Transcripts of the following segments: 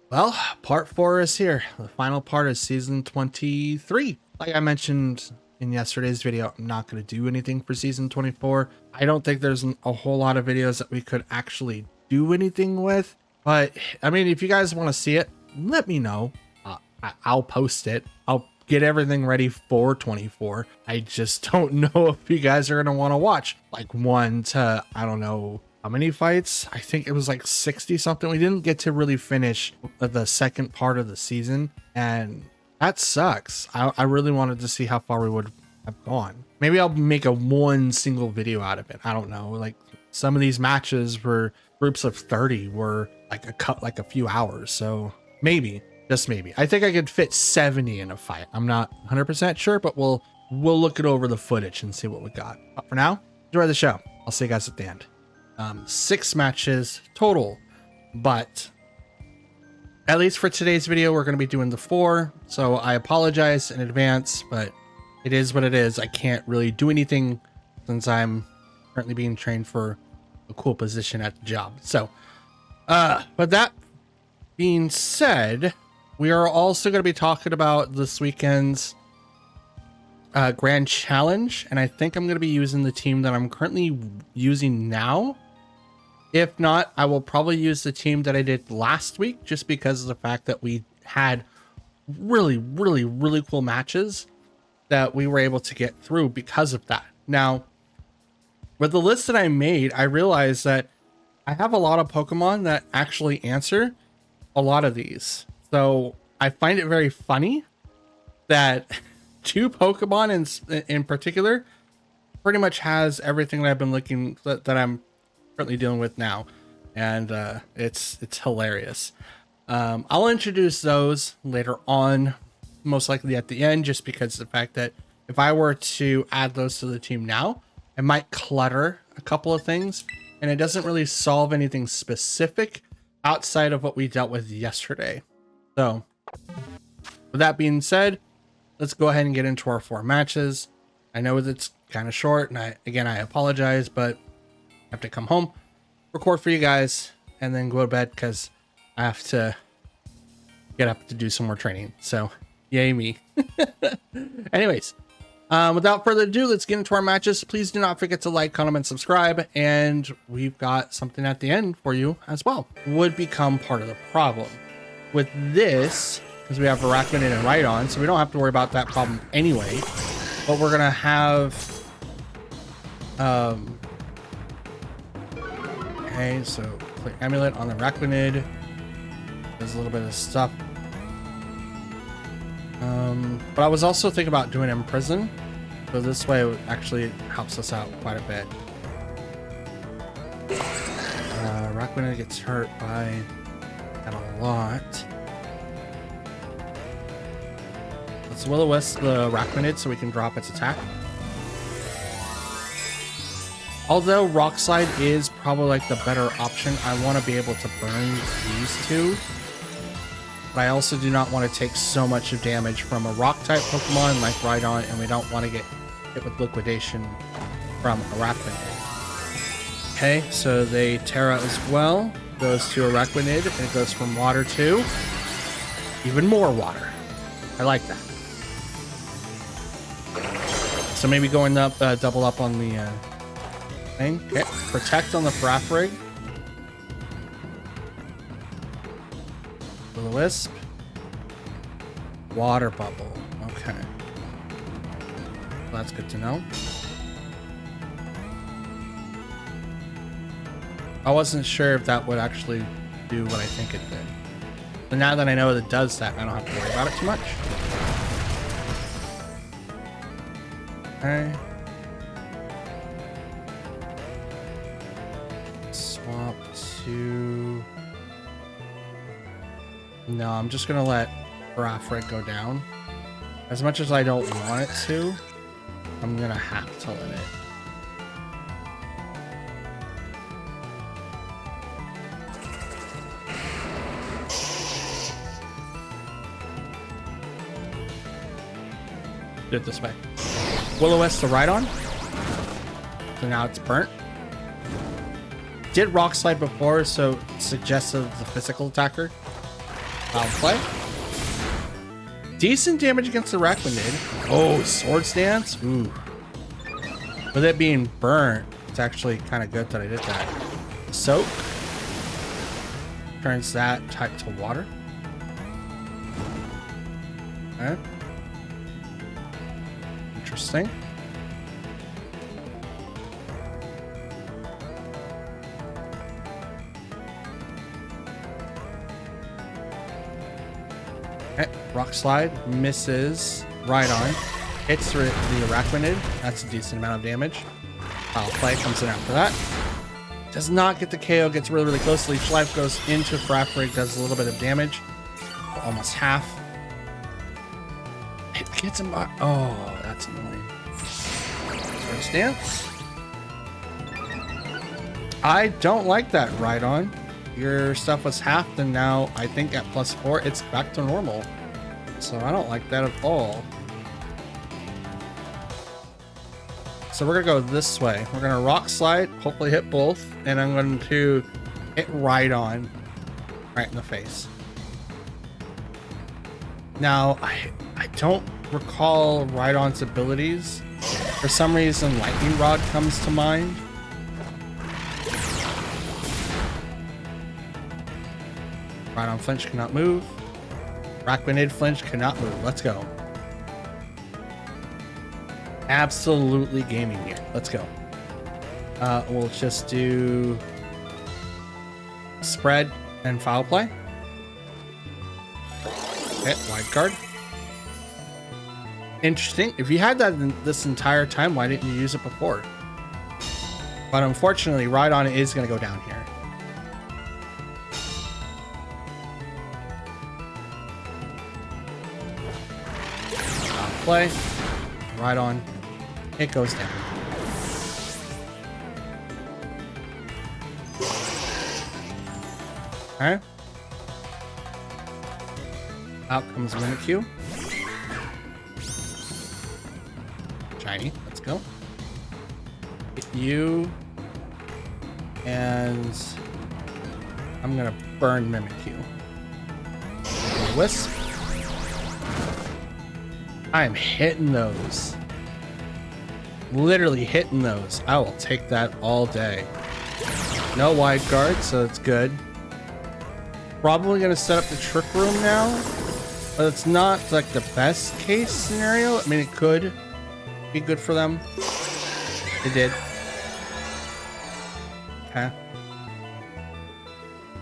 Well, part 4 is here. The final part of season 23. Like I mentioned in yesterday's video, I'm not going to do anything for season 24. I don't think there's a whole lot of videos that we could actually do anything with. But, I mean, if you guys want to see it, let me know. I'll post it. I'll get everything ready for 24. I just don't know if you guys are going to want to watch like 1 to, I don't know, how many fights? I think it was like 60 something. We didn't get to really finish the second part of the season, and that sucks. I really wanted to see how far we would have gone. Maybe I'll make a one single video out of it. I don't know. Like some of these matches were groups of 30 were like a few hours. So maybe, just maybe. I think I could fit 70 in a fight. I'm not 100% sure, but we'll look it over the footage and see what we got. But for now, enjoy the show. I'll see you guys at the end. 6 matches total, but at least for today's video we're going to be doing the 4, so I apologize in advance, but it is what it is. I can't really do anything since I'm currently being trained for a cool position at the job. So but that being said, we are also going to be talking about this weekend's grand challenge, and I think I'm going to be using the team that I'm currently using now. If not, I will probably use the team that I did last week, just because of the fact that we had really cool matches that we were able to get through because of that. Now, with the list that I made, I realized that I have a lot of Pokemon that actually answer a lot of these. So I find it very funny that 2 Pokemon in particular pretty much has everything that I've been looking that I'm currently dealing with now, and it's hilarious. I'll introduce those later on, most likely at the end, just because of the fact that if I were to add those to the team now, it might clutter a couple of things, and it doesn't really solve anything specific outside of what we dealt with yesterday. So with that being said, let's go ahead and get into our 4 matches. I know it's kind of short, and I apologize, but I have to come home, record for you guys, and then go to bed because I have to get up to do some more training. So yay me. Anyways, without further ado, let's get into our matches. Please do not forget to like, comment, and subscribe, and we've got something at the end for you as well. Would become part of the problem with this, because we have Arachnid and Rhydon, so we don't have to worry about that problem anyway. But we're gonna have okay, so click Amulet on the Arachnid. Does a little bit of stuff. But I was also thinking about doing Imprison, so this way it actually helps us out quite a bit. Arachnid gets hurt by that a lot. Let's Will-O-Wisp the Arachnid so we can drop its attack. Although Rock Slide is probably like the better option, I want to be able to burn these 2. But I also do not want to take so much of damage from a rock type Pokemon like Rhydon, and we don't want to get hit with liquidation from Arachnid. Okay, so they Terra as well. Goes to Arachnid, and it goes from water to even more water. I like that. So maybe going up, double up on the thing. Okay, Protect on the Farafrig. Will-O-Wisp. Water Bubble. Okay. Well, that's good to know. I wasn't sure if that would actually do what I think it did. But now that I know that it does that, I don't have to worry about it too much. Okay. Swap to... No, I'm just gonna let Farafrig go down. As much as I don't want it to, I'm gonna have to let it. Do it this way. Will-O-Wisp to Rhydon. So now it's burnt. Did Rock Slide before, so suggestive of the physical attacker. Foul play. Decent damage against the Arachnid. Oh, Swords Dance. Ooh. With it being burnt, it's actually kind of good that I did that. Soak. Turns that type to water. Okay. Interesting. Okay. Rock Slide misses right on. Hits the Arachnid. That's a decent amount of damage. Foul play comes in after that. Does not get the KO, gets really, really close. Leech Life goes into Frapprig, does a little bit of damage. Almost half. It gets him by. Oh, that's annoying. Swords Dance. I don't like that, Rhydon. Your stuff was halved, and now I think at +4, it's back to normal. So I don't like that at all. So we're gonna go this way. We're gonna Rock Slide, hopefully hit both, and I'm going to hit Rhydon right in the face. Now, I don't recall Rhydon's abilities. For some reason, Lightning Rod comes to mind. Rhydon flinch cannot move. Arachnid flinch cannot move. Let's go. Absolutely gaming here. Let's go. We'll just do spread and foul play. Okay, wide guard. Interesting. If you had that this entire time, why didn't you use it before? But unfortunately, Rhydon is going to go down here. Foul play. Rhydon. It goes down. Okay. Out comes Mimikyu. Shiny. Let's go. Hit you. And I'm gonna burn Mimikyu. Wisp. I'm hitting those. Literally hitting those. I will take that all day. No wide guard, so it's good. Probably gonna set up the Trick Room now, but it's not like the best case scenario. I mean, it could be good for them. It did. Okay.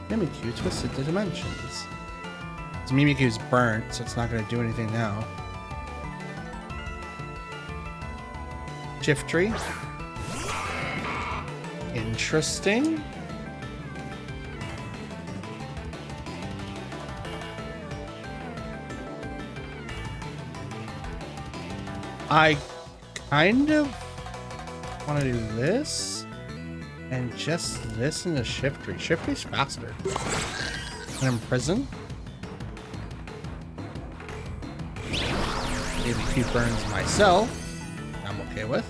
Mimikyu twisted the dimensions. Mimikyu's burnt, so it's not gonna do anything now. Shiftry. Interesting. I kind of want to do this and just this in the Shiftry. Shiftry's faster. And Imprison. Maybe 2 burns myself. I'm okay with.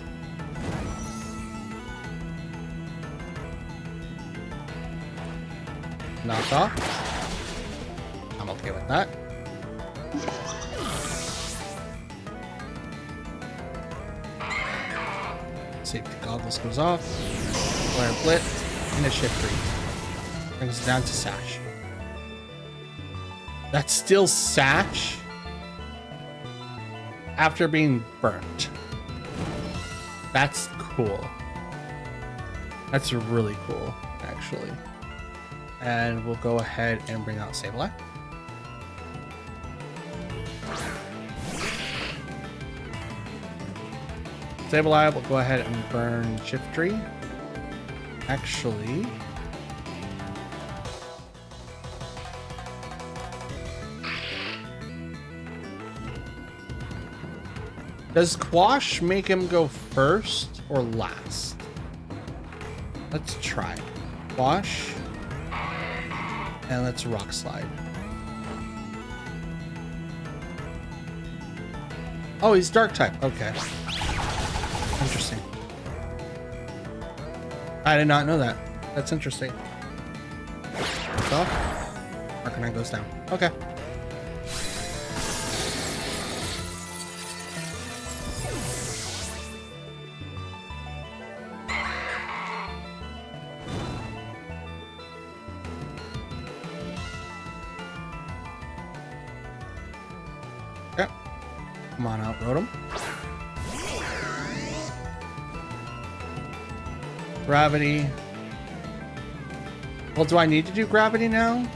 Knock off. I'm okay with that. Safety goggles goes off. Flare Blitz and a Shiftry. Brings it down to Sash. That's still Sash after being burnt. That's cool. That's really cool, actually. And we'll go ahead and bring out Sableye. Sableye will go ahead and burn Shiftry. Actually, does Quash make him go first or last? Let's try. Quash. And let's Rock Slide. Oh, he's Dark type. Okay. Interesting. I did not know that. That's interesting. Off. Arcanine goes down. Okay. Okay. Come on out, Rotom. Gravity. Well, do I need to do gravity now?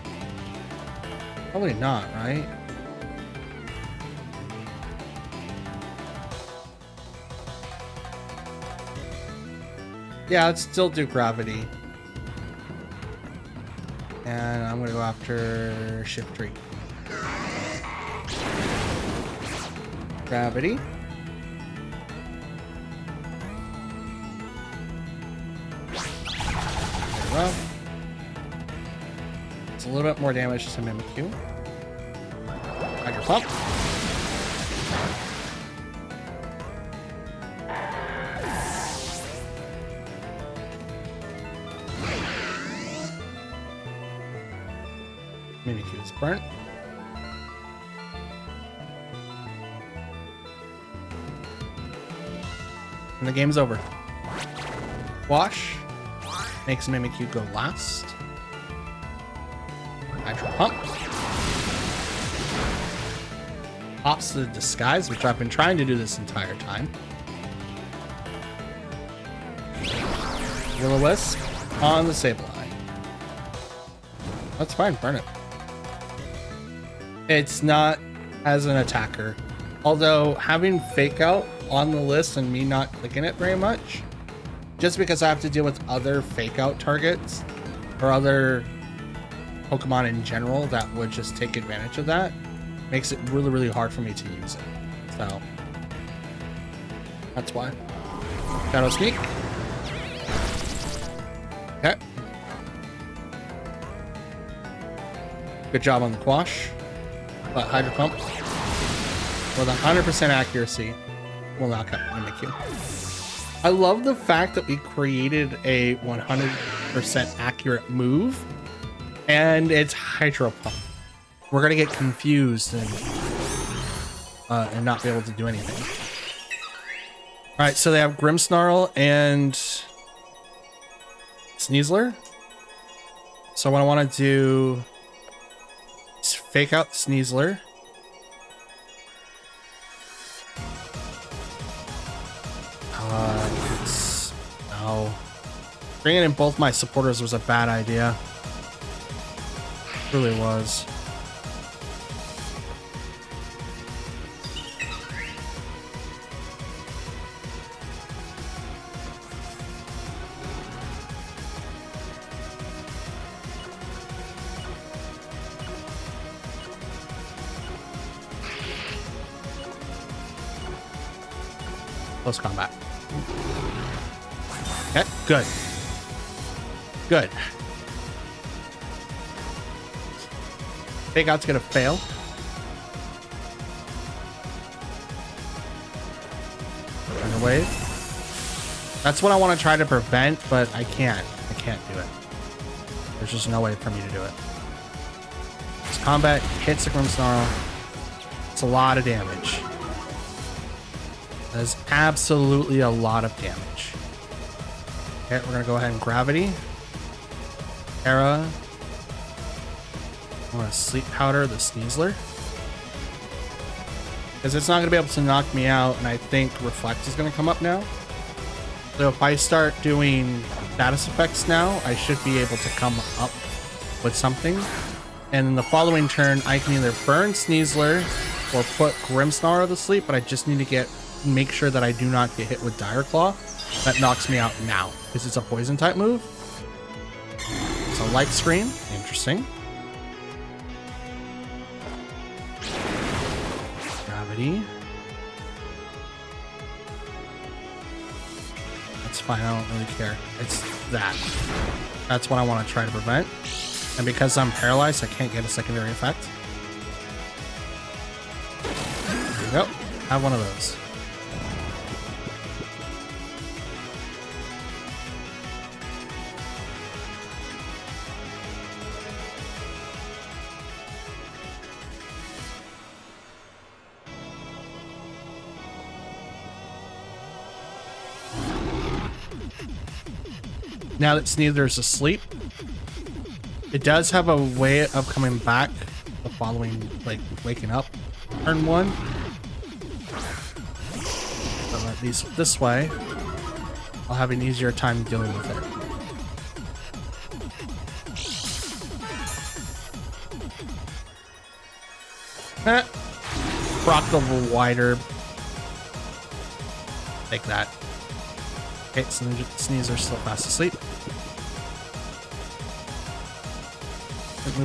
Probably not, right? Yeah, let's still do gravity. And I'm gonna go after Shiftry. Gravity. There we go. It's a little bit more damage to Mimikyu. Hydro Pump. Mimikyu is burnt. And the game's over. Wash makes Mimikyu go last. Hydro Pump. Pops the Disguise, which I've been trying to do this entire time. Will-O-Wisp on the Sableye. That's fine, burn it. It's not as an attacker. Although having Fake Out on the list and me not clicking it very much, just because I have to deal with other Fake Out targets or other Pokemon in general that would just take advantage of that, makes it really, really hard for me to use it. So that's why. Shadow Sneak. Okay. Good job on the Quash. But Hydro Pump with 100% accuracy will knock out Mimikyu. I love the fact that we created a 100% accurate move and it's Hydro Pump. We're gonna get confused and not be able to do anything. All right, so they have Grimmsnarl and Sneasler. So what I want to do is Fake Out Sneasler. No. Bringing in both my supporters was a bad idea. It really was. Close combat. Okay, good. Good. Fake Out's gonna fail. Turn away. That's what I want to try to prevent, but I can't. I can't do it. There's just no way for me to do it. This combat hits the Grimmsnarl. It's a lot of damage. That is absolutely a lot of damage. Okay, we're gonna go ahead and Gravity. Era. I want to Sleep Powder the Sneasler. Because it's not going to be able to knock me out, and I think Reflect is going to come up now. So if I start doing status effects now, I should be able to come up with something. And in the following turn, I can either burn Sneasler or put Grimmsnarl to sleep, but I just need to make sure that I do not get hit with Dire Claw. That knocks me out now, because it's a poison type move. So Light Screen, interesting. Gravity. That's fine, I don't really care. It's that. That's what I want to try to prevent. And because I'm paralyzed, I can't get a secondary effect. There you go. Have one of those. Now that Sneasler's asleep, it does have a way of coming back the following, like, waking up turn 1. So at least this way, I'll have an easier time dealing with it. Rock a little wider. Take that. Okay, so Sneaser's still fast asleep.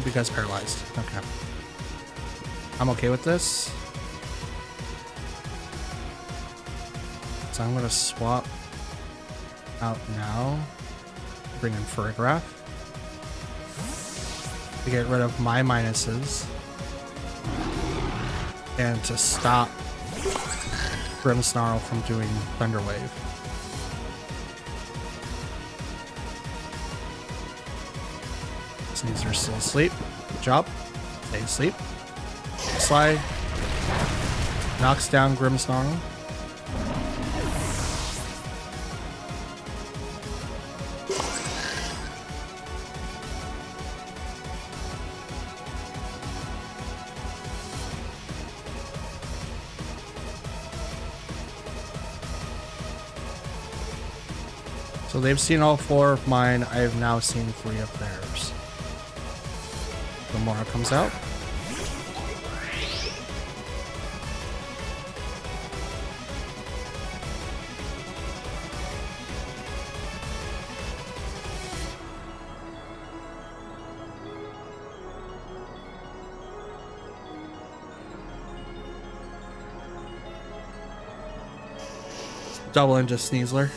Because paralyzed. Okay. I'm okay with this. So I'm gonna swap out now. Bring in Photograph to get rid of my minuses and to stop Grimmsnarl from doing Thunder Wave. These are still asleep. Good job. Stay asleep. Slide. Knocks down Grimmsnarl. So they've seen all 4 of mine. I have now seen 3 of theirs. Gamora comes out. Double into Sneasler.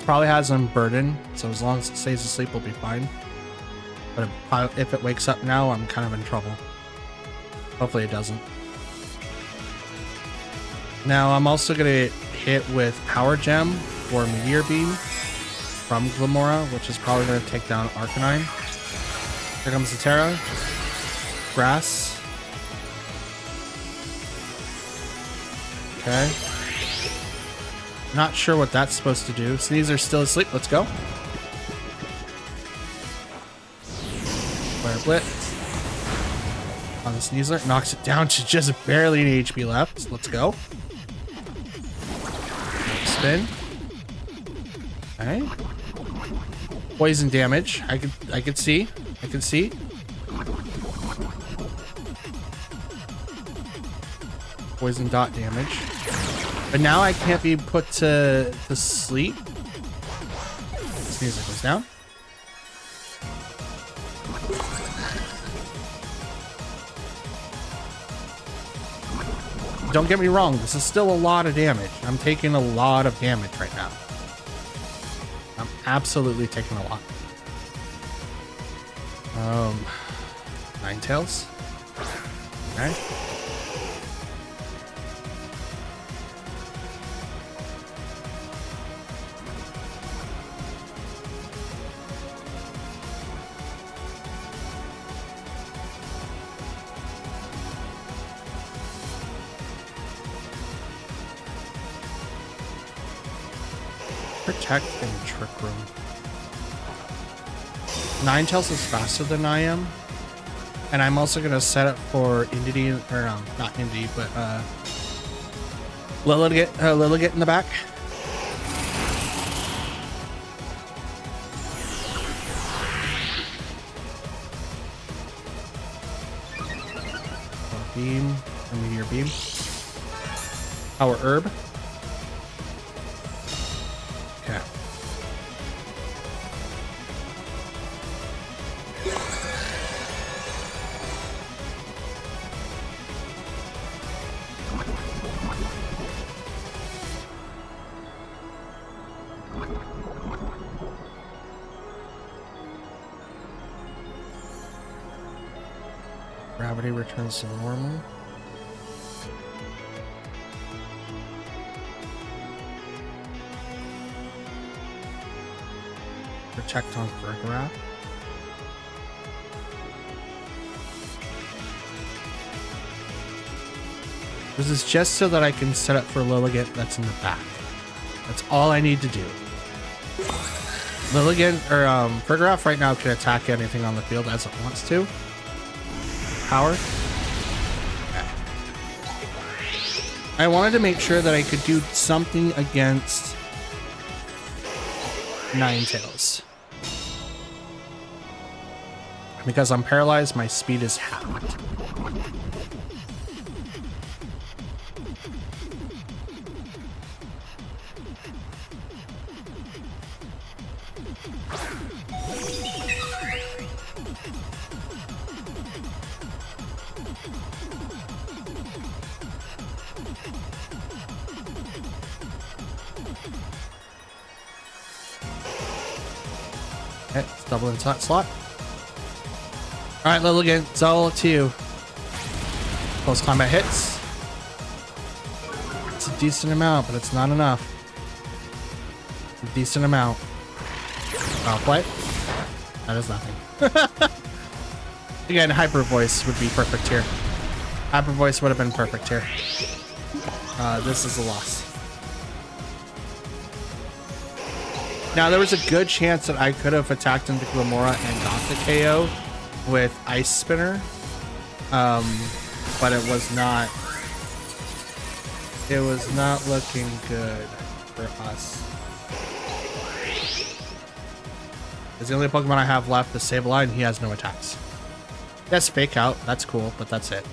Probably has him burden, so as long as it stays asleep, we'll be fine. But if it wakes up now, I'm kind of in trouble. Hopefully it doesn't. Now I'm also gonna hit with Power Gem or Meteor Beam from Gamora, which is probably gonna take down Arcanine. Here comes the Terra. Grass. Okay. Not sure what that's supposed to do. Sneaser's still asleep. Let's go. Flare Blitz on the Sneasler. Knocks it down to just barely an HP left. Let's go. Spin. Okay. Poison damage. I could see. I can see. Poison dot damage. But now I can't be put to sleep. Sneasler goes down. Don't get me wrong, this is still a lot of damage. I'm taking a lot of damage right now. I'm absolutely taking a lot. Ninetales. Okay. Protect and Trick Room. Ninetales is faster than I am. And I'm also going to set up for Indy, or not Indy, but Lilligit in the back. Beam, or Meteor Beam. Power Herb. Okay. Gravity returns to normal. Protect on Photograph. This is just so that I can set up for Lilligit that's in the back. That's all I need to do. Lilligant or Frigoraph right now can attack anything on the field as it wants to. Power. Okay. I wanted to make sure that I could do something against Ninetales. Because I'm paralyzed, my speed is halved. Okay, let's double into that slot. Alright, Lilligant, it's all up to you. Close combat hits. It's a decent amount, but it's not enough. It's a decent amount. I'll play. That is nothing. Again, Hyper Voice would be perfect here. Hyper Voice would have been perfect here. This is a loss. Now, there was a good chance that I could have attacked into Glamora and got the KO with Ice Spinner, but it was not looking good for us. It's the only Pokemon I have left, the Sableye, and he has no attacks. He has Fake Out, that's cool, but that's it.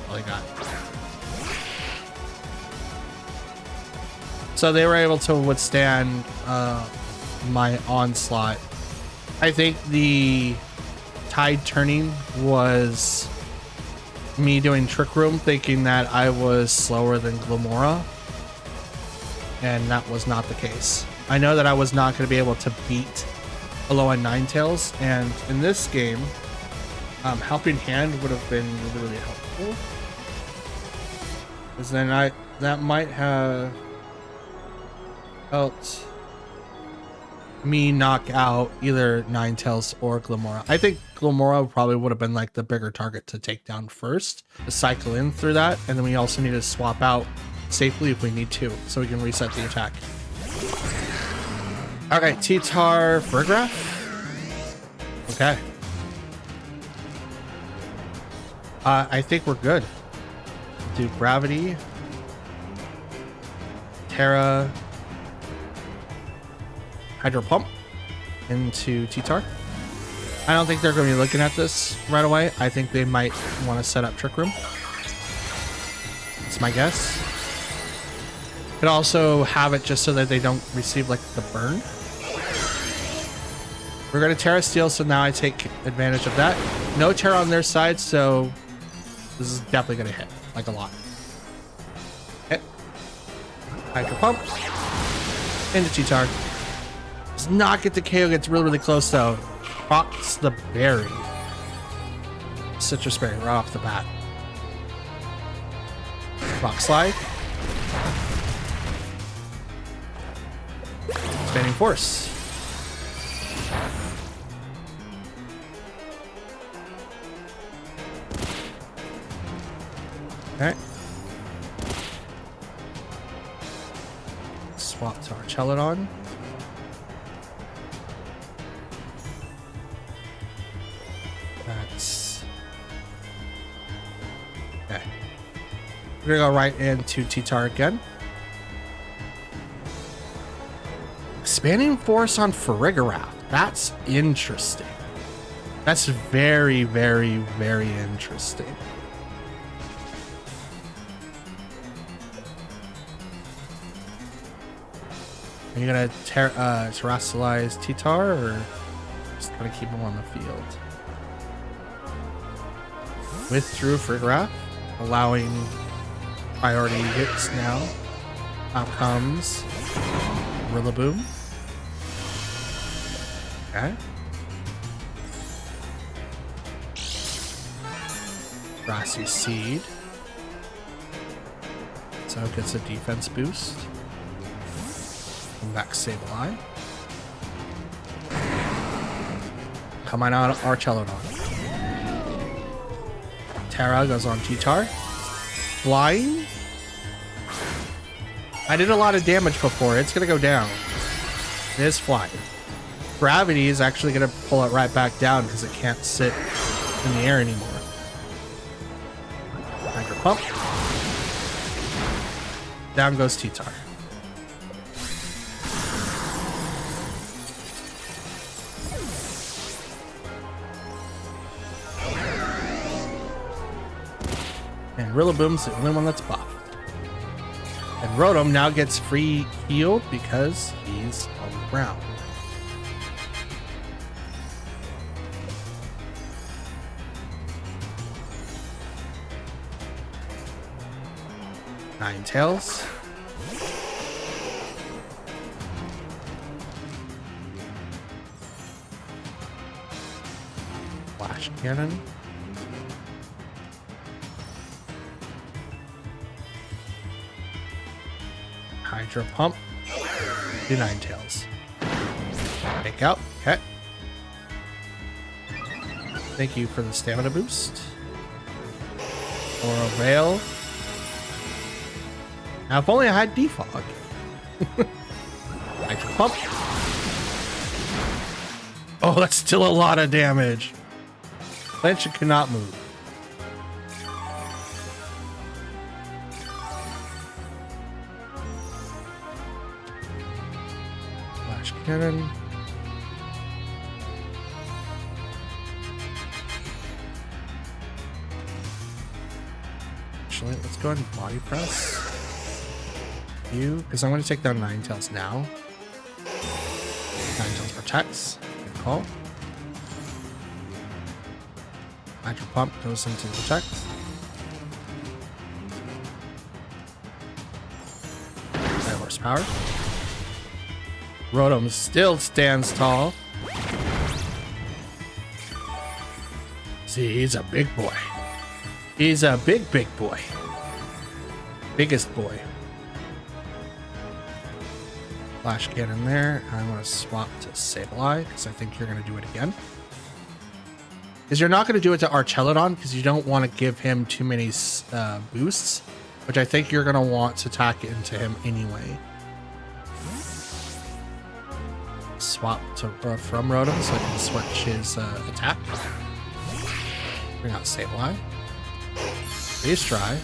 All he got. So they were able to withstand my onslaught. I think the tide turning was me doing Trick Room, thinking that I was slower than Glamora, and that was not the case. I know that I was not going to be able to beat Alolan Ninetales, and in this game, Helping Hand would have been really, really helpful, because then that might have helped me knock out either Ninetales or Glamora. I think Glamora probably would have been like the bigger target to take down first, to cycle in through that, and then we also need to swap out safely if we need to, so we can reset the attack. Okay, T-Tar Frigoraph. Okay. I think we're good. Do Gravity. Terra. Hydro Pump into T-Tar. I don't think they're going to be looking at this right away. I think they might want to set up Trick Room. That's my guess. Could also have it just so that they don't receive like the burn. We're going to Terra Steel, so now I take advantage of that. No Terra on their side, so this is definitely going to hit like a lot. Hit. Hydro Pump into T-Tar. Does not get the KO, gets really, really close though. Pops the berry. Citrus Berry right off the bat. Rock Slide. Expanding Force. Okay. Swap to our Celadon. That's okay. We're gonna go right into T-Tar again. Expanding Force on Frigoraph. That's interesting. That's very, very, very interesting. Are you gonna terrestrialize T-Tar, or just gonna keep him on the field? Withdrew Frigoraph, allowing priority hits now. Out comes Rillaboom. Okay. Grassy Seed. So it gets a defense boost. Back Sableye. Come on out, Archelodon. Terra goes on T-Tar. Flying. I did a lot of damage before. It's gonna go down. It is flying. gravity is actually going to pull it right back down because it can't sit in the air anymore. Hydro Pump. Down goes T-Tar. And Rillaboom's the only one that's buffed. And Rotom now gets free healed because he's on the ground. Ninetales. Flash Cannon. Hydro Pump. Do Ninetales. Take out. Okay. Thank you for the stamina boost. Floral Veil. Now, if only I had Defog. Hydro Pump. Oh, that's still a lot of damage. Blanchard cannot move. Flash Cannon. Actually, let's go ahead and Body Press. Because I'm going to take down Ninetales now. Ninetales protects. Good call. Hydro Pump goes into the protect. High horsepower. Rotom still stands tall. See, he's a big boy. He's a big boy. Biggest boy. Flash Cannon there. I'm going to swap to Sableye because I think you're going to do it again. Because you're not going to do it to Archelodon because you don't want to give him too many boosts, which I think you're going to want to tack into him anyway. Swap to from Rotom so I can switch his attack. Bring out Sableye. Freeze Dry.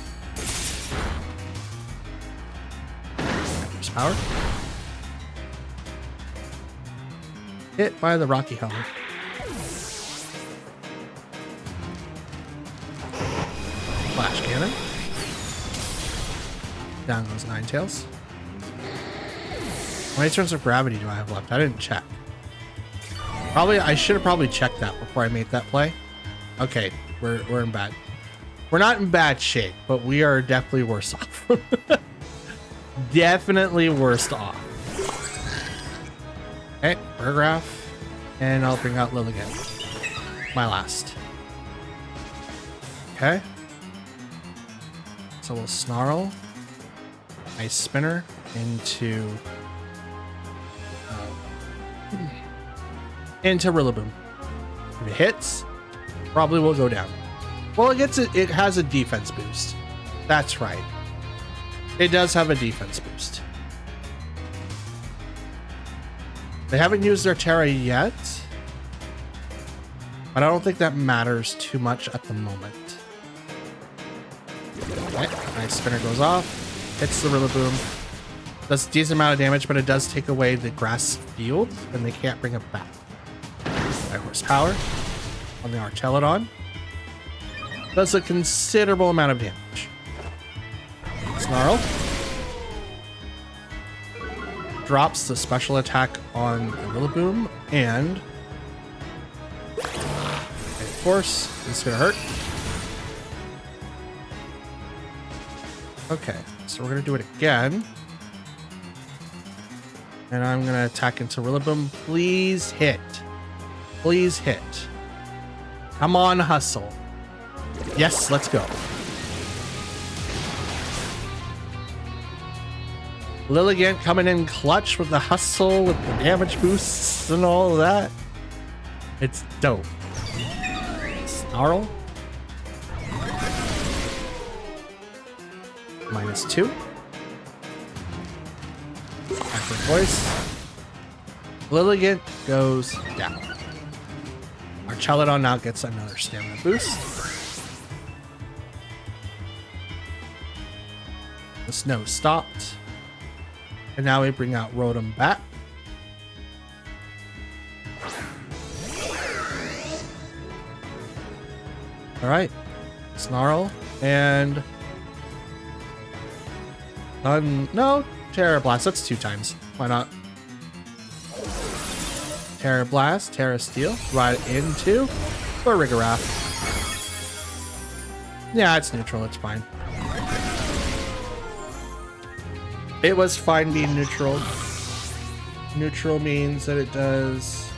Power. Hit by the Rocky Helmet. Flash Cannon. Down goes Ninetales. How many turns of gravity do I have left? I didn't check. I should have probably checked that before I made that play. Okay, we're in bad. We're not in bad shape, but we are definitely worse off. Definitely worse off. Okay, Burgraph. And I'll bring out Lilligant. My last. Okay. So we'll Snarl. Ice Spinner into Rillaboom. If it hits, probably will go down. Well, it has a defense boost. That's right. It does have a defense boost. They haven't used their Terra yet, but I don't think that matters too much at the moment. Okay, Ice Spinner goes off, hits the Rillaboom, does a decent amount of damage, but it does take away the grass field, and they can't bring it back. High horsepower on the Archelodon. Does a considerable amount of damage. Snarl. Drops the special attack on the Rillaboom, and of course, it's gonna hurt. Okay, so we're gonna do it again. And I'm gonna attack into Rillaboom. Please hit. Please hit. Come on, hustle. Yes, let's go. Lilligant coming in clutch with the hustle, with the damage boosts and all of that. It's dope. Snarl. -2. Active Voice. Lilligant goes down. Our Chaladon now gets another stamina boost. The snow stopped. And now we bring out Rotom back. Alright. Snarl and... no, Terra Blast. That's 2 times. Why not? Terra Blast, Terra Steel, right into or Rigarath. Yeah, it's neutral. It's fine. It was fine being neutral. Neutral means that it does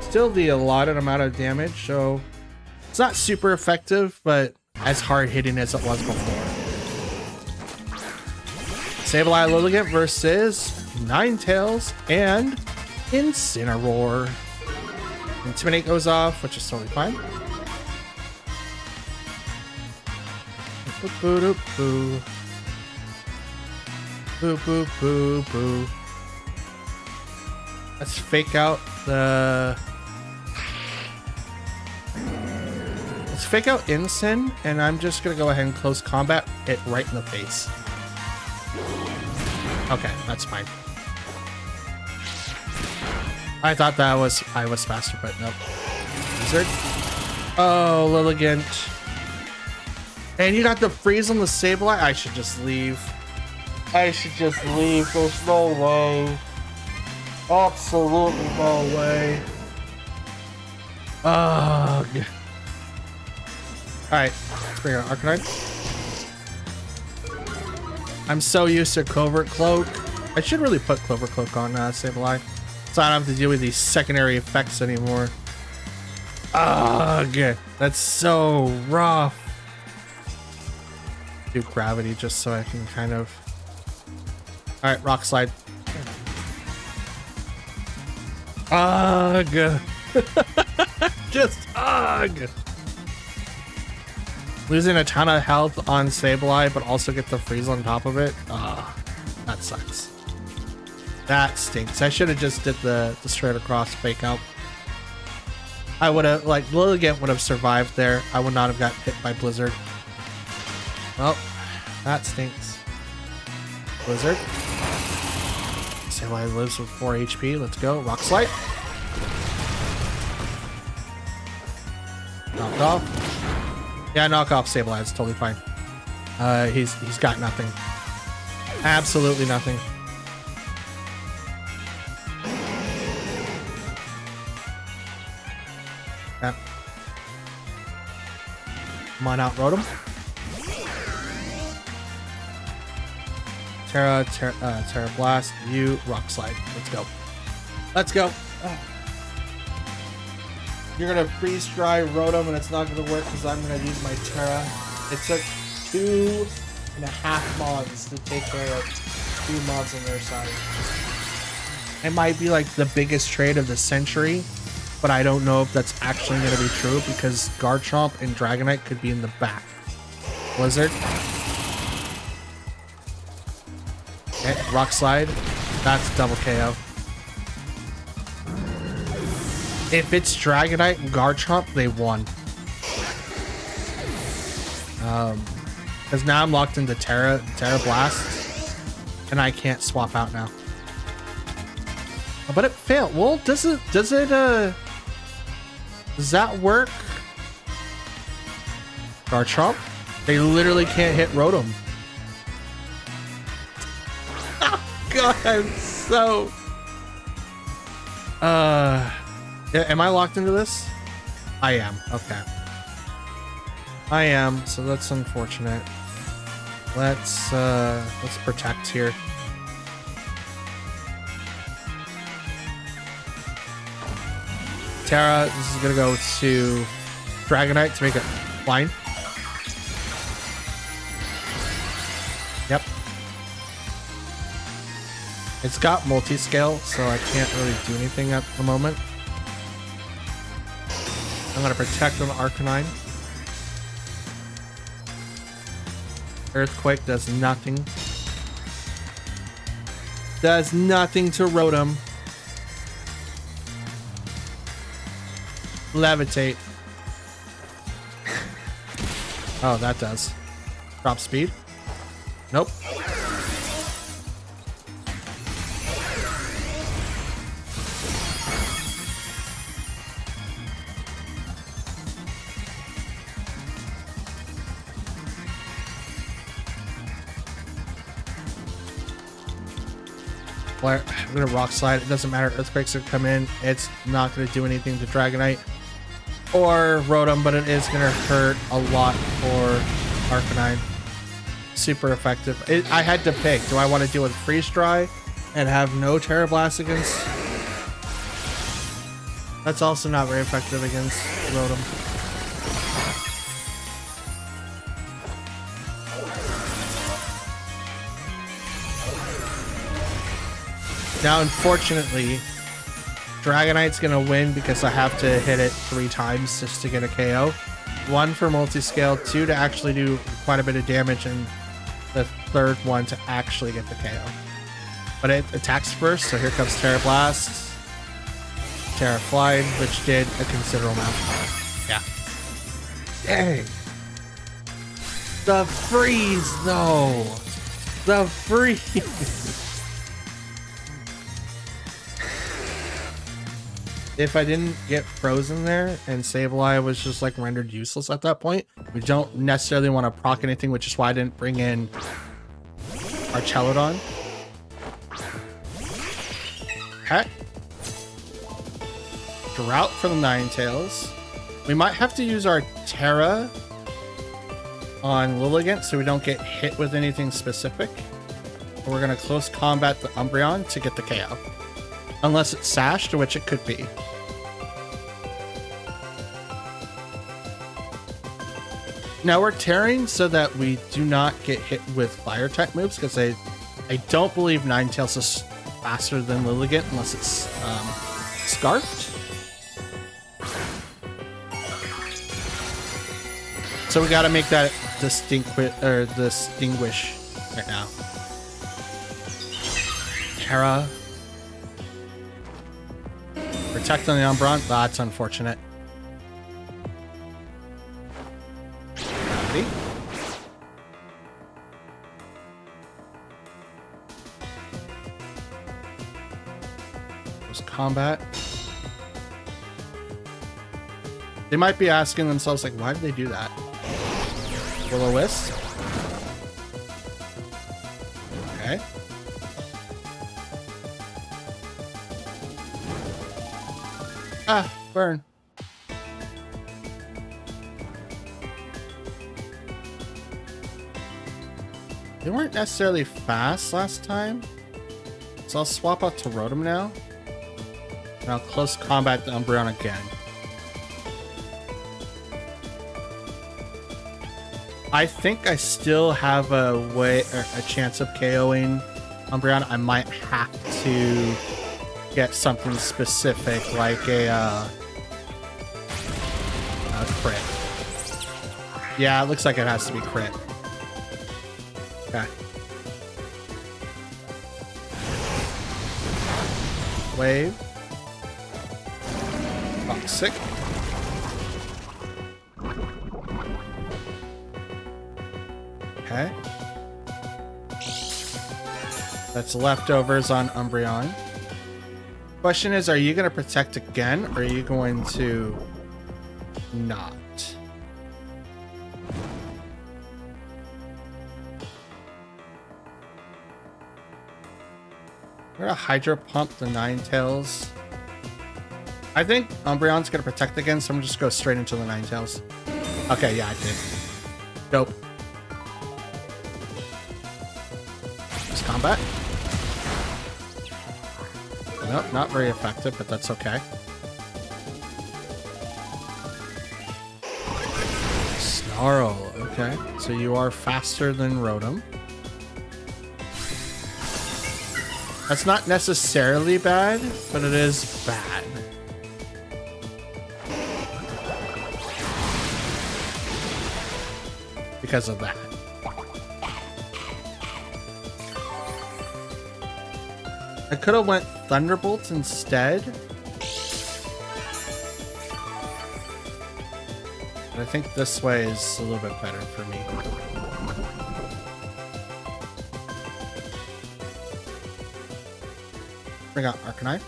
still the allotted amount of damage, so it's not super effective, but as hard hitting as it was before. Sableye Lilligant versus Ninetales and Incineroar. Intimidate goes off, which is totally fine. Boo boo boo. Boo boo boo boo. Let's fake out the... Let's fake out Incin, and I'm just gonna go ahead and close combat it right in the face. Okay, that's fine. I thought that I was faster, but nope. Wizard. Oh, Lilligant. And you got the freeze on the Sableye? I should just leave. I should just leave. There's no way. Absolutely no way. Ugh. Alright, let's bring out Arcanine. I'm so used to Covert Cloak. I should really put Clover Cloak on Sableye, so I don't have to deal with these secondary effects anymore. Ugh, that's so rough. Do Gravity just so I can kind of... Alright, Rock Slide. Ugh. Just ugh. Losing a ton of health on Sableye, but also get the freeze on top of it. That sucks. That stinks. I should have just did the straight across fake out. I would have, like, Lilligant would have survived there. I would not have got hit by Blizzard. Well, that stinks. Blizzard. Sableye lives with 4 HP. Let's go. Rock Slide. Knocked off. Yeah, knock off Sableye. It's totally fine. He's got nothing. Absolutely nothing. Yeah. Come on out, Rotom. Terra Blast. You Rock Slide. Let's go. Let's go. Oh. You're gonna freeze dry Rotom and it's not gonna work because I'm gonna use my Terra. It took 2.5 mods to take care of 2 mods on their side. It might be like the biggest trade of the century, but I don't know if that's actually gonna be true because Garchomp and Dragonite could be in the back. Blizzard. Okay, Rock Slide. That's double KO. If it's Dragonite and Garchomp, they won. Because now I'm locked into Terra Blast, and I can't swap out now. But it failed. Well, does that work? Garchomp? They literally can't hit Rotom. Oh god, I'm so... am I locked into this? I am. Okay. I am, so that's unfortunate. Let's protect here. Terra, this is gonna go to Dragonite to make it blind. Yep. It's got multi-scale, so I can't really do anything at the moment. I'm gonna protect on Arcanine. Earthquake does nothing. Does nothing to Rotom. Levitate. Oh, that does. Drop speed. Nope. I'm gonna rock slide. It doesn't matter. Earthquakes are come in. It's not gonna do anything to Dragonite or Rotom, but it is gonna hurt a lot for Arcanine. Super effective. I had to pick. Do I want to deal with Freeze Dry and have no Terra Blast against? That's also not very effective against Rotom. Now, unfortunately, Dragonite's gonna win because I have to hit it 3 times just to get a KO. 1 for multi-scale, 2 to actually do quite a bit of damage, and the 3rd one to actually get the KO. But it attacks first, so here comes Terra Blast, Terra Flight, which did a considerable amount. Yeah. Dang. The freeze, though. The freeze. If I didn't get frozen there and Sableye was just like rendered useless at that point, we don't necessarily want to proc anything, which is why I didn't bring in our Chelodon. Okay. Drought for the Ninetales. We might have to use our Terra on Lilligant so we don't get hit with anything specific. But we're going to close combat the Umbreon to get the KO. Unless it's sashed, which it could be. Now we're tearing so that we do not get hit with fire type moves, because I don't believe Ninetales is faster than Lilligant unless it's Scarfed. So we got to make that distinguish right now. Terra. Protect on the Umbreon. That's unfortunate. Gravity. There's combat. They might be asking themselves, like, why did they do that? Will-O-Wisp. Okay. Ah, burn. They weren't necessarily fast last time, so I'll swap out to Rotom now. And I'll close combat the Umbreon again. I think I still have a chance of KOing Umbreon. I might have to get something specific like a crit. Yeah, it looks like it has to be crit. Okay. Wave. Toxic. Okay. That's leftovers on Umbreon. Question is, are you going to protect again, or are you going to not? We're going to Hydro Pump the Ninetales. I think Umbreon's going to protect again, so I'm just going to go straight into the Ninetales. Okay, yeah, I did. Dope. Combat. Nope, not very effective, but that's okay. Snarl, okay. So you are faster than Rotom. That's not necessarily bad, but it is bad. Because of that. I could have went Thunderbolt instead. But I think this way is a little bit better for me. Bring out Arcanine.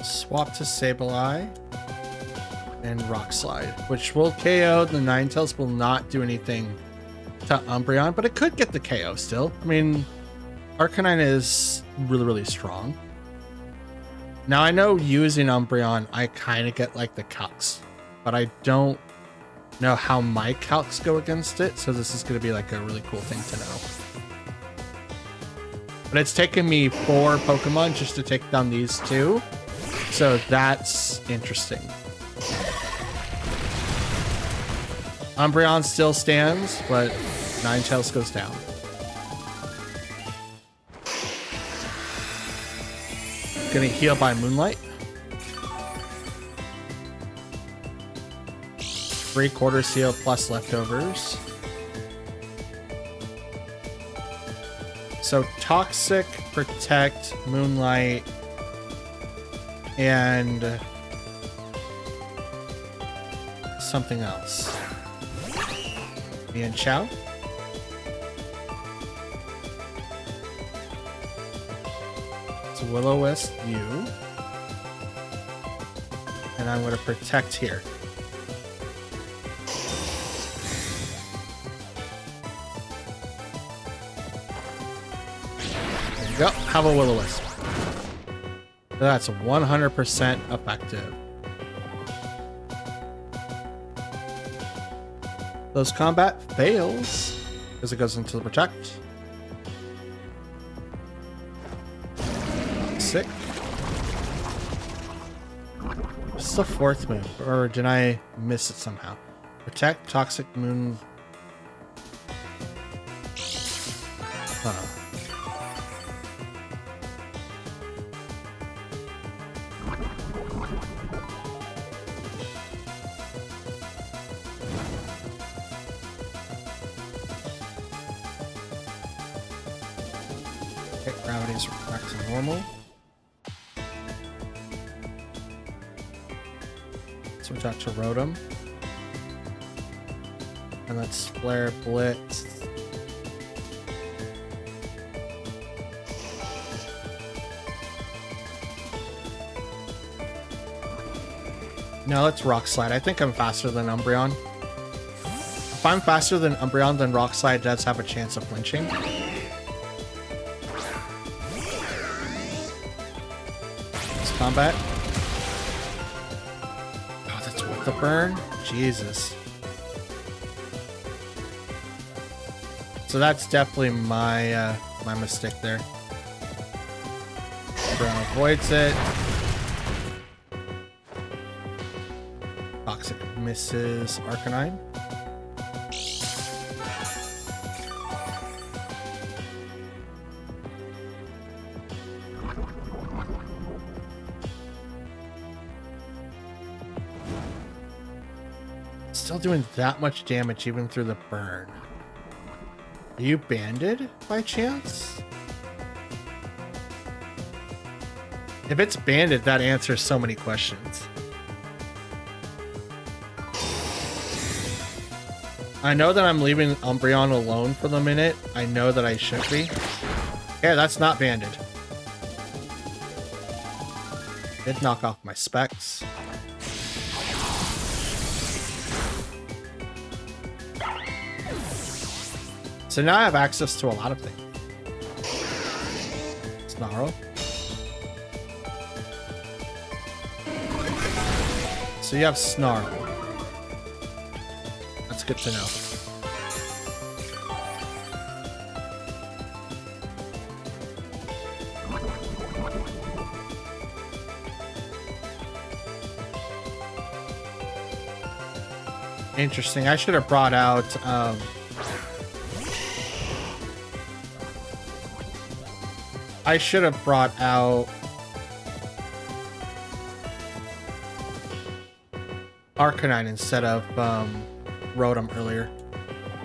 Swap to Sableye and Rock Slide, which will KO. The Ninetales will not do anything to Umbreon, but it could get the KO still. I mean, Arcanine is really, really strong. Now, I know using Umbreon, I kind of get like the calcs, but I don't know how my calcs go against it, so this is going to be like a really cool thing to know. But it's taken me 4 Pokemon just to take down these 2, so that's interesting. Umbreon still stands, but Ninetales goes down. Gonna heal by Moonlight. 3/4 seal plus leftovers. So Toxic, Protect, Moonlight, and something else. And Chow. It's Will-O-Wisp you. And I'm going to protect here. There you go. Have a Will-O-Wisp. That's 100% effective. Those combat fails because it goes into the protect. Sick. What's the 4th move? Or did I miss it somehow? Protect, Toxic, Moon. Gravity's back to normal. Switch out to Rotom. And let's Flare Blitz. Now let's Rock Slide. I think I'm faster than Umbreon. If I'm faster than Umbreon, then Rock Slide does have a chance of flinching. Combat. Oh, that's worth the burn? Jesus. So that's definitely my my mistake there. Brown avoids it. Toxic misses Arcanine. Still doing that much damage even through the burn. Are you banded by chance? If it's banded, that answers so many questions. I know that I'm leaving Umbreon alone for the minute. I know that I should be. Yeah, that's not banded. Did knock off my specs. So now I have access to a lot of things. Snarl. So you have Snarl. That's good to know. Interesting. I should have brought out I should have brought out Arcanine instead of Rotom earlier.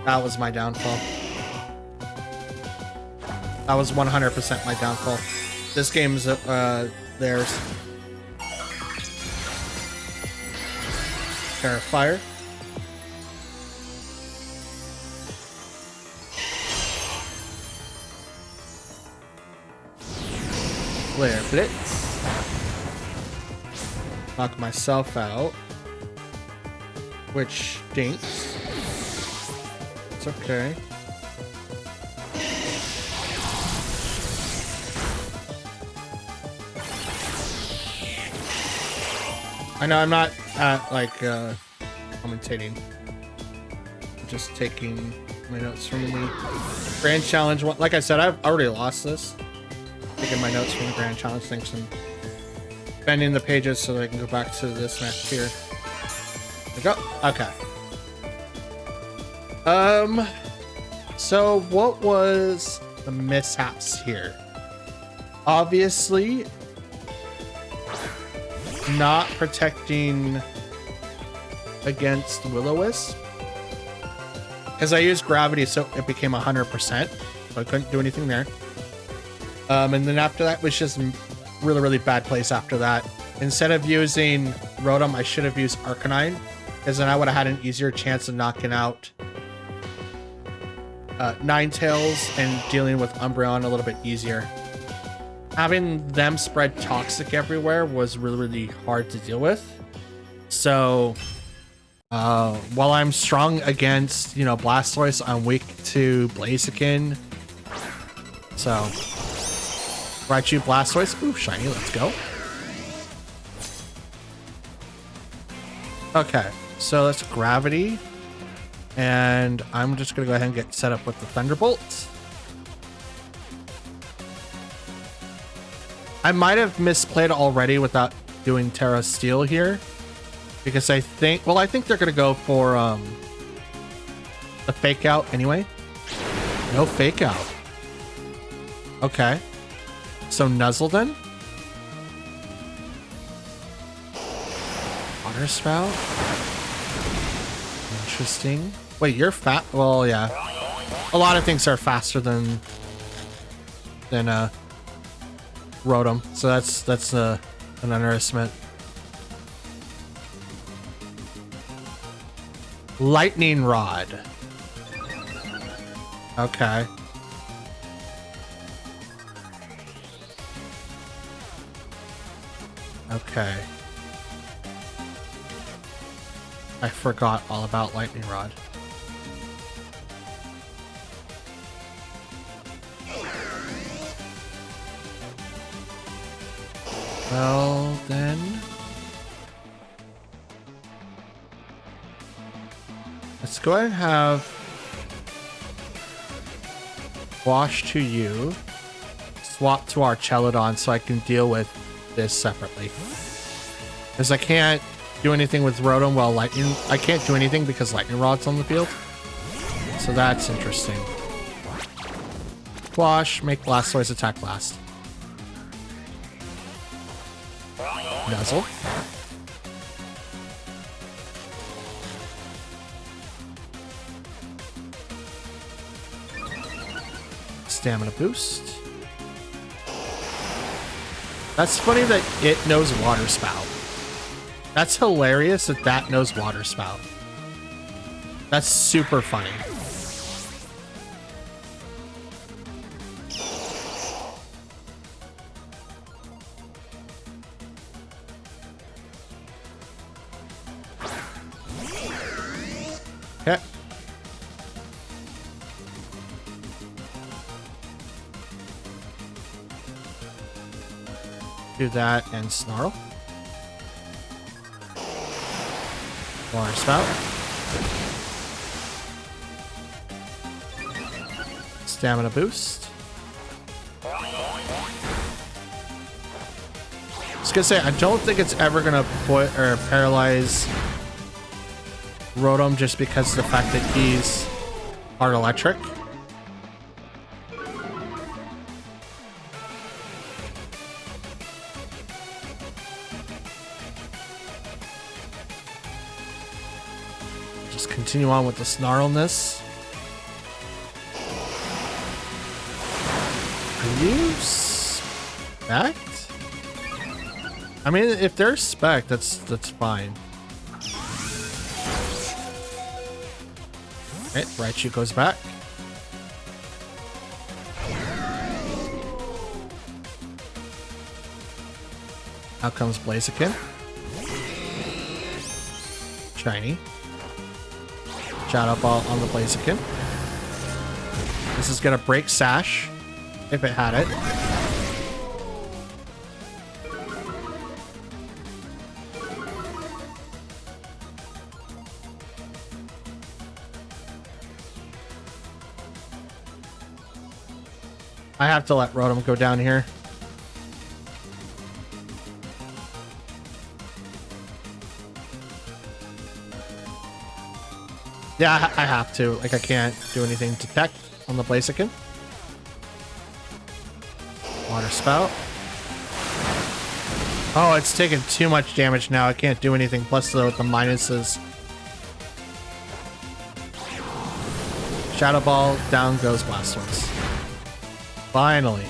That was my downfall. That was 100% my downfall. This game's theirs. Terrifier. Flare Blitz. Knock myself out. Which stinks. It's okay. I know I'm not like commentating. I'm just taking my notes from the Grand Challenge. Like I said, I've already lost this. Taking my notes from the Grand Challenge things and bending the pages so that I can go back to this match here. There we go. Okay. So what was the mishaps here? Obviously, not protecting against Will-O-Wisp, because I used gravity, so it became 100%, so I couldn't do anything there. And then after that was just really bad place after that. Instead of using Rotom, I should have used Arcanine, because then I would have had an easier chance of knocking out Ninetales and dealing with Umbreon a little bit easier. Having them spread toxic everywhere was really hard to deal with. So while I'm strong against, Blastoise, I'm weak to Blaziken. So Raichu, Blastoise. Ooh, shiny, let's go. Okay, so that's gravity. And I'm just gonna go ahead and get set up with the Thunderbolt. I might have misplayed already without doing Terra Steel here, because I think they're gonna go for the fake out anyway. No fake out. Okay, so Nuzzle then. Water Spout. Interesting. Wait, you're fat? Well, yeah. A lot of things are faster than Rotom, so that's an underestimate. Lightning Rod. Okay. Okay. I forgot all about Lightning Rod. Well, then let's go ahead and have Wash to you, swap to our Celadon so I can deal with this separately. Because I can't do anything with Rotom while I can't do anything because Lightning Rod's on the field. So that's interesting. Wash, make Blastoise attack last. Nuzzle. Stamina boost. That's funny that it knows Water Spout. That's hilarious that that knows Water Spout. That's super funny. Okay. Do that and Snarl. Water Spout. Stamina boost. I was gonna say, I don't think it's ever gonna put or paralyze Rotom just because of the fact that he's Art Electric. Just continue on with the Snarlness. Are you spec? I mean, if they're spec, that's fine. Okay, Raichu goes back. Out comes Blaziken. Shiny. Shadow Ball on the Blaziken. This is gonna break Sash, if it had it. I have to let Rotom go down here. Yeah, I have to. Like, I can't do anything to tech on the Blaziken. Water Spout. Oh, it's taking too much damage now. I can't do anything. Plus, though, with the minuses. Shadow Ball, down goes Blastoise. Finally.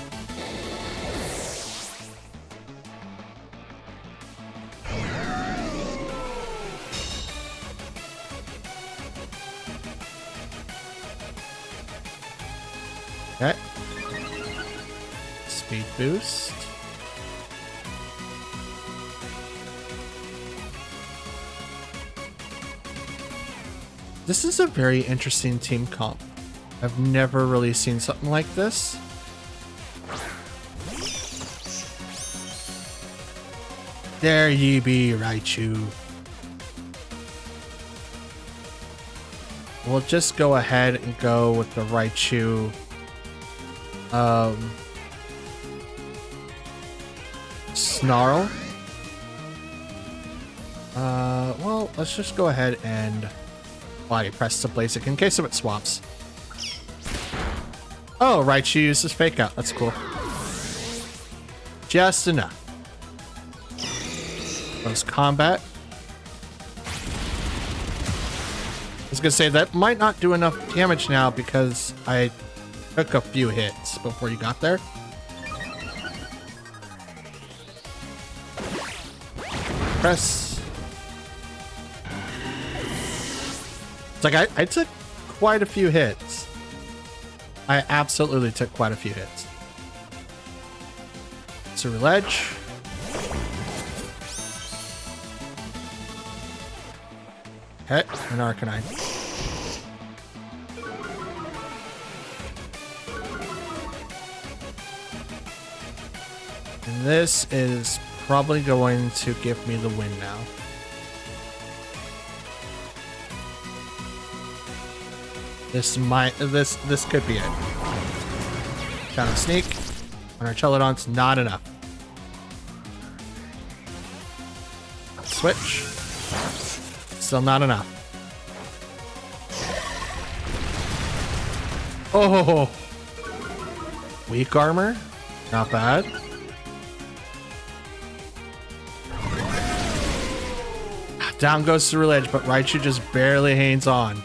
Okay. Speed boost. This is a very interesting team comp. I've never really seen something like this. There ye be, Raichu. We'll just go ahead and go with the Raichu. Snarl. Well, let's just go ahead and body press the Blaziken in case of it swaps. Oh, Raichu uses Fake Out. That's cool. Just enough. Close combat. I was gonna say that might not do enough damage now because I took a few hits before you got there. Press. It's like I took quite a few hits. I absolutely took quite a few hits. Sewer Ledge. Okay, an Arcanine. And this is probably going to give me the win now. This could be it. Shadow Sneak on our Chelodon's not enough. Switch. Still not enough. Oh, weak armor, not bad. Down goes Sewer Ledge, but Raichu just barely hangs on.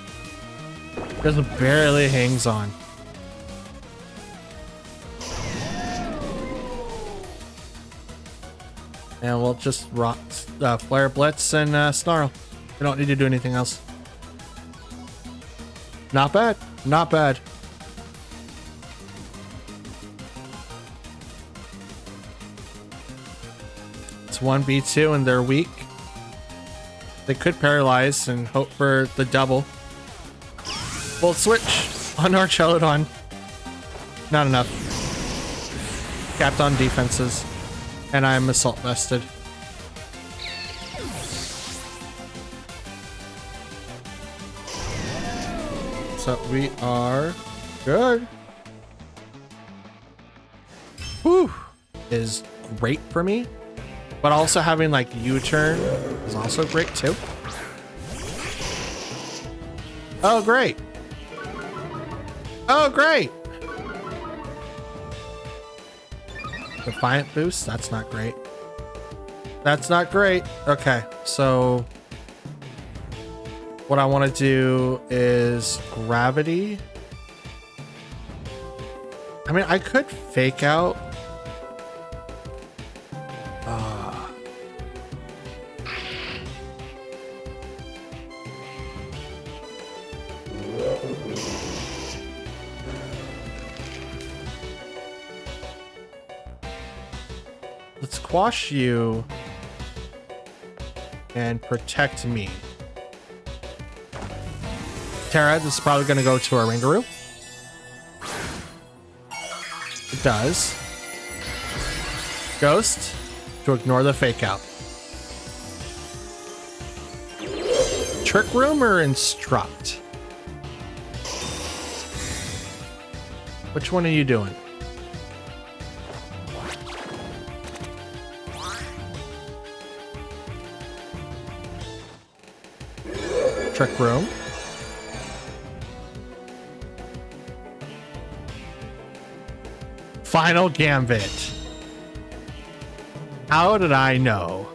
Just barely hangs on. And we'll just rock Flare Blitz and Snarl. We don't need to do anything else. Not bad. Not bad. It's 1v2 and they're weak. They could paralyze and hope for the double. We'll switch on our Chelodon. Not enough. Capped on defenses. And I'm assault vested. So we are good. Whew. Is great for me. But also having like U-turn is also great too. Oh, great. Oh, great. Defiant boost. That's not great. That's not great. Okay, so what I want to do is gravity. I mean, I could fake out. Let's quash you and protect me. Terra, this is probably going to go to our Ringaroo. It does. Ghost to ignore the fake out. Trick Room or Instruct? Which one are you doing? Trick Room. Final Gambit. How did I know?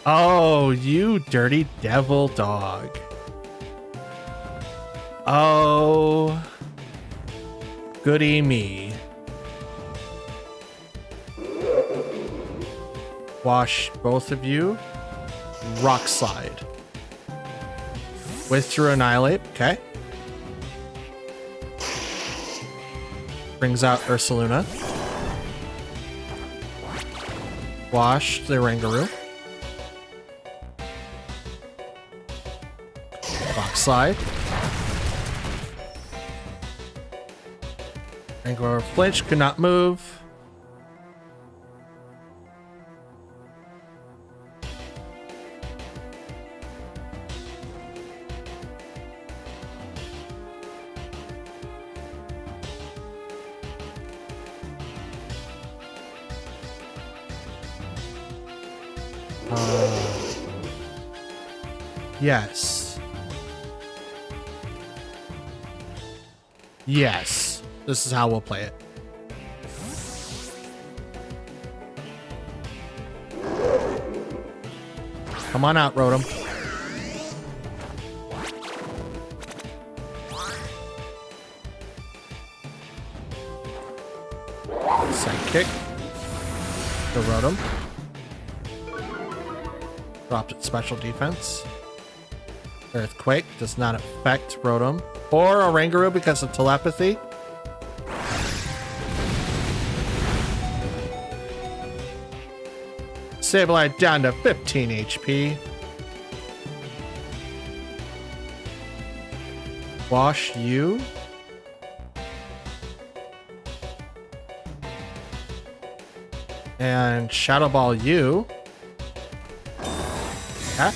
Oh, you dirty devil dog. Oh, goody me. Wash both of you. Rock Slide. Withdraw Annihilate. Okay. Brings out Ursaluna. Wash the Rangaroo. Rock Slide. Rangaroo flinch, could not move. Yes. Yes. This is how we'll play it. Come on out, Rotom. Sidekick. The Rotom. Dropped its special defense. Earthquake does not affect Rotom or a Rangaroo because of telepathy. Sableye down to 15 HP. Wash you. And Shadow Ball you. Okay.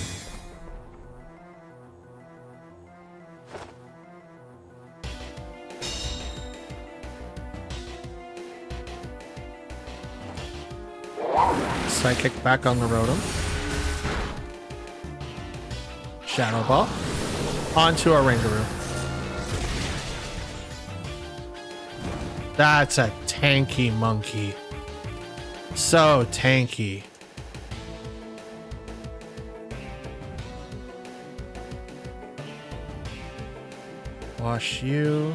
Sidekick back on the Rotom. Shadow Ball. Onto our Rangaroo. That's a tanky monkey. So tanky. Wash you.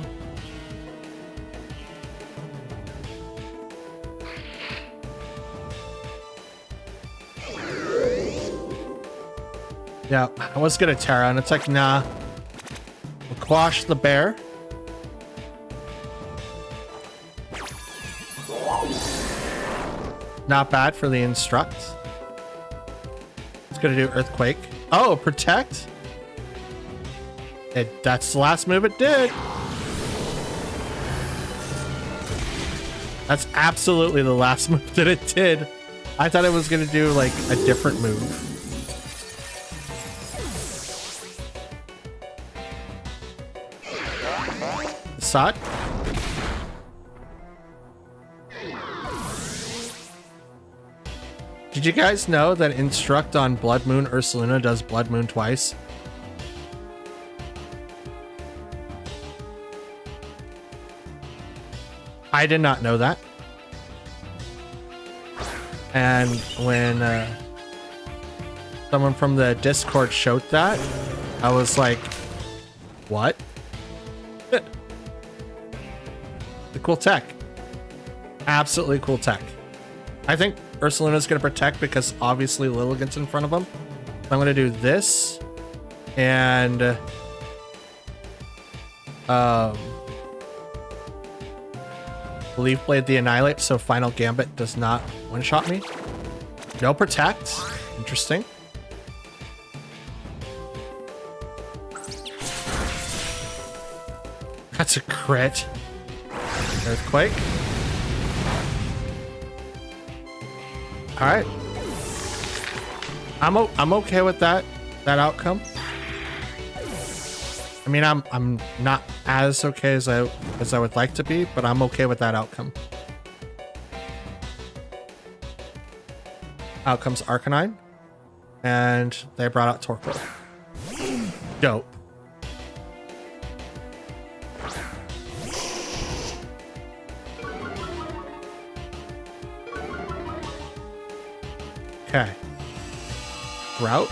Yeah, I was gonna Terra, and it's like, nah. We'll quash the bear. Not bad for the Instruct. It's gonna do Earthquake. Oh, Protect. That's the last move it did. That's absolutely the last move that it did. I thought it was gonna do like a different move. Sot. Did you guys know that Instruct on Blood Moon Ursaluna does Blood Moon twice? I did not know that. And when someone from the Discord showed that, I was like, what? cool tech. Absolutely cool tech. I think Ursaluna's going to protect because obviously Lilligant's in front of him. So I'm going to do this. And... Leaf Blade the Annihilate, so Final Gambit does not one-shot me. No protect. Interesting. That's a crit. Earthquake. All right. I'm okay with that outcome. I mean, I'm not as okay as I would like to be, but I'm okay with that outcome. Out comes Arcanine, and they brought out Torkoal. Dope. Okay. Grout.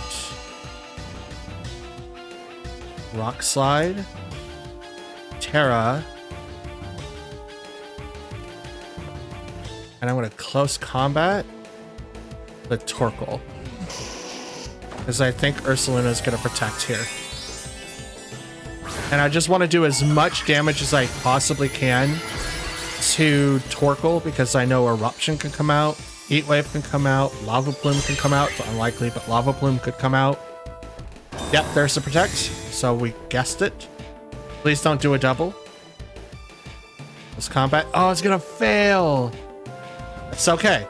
Rock Slide. Terra. And I'm going to close combat the Torkoal. Because I think Ursaluna is going to protect here. And I just want to do as much damage as I possibly can to Torkoal because I know Eruption can come out. Heat Wave can come out. Lava Plume can come out. It's unlikely, but Lava Plume could come out. Yep, there's the protect. So we guessed it. Please don't do a double. This combat. Oh, it's gonna fail. It's okay.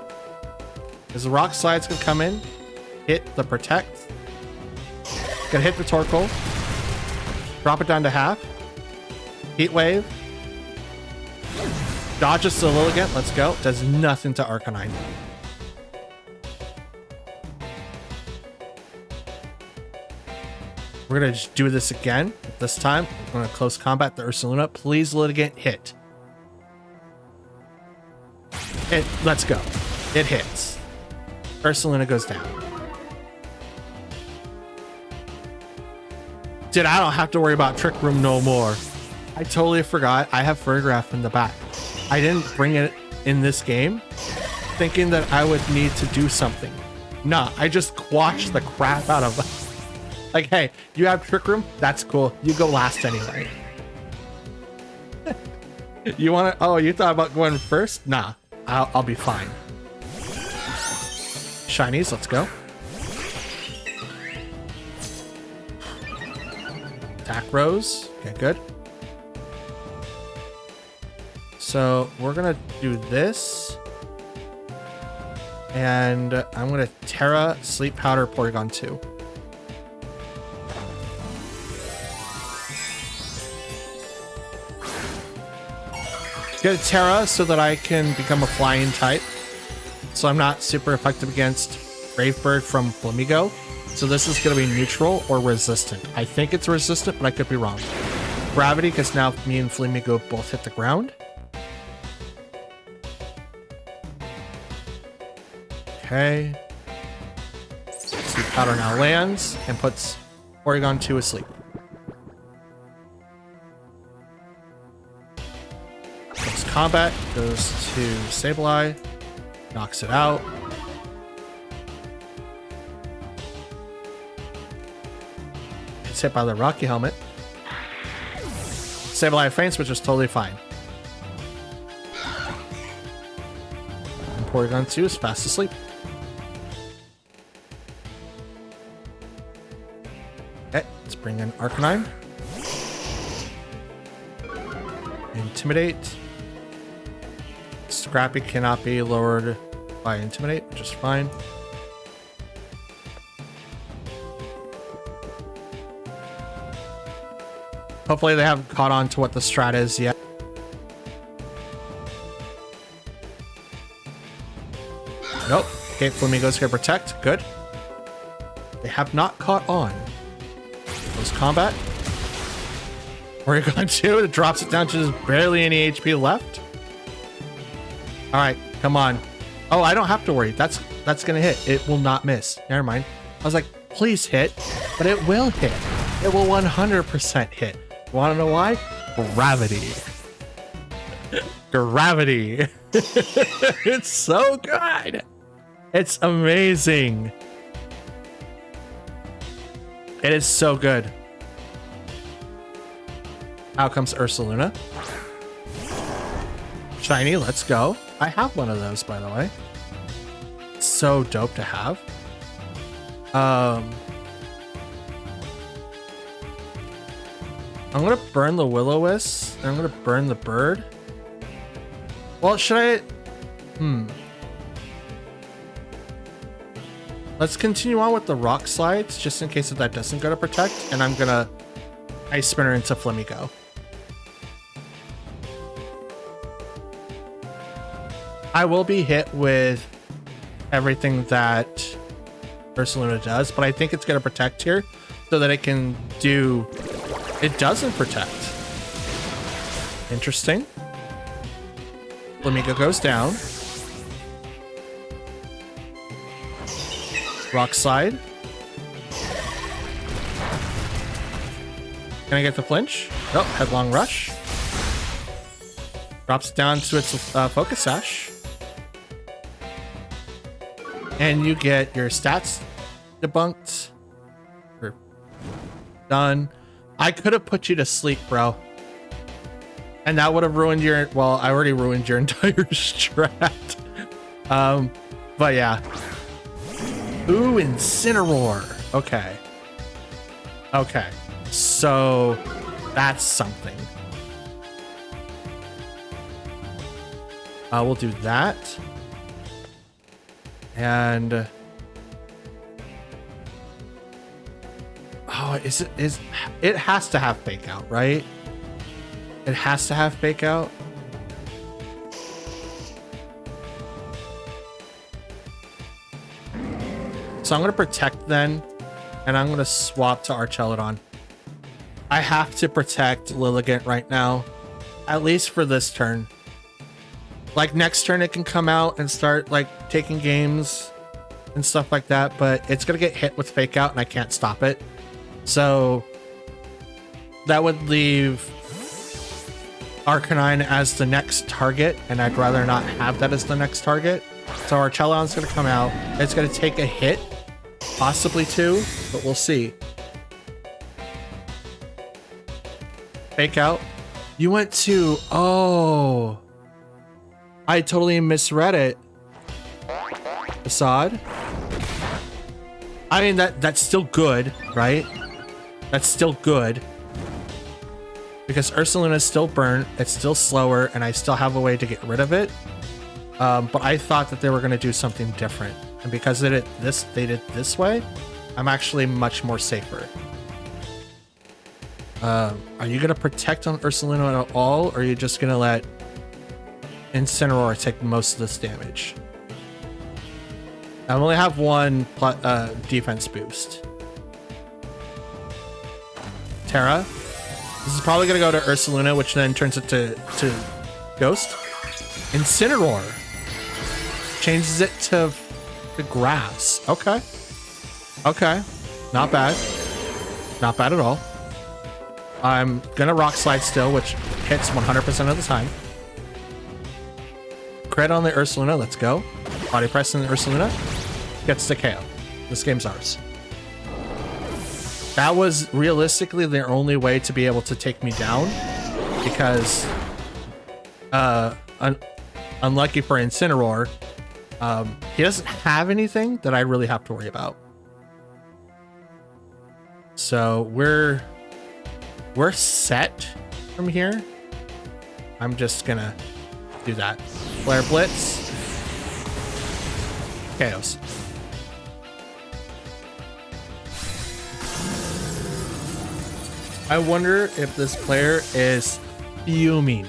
Because the Rock Slide's gonna come in, hit the protect. Gonna hit the Torkoal. Drop it down to half. Heat Wave. Dodges the Lilligant. Let's go. Does nothing to Arcanine. We're gonna just do this again. This time, I'm gonna close combat the Ursaluna. Please, Lilligant, hit. Let's go. It hits. Ursaluna goes down. Dude, I don't have to worry about Trick Room no more. I totally forgot. I have Fergraph in the back. I didn't bring it in this game, thinking that I would need to do something. Nah, I just quashed the crap out of it. Like, hey, you have Trick Room? That's cool. You go last anyway. You want to? Oh, you thought about going first? Nah, I'll be fine. Shinies, let's go. Attack Rose. Okay, good. So we're gonna do this. And I'm gonna Terra, Sleep Powder, Porygon 2. Get a Terra so that I can become a flying type. So I'm not super effective against Brave Bird from Flamigo. So this is going to be neutral or resistant. I think it's resistant, but I could be wrong. Gravity, because now me and Flamigo both hit the ground. Okay. Sleep Powder now lands and puts Porygon 2 asleep. Combat goes to Sableye, knocks it out. It's hit by the Rocky Helmet. Sableye faints, which is totally fine. And Porygon 2 is fast asleep. Okay, let's bring in Arcanine. Intimidate. Scrappy cannot be lowered by Intimidate, which is fine. Hopefully they haven't caught on to what the strat is yet. Nope. Okay, Flamigo's gonna protect. Good. They have not caught on. Close combat. Porygon 2, it drops it down to just barely any HP left. All right, come on. Oh, I don't have to worry. That's gonna hit. It will not miss. Never mind. I was like, please hit, but it will hit. It will 100% hit. Want to know why? Gravity. Gravity. It's so good. It's amazing. It is so good. Out comes Ursaluna. Shiny, let's go. I have one of those, by the way. So dope to have. I'm gonna burn the Will-O-Wisp, and I'm gonna burn the bird. Well, should I? Let's continue on with the rock slides, just in case if that doesn't go to protect, and I'm gonna Ice Spinner into Flamigo. I will be hit with everything that Ursaluna does, but I think it's gonna protect here so that it can do. It doesn't protect. Interesting. Flamigo goes down. Rock slide. Can I get the flinch? Oh, headlong rush. Drops down to its focus sash. And you get your stats debunked. Or done. I could have put you to sleep, bro. And that would have ruined your, well, I already ruined your entire strat. But yeah. Ooh, Incineroar. Okay. Okay. So that's something. We'll do that. And oh, it has to have fake out, right? It has to have fake out. So I'm gonna protect then, and I'm gonna swap to Archelodon. I have to protect Lilligant right now, at least for this turn. Like next turn it can come out and start like taking games and stuff like that, but it's gonna get hit with fake out and I can't stop it. So that would leave Arcanine as the next target, and I'd rather not have that as the next target. So Archelon's gonna come out. It's gonna take a hit, possibly two, but we'll see. Fake out. You went to, oh, I totally misread it. Assad. I mean, that's still good, right? That's still good. Because Ursaluna is still burnt, it's still slower, and I still have a way to get rid of it. But I thought that they were going to do something different. And because they did this way, I'm actually much more safer. Are you going to protect on Ursaluna at all, or are you just going to let Incineroar take most of this damage? I only have one defense boost. Terra. This is probably going to go to Ursaluna, which then turns it to Ghost. Incineroar. Changes it to the grass. Okay. Okay. Not bad. Not bad at all. I'm going to Rock Slide still, which hits 100% of the time. Crit on the Ursaluna. Let's go. Body press on the Ursaluna. Gets the KO. This game's ours. That was realistically their only way to be able to take me down, because unlucky for Incineroar, he doesn't have anything that I really have to worry about. So we're set from here. I'm just gonna do that. Flare Blitz. Chaos. I wonder if this player is fuming,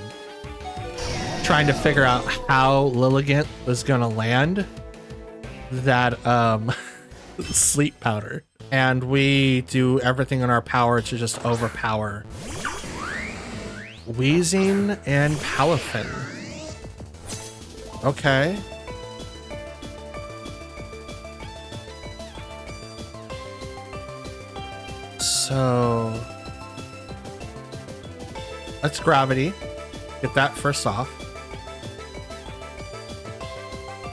trying to figure out how Lilligant was gonna land that sleep powder. And we do everything in our power to just overpower Wheezing and Palafin. Okay. So let's Gravity. Get that first off.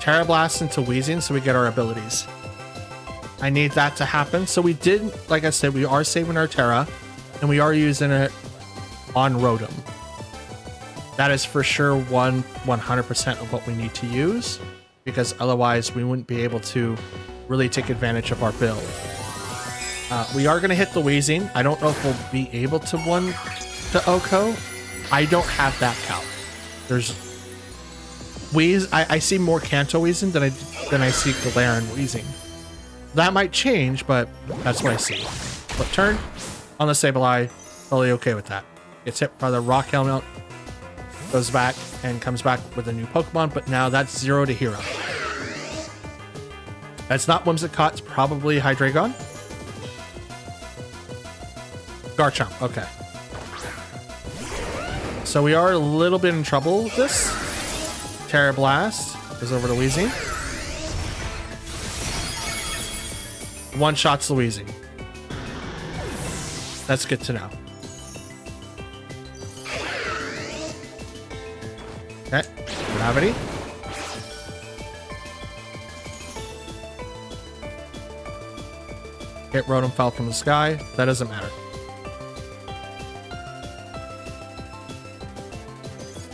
Terra Blast into Weezing so we get our abilities. I need that to happen. So we did, like I said, we are saving our Terra, and we are using it on Rotom. That is for sure 100% of what we need to use, because otherwise we wouldn't be able to really take advantage of our build. We are going to hit the Weezing. I don't know if we'll be able to one to Oko. I don't have that calc. There's I see more Kanto Weezing than I see Galarian Weezing. That might change, but that's what I see. Flip turn on the Sableye, totally okay with that. Gets hit by the Rock Helmet, goes back and comes back with a new Pokemon, but now that's 0 to hero. That's not Whimsicott, it's probably Hydreigon. Garchomp, okay. So we are a little bit in trouble with this. Terra Blast goes over to Weezing. One shots the Weezing. That's good to know. Okay, Gravity. Hit Rotom fell from the sky. That doesn't matter.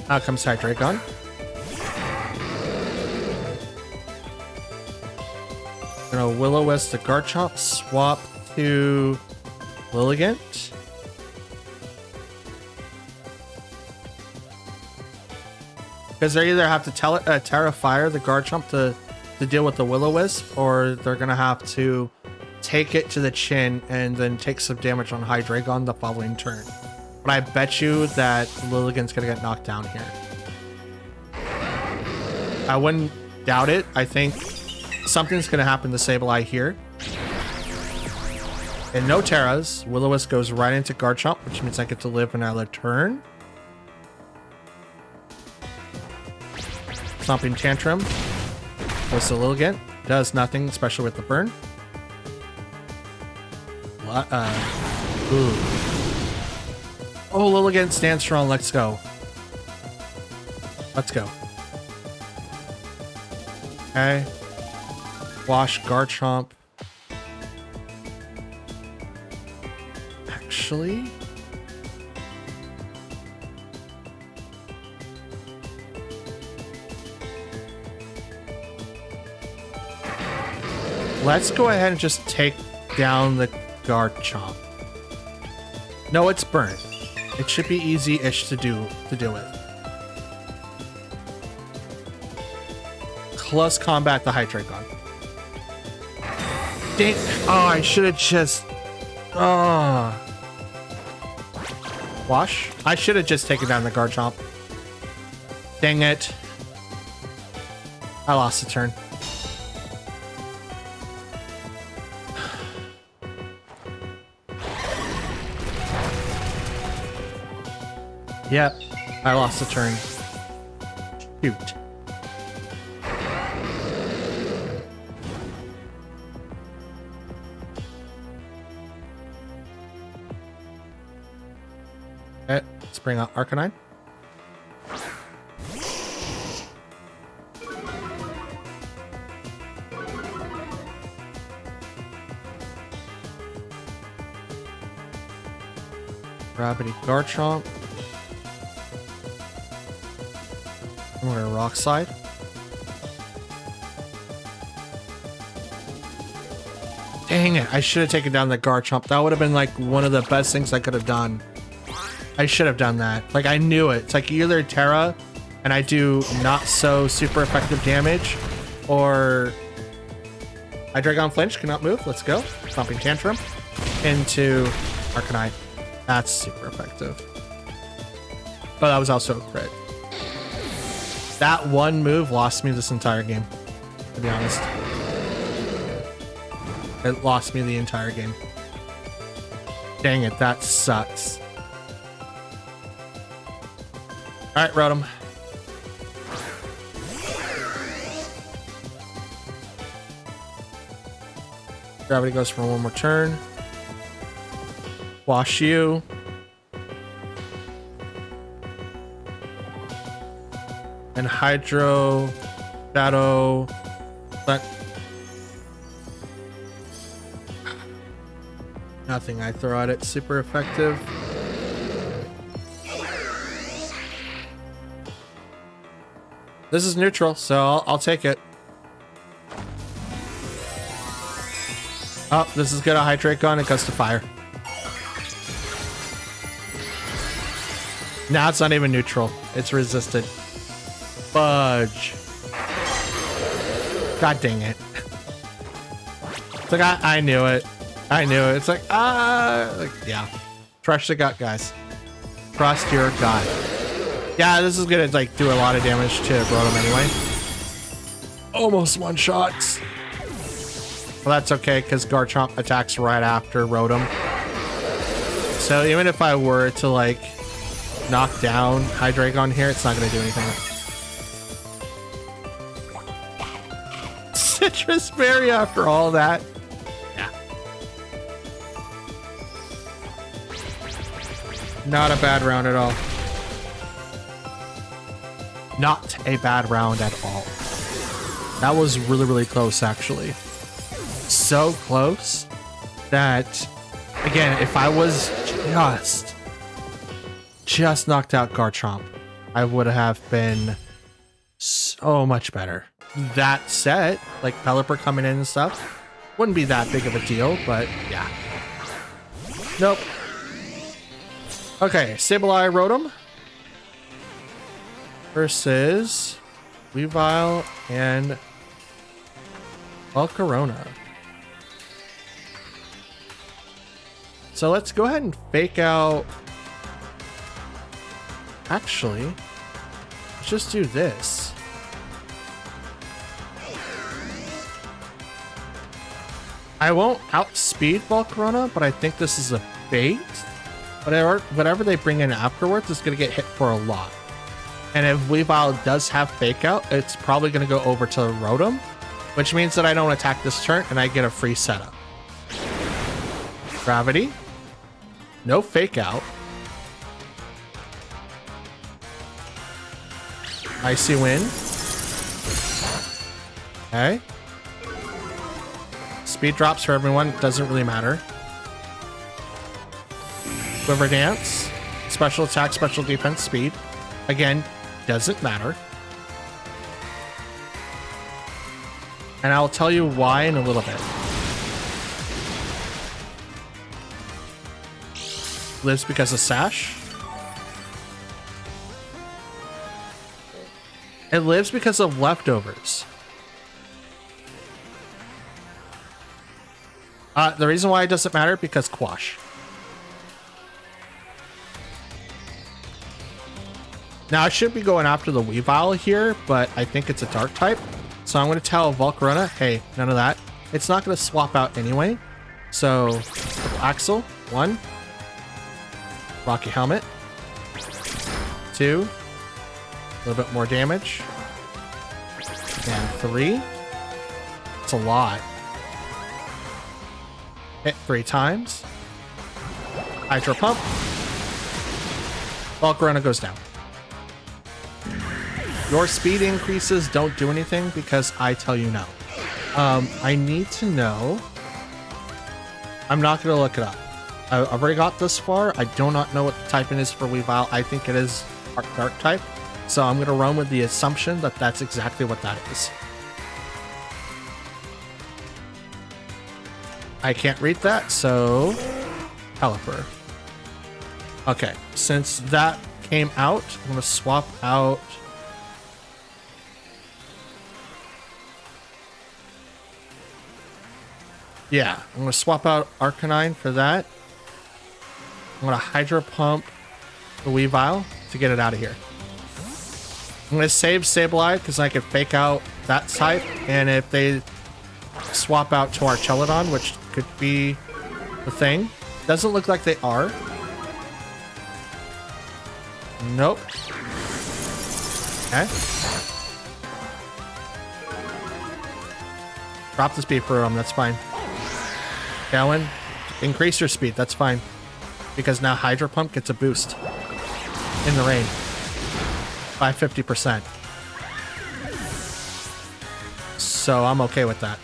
Out comes Hydreigon. Gonna Will-O-Wisp the Garchomp, swap to Lilligant. Because they either have to Terra Fire the Garchomp to deal with the Will-O-Wisp, or they're gonna have to take it to the chin and then take some damage on Hydreigon the following turn. But I bet you that Lilligant's gonna get knocked down here. I wouldn't doubt it. I think something's gonna happen to Sableye here. And no Terras. Will-O-Wisp goes right into Garchomp, which means I get to live another turn. Stomping Tantrum. Goes to Lilligant. Does nothing, especially with the burn. Ooh. Oh, Lilligant stands strong. Let's go. Let's go. Okay. Wash Garchomp. Actually, let's go ahead and just take down the Garchomp. No, it's burnt. It should be easy-ish to deal with. Close combat the Hydreigon. Dang! Oh, I should have just. Oh. Wash. I should have just taken down the Garchomp. Dang it! I lost the turn. Yep, I lost the turn. Shoot. Okay, let's bring out Arcanine. Gravity Garchomp. We're gonna Rock Slide. Dang it, I should have taken down the Garchomp. That would have been like one of the best things I could have done. I should have done that. Like, I knew it. It's like either Terra and I do not so super effective damage, or Hydreigon Flinch cannot move. Let's go. Stomping Tantrum into Arcanine. That's super effective. But that was also a crit. That one move lost me this entire game, to be honest. It lost me the entire game. Dang it, that sucks. Alright, Rotom. Gravity goes for one more turn. Wash you. And Hydro Shadow. But nothing I throw at it super effective. This is neutral, so I'll take it. Oh, this is good. A hydrate gun. It goes to fire. Now it's not even neutral. It's resisted. Fudge. God dang it. It's like, I knew it. I knew it. It's like, yeah. Trust the gut, guys. Trust your gut. Yeah, this is gonna like do a lot of damage to Rotom anyway. Almost one shots. Well, that's okay because Garchomp attacks right after Rotom. So even if I were to like knock down Hydreigon here, it's not gonna do anything. Citrus Berry after all that. Yeah. Not a bad round at all. Not a bad round at all. That was really, really close, actually. So close that, again, if I was just knocked out Garchomp, I would have been so much better. That said, like Pelipper coming in and stuff, wouldn't be that big of a deal, but yeah. Nope. Okay, Sableye Rotom versus Weavile and Volcarona. So let's go ahead and fake out. Actually, let's just do this. I won't outspeed Volcarona, but I think this is a bait. Whatever they bring in afterwards is going to get hit for a lot. And if Weavile does have fake out, it's probably going to go over to Rotom, which means that I don't attack this turn and I get a free setup. Gravity. No fake out. Icy Wind. Okay. Speed drops for everyone. Doesn't really matter. Quiver Dance. Special attack, special defense, speed. Again, doesn't matter. And I'll tell you why in a little bit. Lives because of Sash. It lives because of leftovers. The reason why it doesn't matter because Quash. Now I should be going after the Weavile here, but I think it's a dark type. So I'm going to tell Volcarona, hey, none of that. It's not going to swap out anyway. So Axel, 1. Rocky Helmet. 2. A little bit more damage. And 3. It's a lot. Hit 3 times. Hydro Pump. Volcarona goes down. Your speed increases don't do anything because I tell you no. I need to know. I'm not going to look it up. I've already got this far. I do not know what the typing is for Weavile. I think it is dark type. So I'm going to run with the assumption that that's exactly what that is. I can't read that, so Pelipper. Okay, since that came out, I'm going to swap out. Yeah, I'm going to swap out Arcanine for that. I'm going to Hydro Pump the Weavile to get it out of here. I'm going to save Sableye because I can fake out that type. And if they swap out to Archelodon, which could be the thing. Doesn't look like they are. Nope. Okay. Drop the speed for him, that's fine. Gallon, increase your speed, that's fine. Because now Hydro Pump gets a boost in the rain by 50%. so I'm okay with that.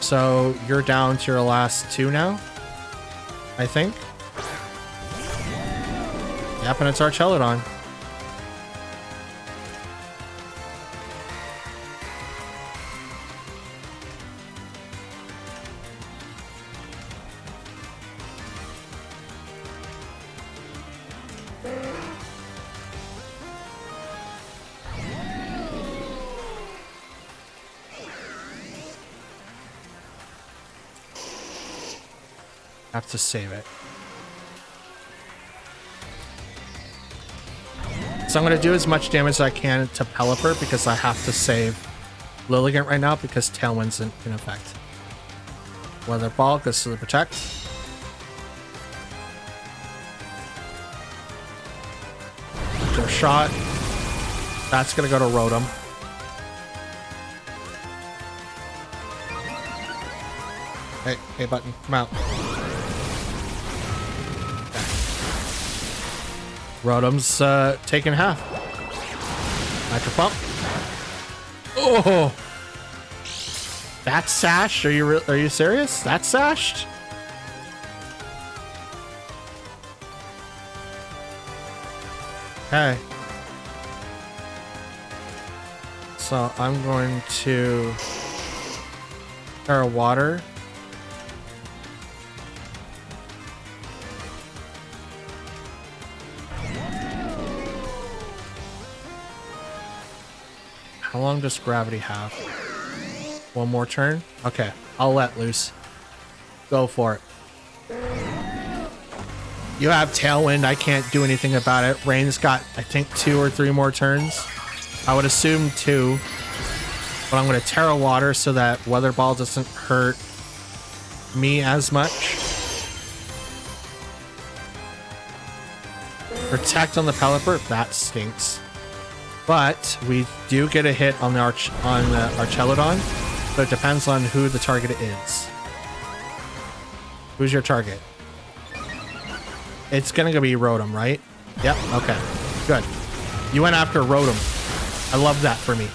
So you're down to your last 2 now, I think. Yep, and it's Archelodon. Have to save it. So I'm going to do as much damage as I can to Pelipper because I have to save Lilligant right now because Tailwind's in effect. Weather Ball goes to the Protect. Their shot. That's going to go to Rotom. Hey, button, come out. Rotom's taking half. Nitro Pump. Oh, that's sashed. Are you serious? That's sashed. Okay. So I'm going to Terra Water. How long does Gravity have? 1 more turn? Okay, I'll let loose. Go for it. You have Tailwind. I can't do anything about it. Rain's got, I think, 2 or 3 more turns. I would assume 2. But I'm going to Terra Water so that Weather Ball doesn't hurt me as much. Protect on the Pelipper. That stinks. But we do get a hit on the Archelodon, so it depends on who the target is. Who's your target? It's gonna be Rotom, right? Yep, okay. Good. You went after Rotom. I love that for me.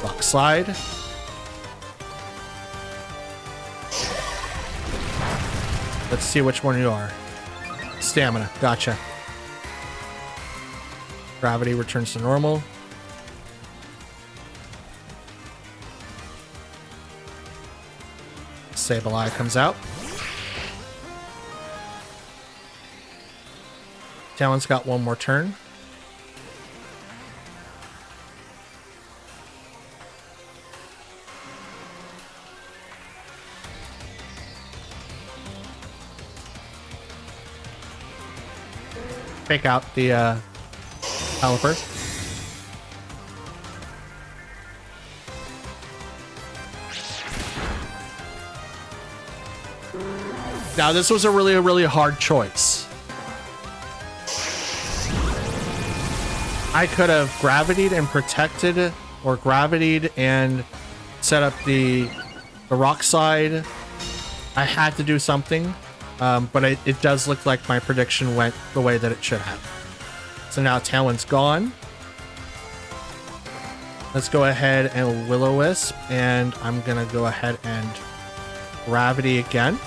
Rock Slide. Let's see which one you are. Stamina. Gotcha. Gravity returns to normal. Sableye comes out. Talon's got 1 more turn. Fake out the Pelipper. Now this was a really hard choice. I could have gravitied and protected, or gravitied and set up the rock slide. I had to do something. But it does look like my prediction went the way that it should have. So now Talon's gone. Let's go ahead and Will-O-Wisp, and I'm gonna go ahead and Gravity again.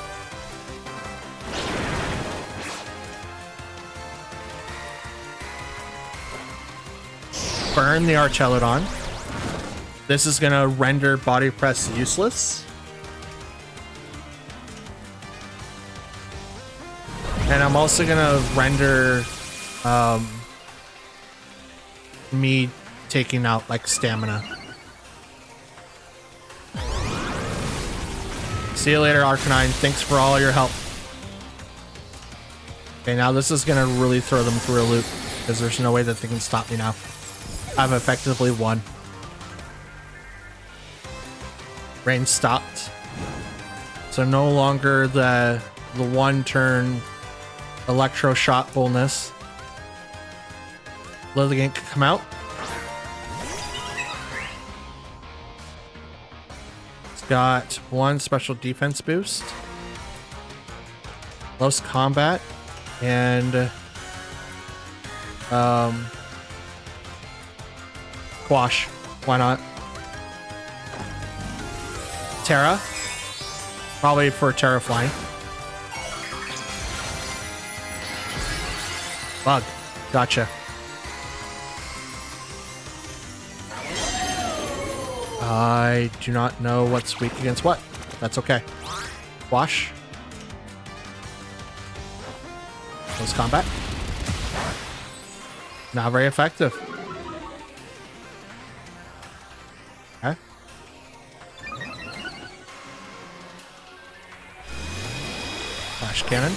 Burn the Archelodon. This is gonna render Body Press useless. And I'm also gonna render me taking out like stamina. See you later, Arcanine. Thanks for all your help. Okay, now this is gonna really throw them through a loop because there's no way that they can stop me now. I've effectively won. Rain stopped. So no longer the 1 turn Electro Shot fullness. Lilligant can come out. It's got 1 special defense boost. Close combat. And Quash. Why not? Terra. Probably for Terra Flying. Bug. Gotcha. I do not know what's weak against what. That's okay. Wash. Close combat. Not very effective. Okay. Flash cannon.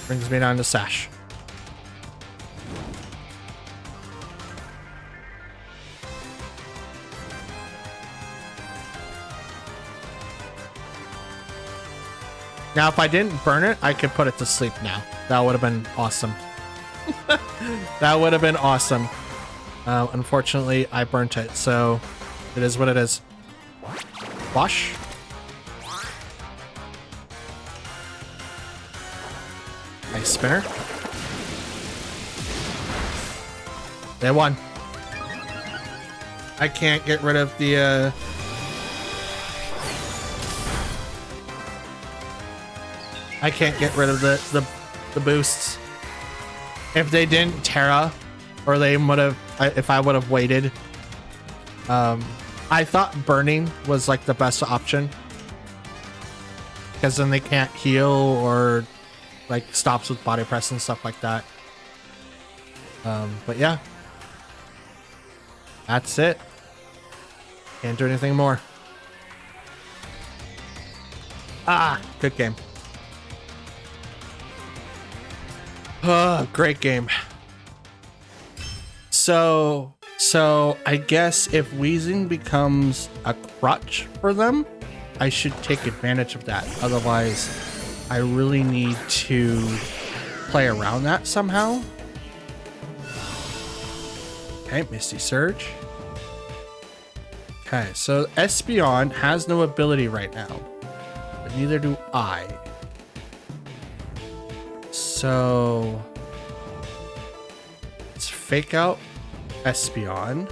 Brings me down to Sash. Now, if I didn't burn it, I could put it to sleep now. That would have been awesome. That would have been awesome. Unfortunately, I burnt it, so it is what it is. Wash. Nice spinner. They won. I can't get rid of the I can't get rid of the boosts. If they didn't Terra, or they would have, if I would have waited. I thought burning was like the best option, because then they can't heal or like stops with body press and stuff like that. But yeah, that's it. Can't do anything more. Ah, good game. Great game. So I guess if wheezing becomes a crutch for them, I should take advantage of that. Otherwise, I really need to play around that somehow. Okay, Misty Surge. Okay, so Espeon has no ability right now, but neither do I. So let's fake out Espeon.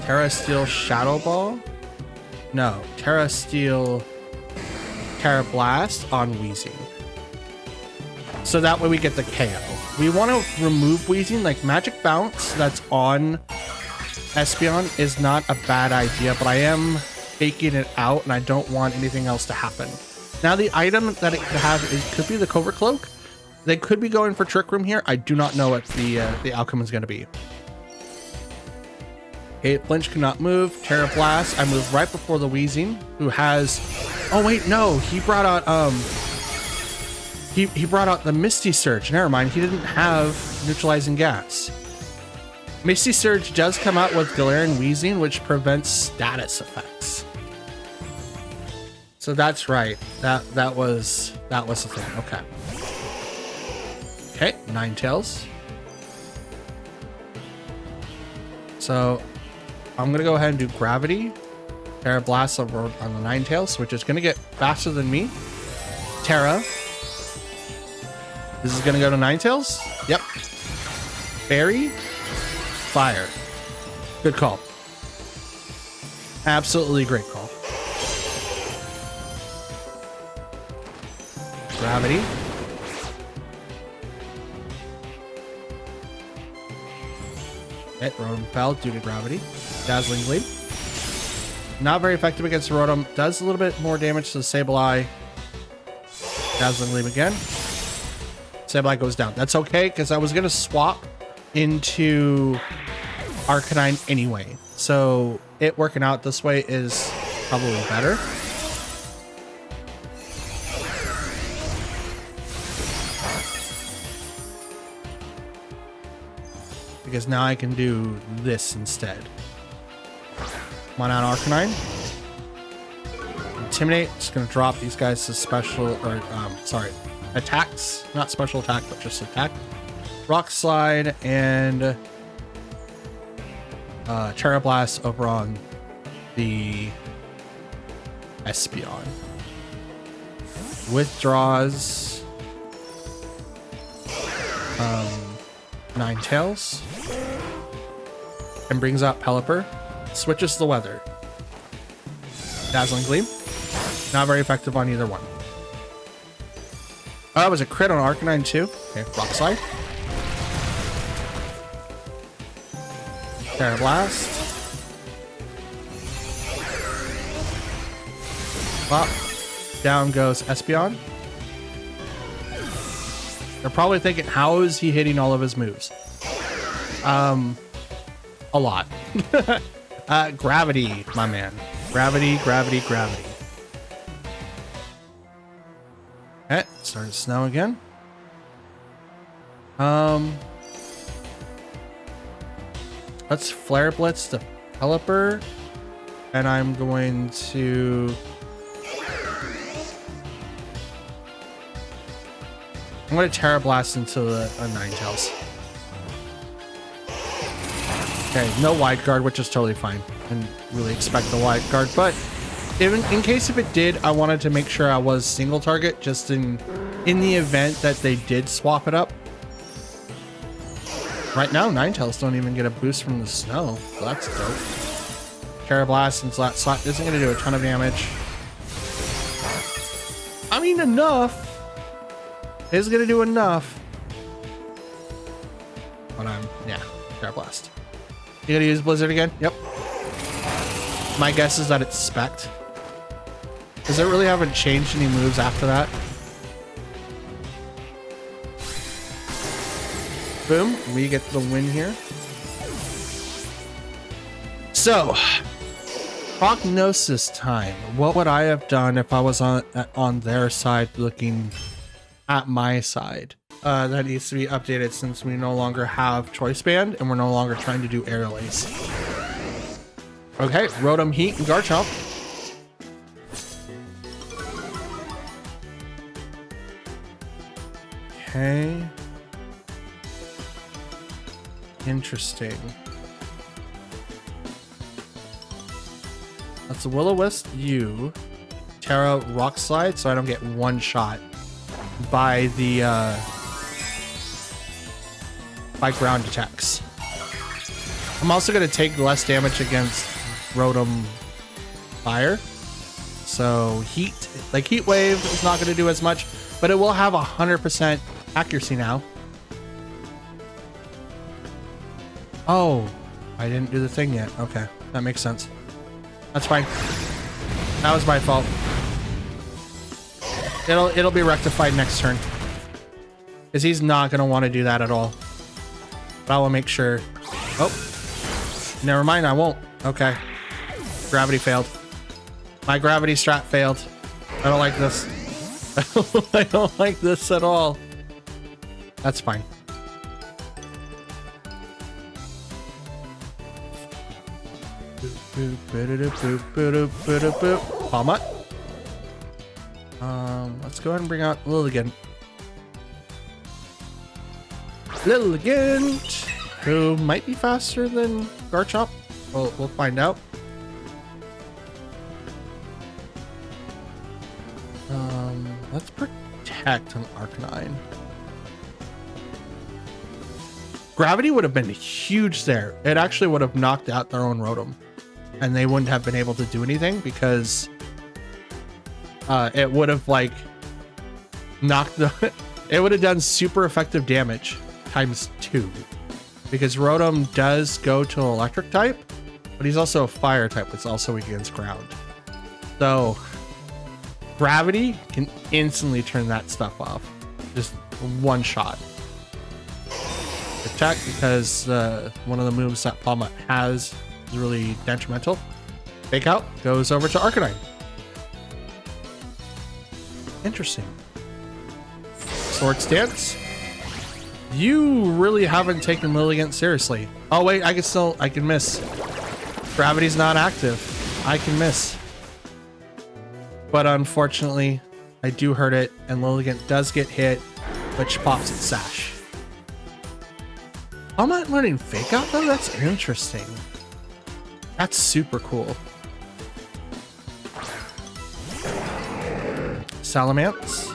Terra Steel Shadow Ball? No, Terra Steel Terra Blast on Wheezing. So that way we get the KO. We want to remove Wheezing, like Magic Bounce that's on Espeon is not a bad idea, but I am faking it out and I don't want anything else to happen. Now the item that it could have, it could be the Covert Cloak. They could be going for Trick Room here. I do not know what the outcome is going to be. Okay, Flinch cannot move. Terra Blast. I move right before the Wheezing, who has. Oh wait, no, he brought out he brought out the Misty Surge. Never mind, he didn't have neutralizing gas. Misty Surge does come out with Galarian Wheezing, which prevents status effects. So that's right. That was the thing. Okay. Okay, Ninetales. So I'm gonna go ahead and do Gravity. Terra Blast on the Ninetales, which is gonna get faster than me. Terra. This is gonna go to Ninetales. Yep. Fairy. Fire. Good call. Absolutely great call. Gravity. Hit Rotom fell due to gravity. Dazzling Gleam. Not very effective against Rotom. Does a little bit more damage to the Sableye. Dazzling Gleam again. Sableye goes down. That's okay, because I was going to swap into Arcanine anyway. So it working out this way is probably better. Because now I can do this instead. Come on out, Arcanine. Intimidate. Just gonna drop these guys to special, or sorry, attacks. Not special attack, but just attack. Rock Slide and Terra Blast over on the Espeon. Withdraws Ninetales and brings out Pelipper. Switches the weather. Dazzling Gleam. Not very effective on either one. Oh, that was a crit on Arcanine too. Okay, Rock Slide. Terra Blast. Well, down goes Espeon. They're probably thinking, how is he hitting all of his moves? A lot. Gravity, my man. Gravity, gravity, gravity. Okay, starting to snow again. Let's Flare Blitz the Pelipper, and I'm going to... I'm going to Terra Blast into the Ninetales. Okay, no Wide Guard, which is totally fine. I didn't really expect the Wide Guard, but in case if it did, I wanted to make sure I was single target, just in the event that they did swap it up. Right now, Ninetales don't even get a boost from the snow, so that's dope. Terra Blast and Slap isn't going to do a ton of damage. I mean, enough. Is going to do enough. But yeah, Terra Blast. You going to use Blizzard again? Yep. My guess is that it's Spect. Because they really haven't changed any moves after that. Boom, we get the win here. So, prognosis time. What would I have done if I was on their side looking at my side? That needs to be updated since we no longer have Choice Band and we're no longer trying to do Aerial Ace. Okay, Rotom, Heat, and Garchomp. Okay. Interesting. That's a Will-O-Wisp, you. Terra Rock Slide, so I don't get one shot by the by ground attacks. I'm also going to take less damage against Rotom Fire. So Heat, like Heat Wave is not going to do as much, but it will have 100% accuracy now. Oh, I didn't do the thing yet. Okay, that makes sense. That's fine. That was my fault. It'll be rectified next turn. Because he's not going to want to do that at all. But I will make sure. Oh, never mind. I won't. Okay. Gravity failed. My gravity strat failed. I don't like this. I don't like this at all. That's fine. Palmut. Let's go ahead and bring out Lilligant. Lilligant, who might be faster than Garchomp. We'll find out. Let's protect an Arcanine. Gravity would have been huge there. It actually would have knocked out their own Rotom. And they wouldn't have been able to do anything because it would have like knocked the it would have done super effective damage ×2 because Rotom does go to electric type, but he's also a fire type, which is also weak against ground. So gravity can instantly turn that stuff off. Just one shot. Attack, because one of the moves that Palmut has is really detrimental. Fake Out goes over to Arcanine. Interesting. Sword Stance. You really haven't taken Lilligant seriously. Oh wait, I can miss. Gravity's not active. I can miss. But unfortunately, I do hurt it, and Lilligant does get hit, which pops its sash. I'm not learning Fake Out though? That's interesting. That's super cool. Salamence.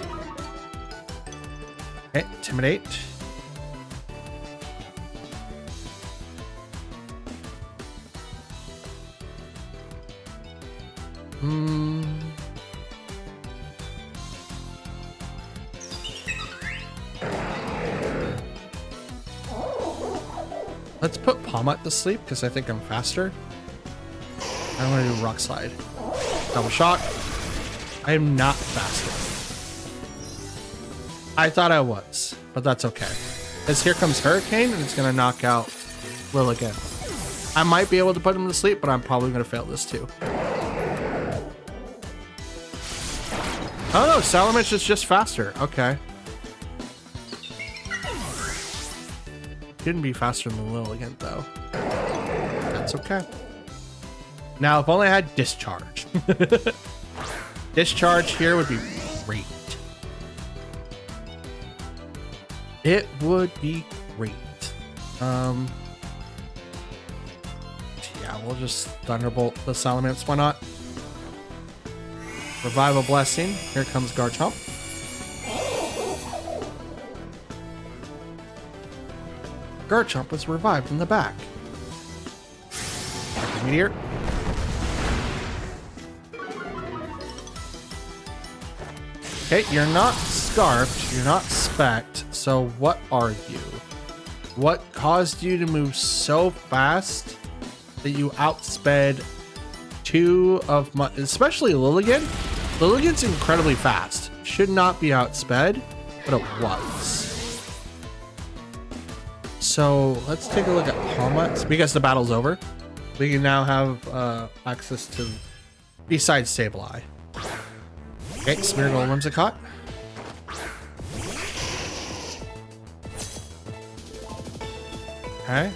Okay, Intimidate. Let's put Palmot to sleep because I think I'm faster. I want to do Rock Slide. Double Shock. I am not faster. I thought I was, but that's okay. Because here comes Hurricane and it's going to knock out Lil again. I might be able to put him to sleep, but I'm probably going to fail this too. Oh no, Salamence is just faster. Okay. Didn't be faster than Lil again though. That's okay. Now, if only I had Discharge. Discharge here would be great. It would be great. Yeah, we'll just Thunderbolt the Salamence. Why not? Revival Blessing. Here comes Garchomp. Garchomp was revived in the back. Meteor. Okay, you're not Scarfed, you're not Specked, so what are you? What caused you to move so fast that you outsped two of my, especially Lilligant? Lilligant's incredibly fast. Should not be outsped, but it was. So let's take a look at Palmot. Because the battle's over, we can now have access to, besides Sableye. Okay, Smeargle, Whimsicott. Okay.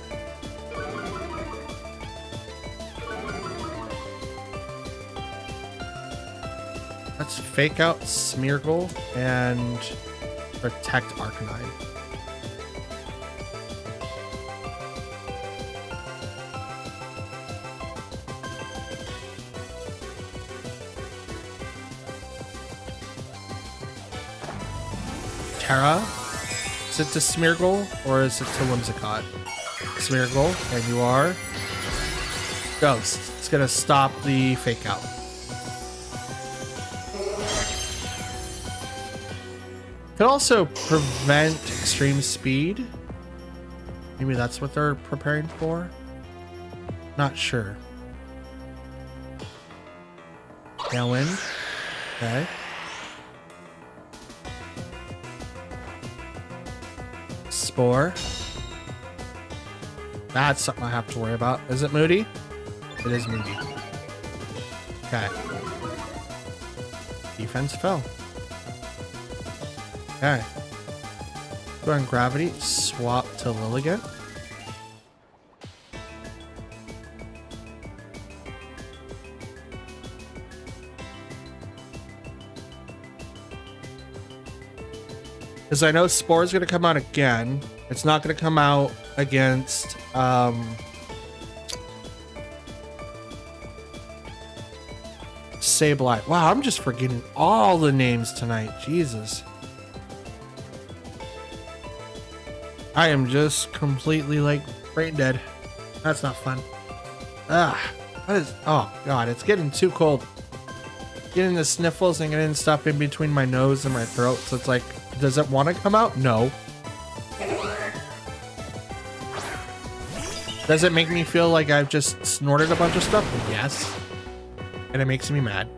Let's fake out Smeargle and protect Arcanine. Terra? Is it to Smeargle or is it to Whimsicott? Smeargle, and you are Ghost. It's gonna stop the fake out. Could also prevent extreme speed. Maybe that's what they're preparing for. Not sure. Tailwind. Okay. Spore. That's something I have to worry about. Is it Moody? It is Moody. Okay. Defense fell. Okay. Go on Gravity. Swap to Lilligant. Because I know Spore is going to come out again. It's not going to come out against Sableye. Wow, I'm just forgetting all the names tonight. Jesus. I am just completely like brain dead. That's not fun. What is, oh God, it's getting too cold. Getting the sniffles and getting stuff in between my nose and my throat. So it's like, does it want to come out? No. Does it make me feel like I've just snorted a bunch of stuff? Yes. And it makes me mad.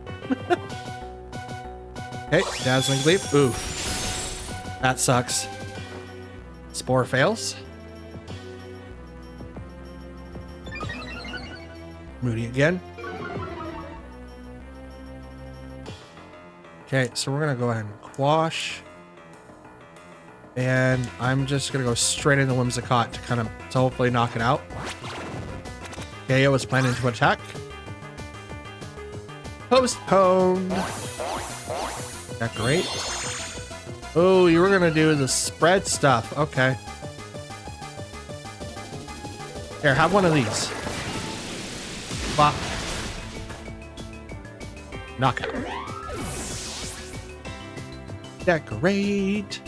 Okay, Dazzling Leap. Oof. That sucks. Spore fails. Moody again. Okay, so we're gonna go ahead and quash. And I'm just gonna go straight into Whimsicott to kind of, to hopefully knock it out. Okay, I was planning to attack. Postponed. That great. Oh, you were gonna do the spread stuff. Okay. Here, have one of these. Bop. Knockout. Decorate.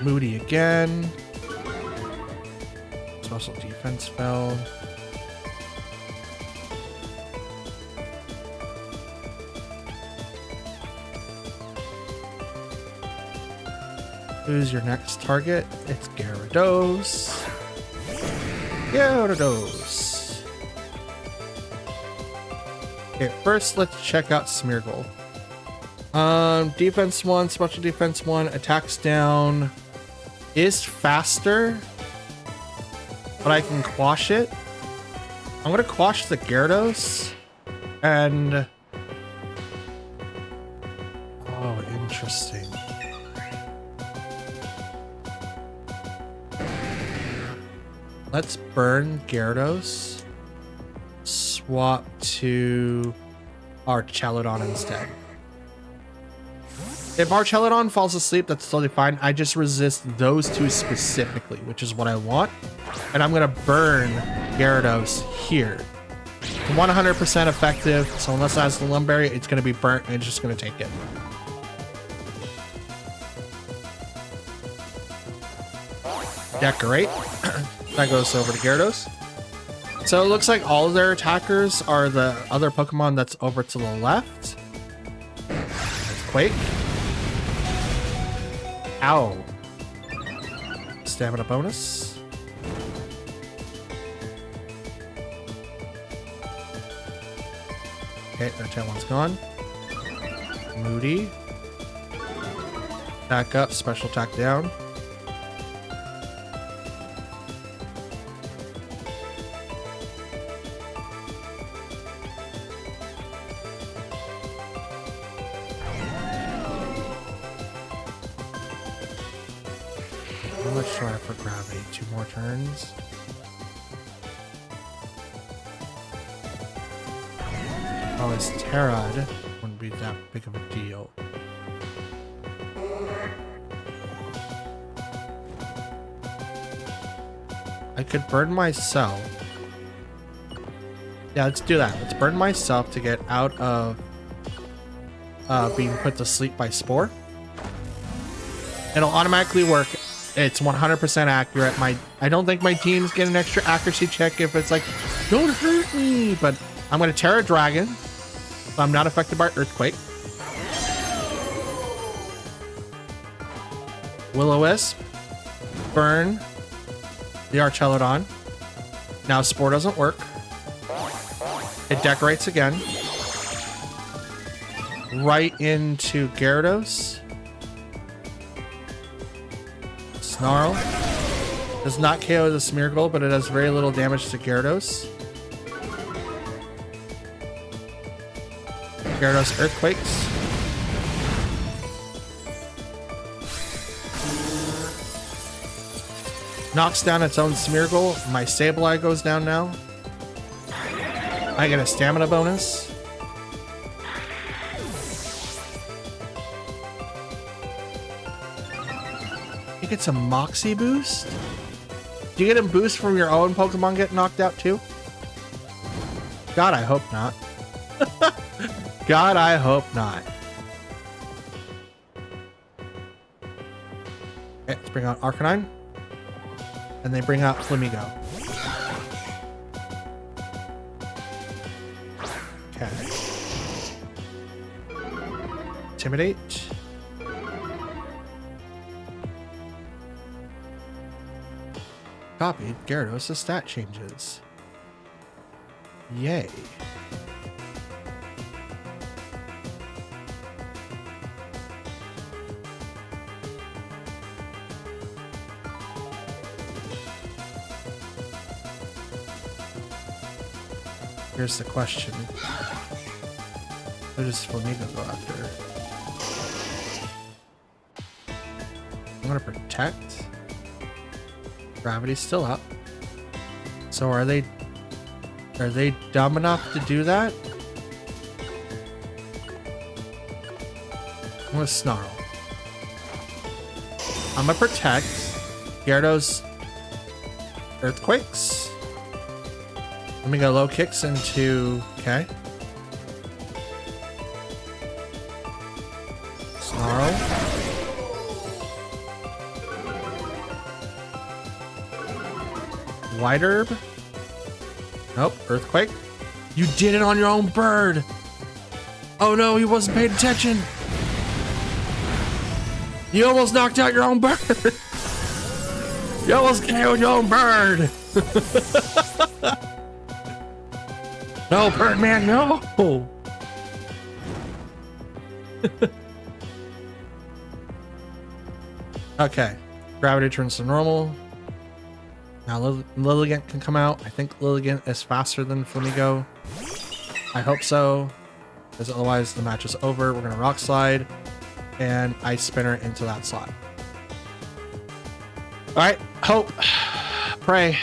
Moody again. Special defense spell. Who's your next target? It's Gyarados. Gyarados. Okay, first let's check out Smeargle. Defense 1, special defense 1, attacks down, is faster, but I can quash it. I'm gonna quash the Gyarados, and oh, interesting. Let's burn Gyarados, swap to Archelodon instead. If Archelodon falls asleep, that's totally fine. I just resist those two specifically, which is what I want. And I'm gonna burn Gyarados here. 100% effective, so unless it has the Lumberry, it's gonna be burnt and it's just gonna take it. Decorate. That goes over to Gyarados. So it looks like all of their attackers are the other Pokemon that's over to the left. That's Quake. Ow. Stamina bonus. Okay, their tail one's gone. Moody. Attack up, special attack down. How much do I have for gravity? 2 more turns. Oh, his Terrad wouldn't be that big of a deal. I could burn myself. Yeah, let's do that. Let's burn myself to get out of being put to sleep by Spore. It'll automatically work. It's 100% accurate. I don't think my teams get an extra accuracy check if it's like, don't hurt me. But I'm going to Terra Dragon. So I'm not affected by Earthquake. Will-O-Wisp. Burn the Archelodon. Now Spore doesn't work. It decorates again. Right into Gyarados. Snarl. Does not KO the Smeargle, but it does very little damage to Gyarados. Gyarados Earthquakes. Knocks down its own Smeargle. My Sableye goes down now. I get a stamina bonus. You get some Moxie boost? Do you get a boost from your own Pokemon get knocked out too? God, I hope not. God, I hope not. Okay, let's bring out Arcanine. And they bring out Flamigo. Okay. Intimidate. Copied Gyarados' stat changes. Yay. Here's the question. Who does Flamigo go after? I'm gonna protect. Gravity's still up. So are they dumb enough to do that? I'm gonna Snarl. I'm gonna protect. Gyarados Earthquakes. Let me go low kicks into... Okay. Snarl. White Herb. Nope. Earthquake. You did it on your own bird. Oh no, he wasn't paying attention. You almost knocked out your own bird. You almost killed your own bird. No, Birdman, no. Okay. Gravity turns to normal. Now Lilligant can come out. I think Lilligant is faster than Flamigo. I hope so, because otherwise the match is over. We're gonna Rock Slide and Ice Spinner into that slot. All right, hope, pray.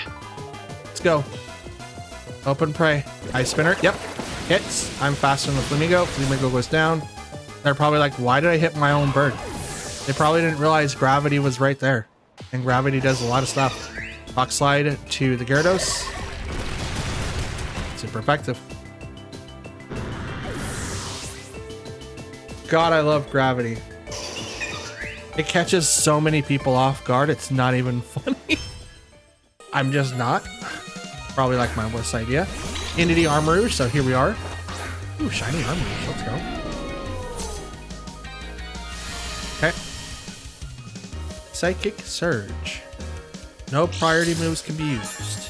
Let's go. Hope and pray. Ice Spinner. Yep, hits. I'm faster than the Flamigo. Flamigo goes down. They're probably like, why did I hit my own bird? They probably didn't realize gravity was right there, and gravity does a lot of stuff. Rock Slide to the Gyarados. Super effective. God, I love gravity. It catches so many people off guard, it's not even funny. I'm just not. Probably like my worst idea. Entity Armor, so here we are. Ooh, shiny Armor, let's go. Okay. Psychic Surge. No priority moves can be used.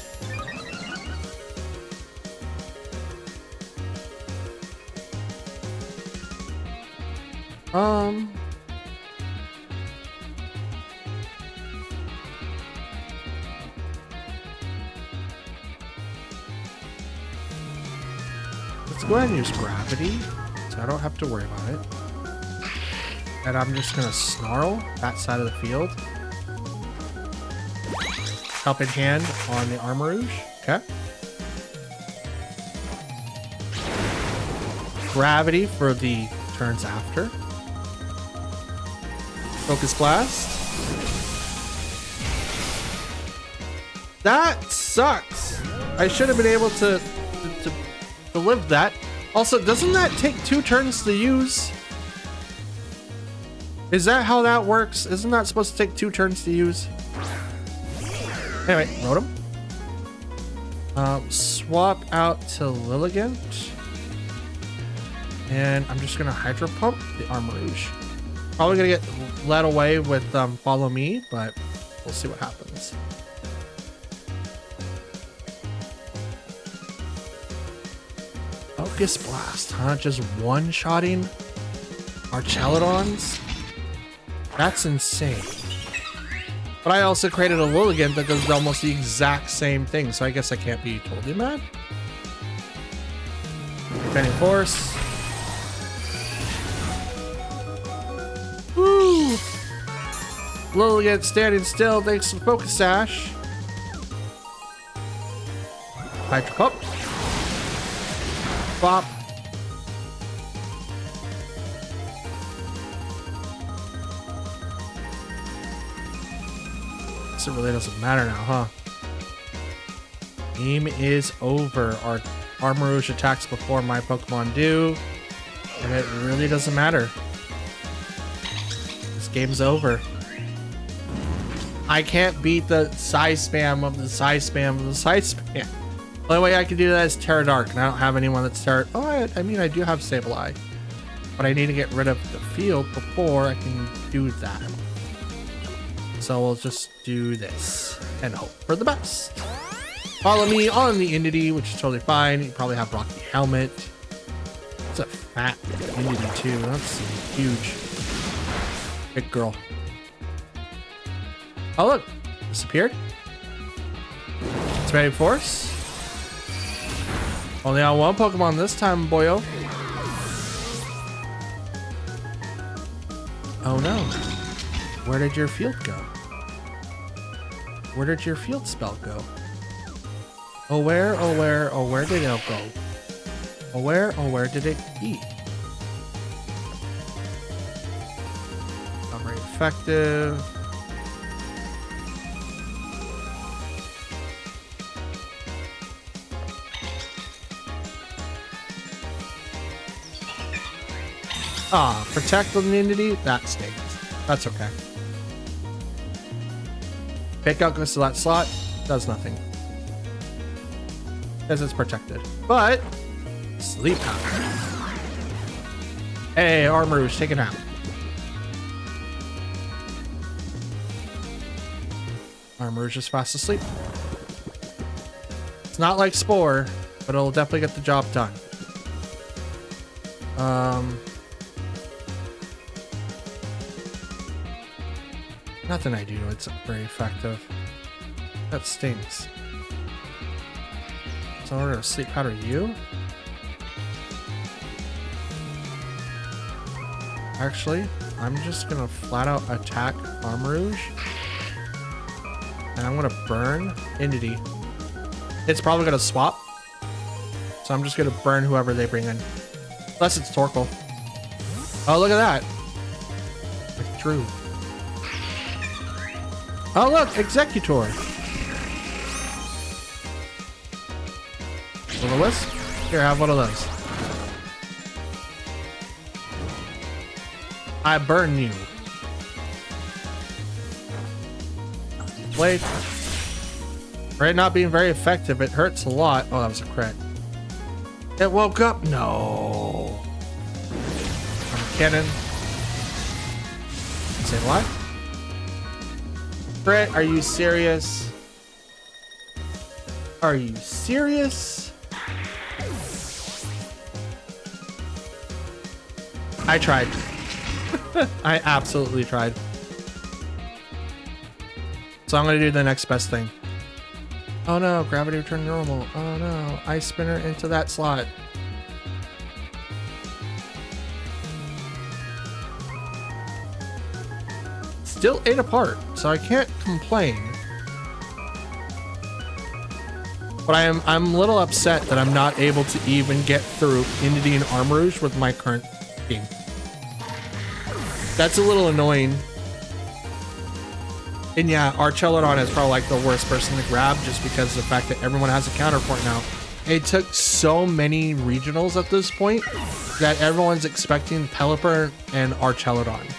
Let's go ahead and use Gravity, so I don't have to worry about it. And I'm just gonna Snarl that side of the field. Helping Hand on the Armor. Okay. Gravity for the turns after. Focus Blast. That sucks. I should have been able to live that. Also, doesn't that take 2 turns to use? Is that how that works? Isn't that supposed to take 2 turns to use? Anyway, Rotom. Swap out to Lilligant. And I'm just gonna Hydro Pump the Armourouge. Probably gonna get led away with Follow Me, but we'll see what happens. Focus Blast, huh? Just one-shotting Archelodons? That's insane. But I also created a Lilligant that does almost the exact same thing, so I guess I can't be totally mad. Defending Force. Woo! Lilligant standing still thanks to the Focus Sash. Hydro Pump. Bop. So it really doesn't matter now, huh? Game is over. Our Armourouge attacks before my Pokemon do, and it really doesn't matter. This game's over. I can't beat the size spam of the size spam of the size spam. The only way I can do that is Terra Dark, and I don't have anyone that's Terra. Oh, I mean, I do have Sableye, but I need to get rid of the field before I can do that. So we'll just do this and hope for the best. Follow me on the Entity, which is totally fine. You probably have Rocky Helmet. It's a fat Entity too. That's huge. Big girl. Oh look, disappeared. It's ready for us. Only on one Pokemon this time, boyo. Oh no. Where did your field go? Where did your field spell go? Oh where did it go? Oh where did it be? Not very effective. Ah, protect the Entity? That stinks. That's okay. Pick out goes to that slot, does nothing. because it's protected. But sleep powder. Hey, Armrouge, take a nap. Armrouge is fast asleep. It's not like Spore, but it'll definitely get the job done. Nothing I do, it's very effective. That stinks. So we're gonna sleep powder you? Actually, I'm just gonna flat out attack Armrouge. And I'm gonna burn Entity. It's probably gonna swap. So I'm just gonna burn whoever they bring in. Unless it's Torkoal. Oh, look at that. Like true. Oh, look, Executor. Will-O-Wisp? Here, have one of those. I burn you. Wait. For it not being very effective, it hurts a lot. Oh, that was a crit. It woke up? No. I'm kidding. Say what? Crit, are you serious? Are you serious? I tried. I absolutely tried. So I'm gonna do the next best thing. Oh no, gravity returned normal. Oh no, Ice Spinner into that slot. Still 8 apart, so I can't complain. But I'm a little upset that I'm not able to even get through Entity and Armrouge with my current team. That's a little annoying. And yeah, Archelodon is probably like the worst person to grab just because of the fact that everyone has a counterpart now. It took so many regionals at this point that everyone's expecting Pelipper and Archelodon.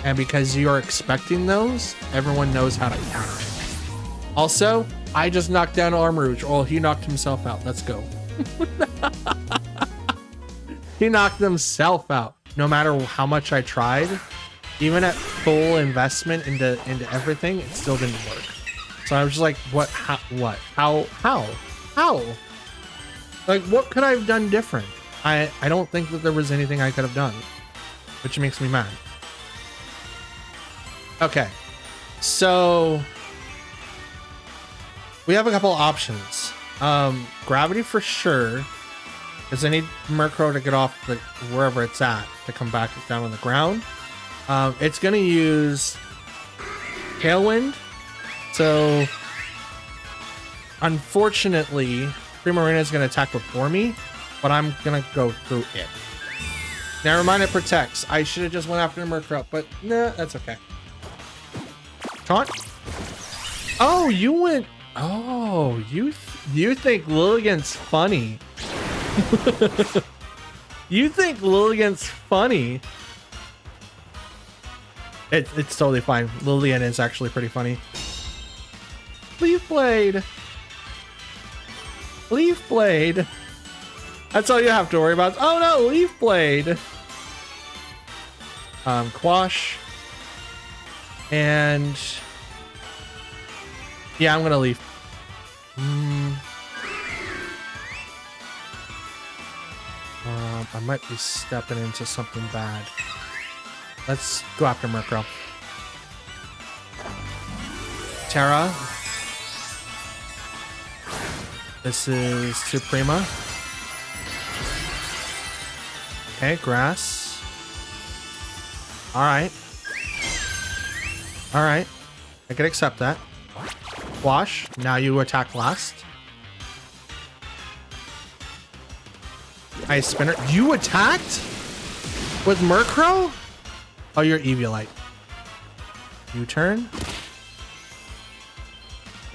And because you're expecting those, everyone knows how to counter it. Also, I just knocked down Armrouge. Oh, he knocked himself out. Let's go. He knocked himself out. No matter how much I tried, even at full investment into everything, it still didn't work. So I was just like, what? How? Like, what could I have done different? I don't think that there was anything I could have done, which makes me mad. Okay, so we have a couple options. Gravity for sure, because I need Murkrow to get off wherever it's at to come back down on the ground. It's gonna use Tailwind, so unfortunately Primarina is gonna attack before me, but I'm gonna go through it. Never mind, it protects. I should have just went after Murkrow, but nah, that's okay. Taunt. Oh, you went. Oh, you think Lilligant's funny? You think Lilligant's funny? It's totally fine. Lillian is actually pretty funny. Leaf Blade. Leaf Blade. That's all you have to worry about. Oh no, Leaf Blade. Quash. And yeah, I'm gonna leave. I might be stepping into something bad. Let's go after Murkrow. Terra. This is Suprema. Okay, Grass. Alright. Alright. I can accept that. Wash. Now you attack last. Ice Spinner. You attacked? With Murkrow? Oh, you're Eviolite. U-turn.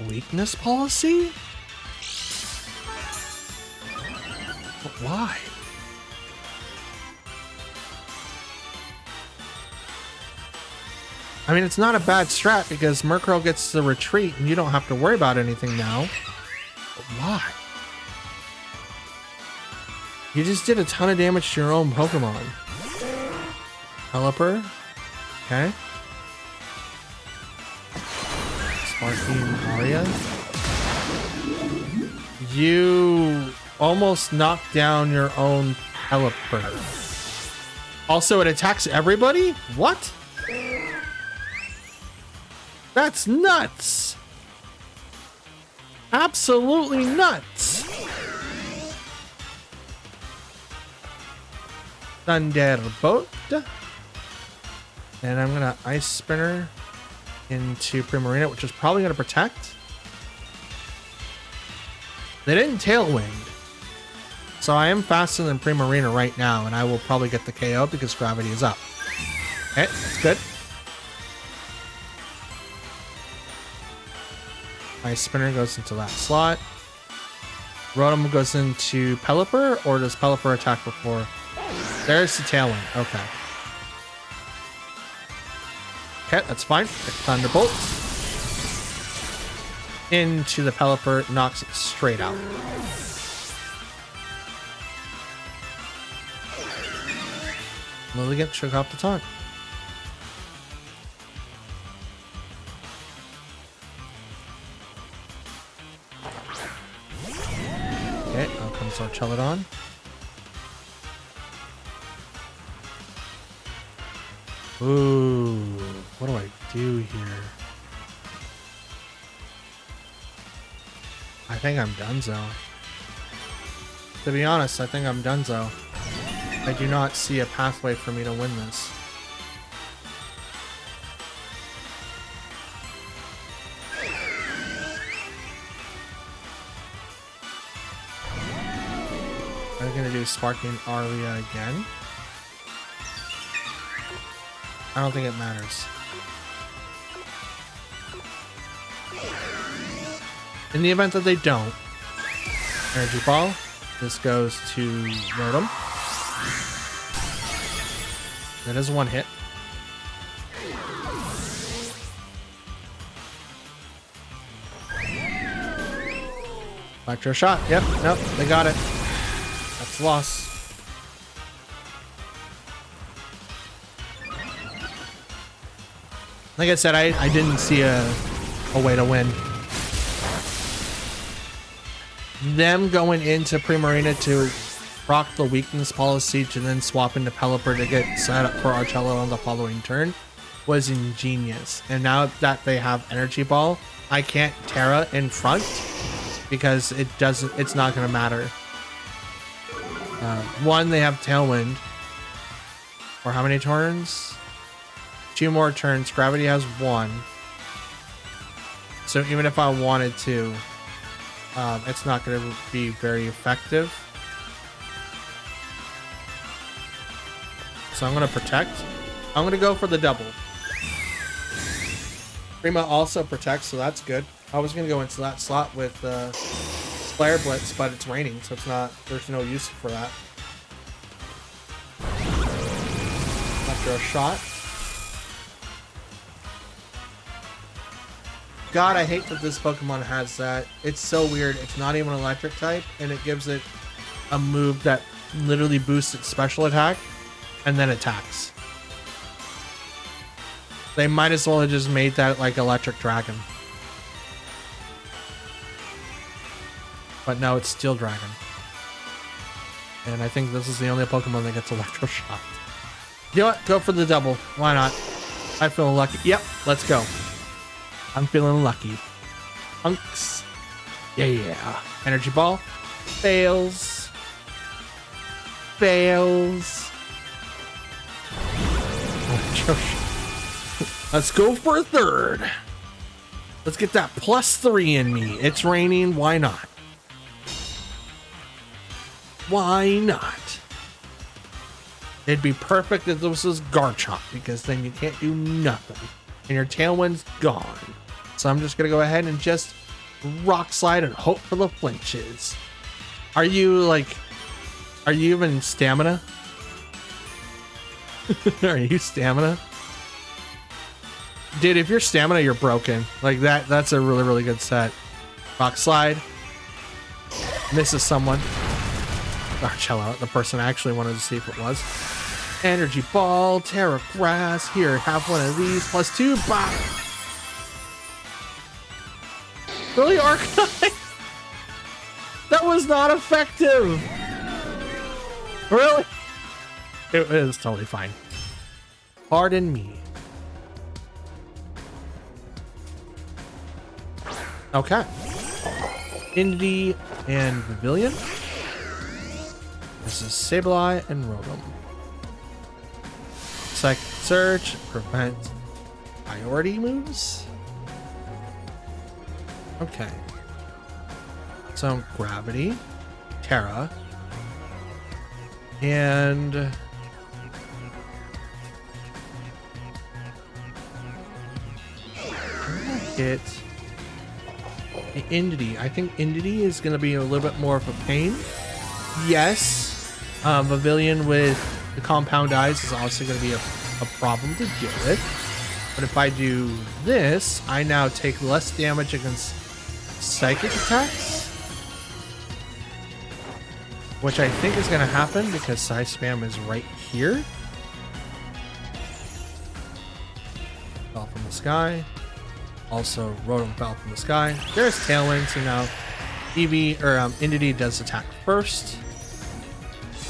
Weakness policy? But why? I mean, it's not a bad strat because Murkrow gets the retreat and you don't have to worry about anything now. But why? You just did a ton of damage to your own Pokemon. Pelipper. Okay. Sparky Aria. You almost knocked down your own Pelipper. Also, it attacks everybody? What? That's nuts. Absolutely nuts. Thunderbolt. And I'm gonna Ice Spinner into Primarina, which is probably gonna protect. They didn't Tailwind. So I am faster than Primarina right now, and I will probably get the KO because gravity is up. Okay, that's good. Ice Spinner goes into that slot. Rotom goes into Pelipper, or does Pelipper attack before? There's the Tailwind. Okay. Okay, that's fine. Thunderbolt. Into the Pelipper, knocks it straight out. Lilligant shook off the taunt. Okay, out comes our Celadon. Ooh, what do I do here? I think I'm donezo. To be honest, I think I'm donezo. I do not see a pathway for me to win this. I'm gonna do Sparking Aria again. I don't think it matters. In the event that they don't, Energy Ball. This goes to Rotom. That is one hit. Electro Shot. Yep, nope, they got it. That's a loss. Like I said, I didn't see a way to win. Them going into Primarina to proc the weakness policy to then swap into Pelipper to get set up for Arcello on the following turn was ingenious. And now that they have Energy Ball, I can't Terra in front because it's not going to matter. One, they have Tailwind. For how many turns? 2 more turns. Gravity has 1. So even if I wanted to, it's not going to be very effective. So I'm going to protect. I'm going to go for the double. Prima also protects, so that's good. I was going to go into that slot with Flare Blitz, but it's raining, so it's not. There's no use for that. After a shot. God, I hate that this Pokemon has that. It's so weird. It's not even an electric type, and it gives it a move that literally boosts its special attack and then attacks. They might as well have just made that like Electric Dragon. But no, it's Steel Dragon. And I think this is the only Pokemon that gets Electro Shot. You know what? Go for the double. Why not? I feel lucky. Yep, let's go. I'm feeling lucky. Hunks. Yeah. Energy Ball. Fails. Fails. Let's go for a third. Let's get that +3 in me. It's raining. Why not? Why not? It'd be perfect if this was Garchomp, because then you can't do nothing. And your Tailwind's gone. So I'm just going to go ahead and just Rock Slide and hope for the flinches. Are you even Stamina? Are you Stamina? Dude, if you're Stamina, you're broken. Like that's a really, really good set. Rock Slide. Misses someone. Archella, the person I actually wanted to see if it was. Energy Ball, Terra Grass. Here, have one of these. +2. Bop. Really, Arcanine? That was not effective. Really? It was totally fine. Pardon me. Okay. Indy and Pavilion. This is Sableye and Rotom. Psychic Surge, prevent priority moves. Okay. So Gravity, Terra, and hit the Indy. I think Indy is going to be a little bit more of a pain. Yes, Pavilion with the compound eyes is also going to be a problem to deal with. But if I do this, I now take less damage against psychic attacks, which I think is going to happen because Psy Spam is right here. Fell from the sky. Also, Rotom fell from the sky. There's Tailwind, so now Eevee or Indeedee does attack first.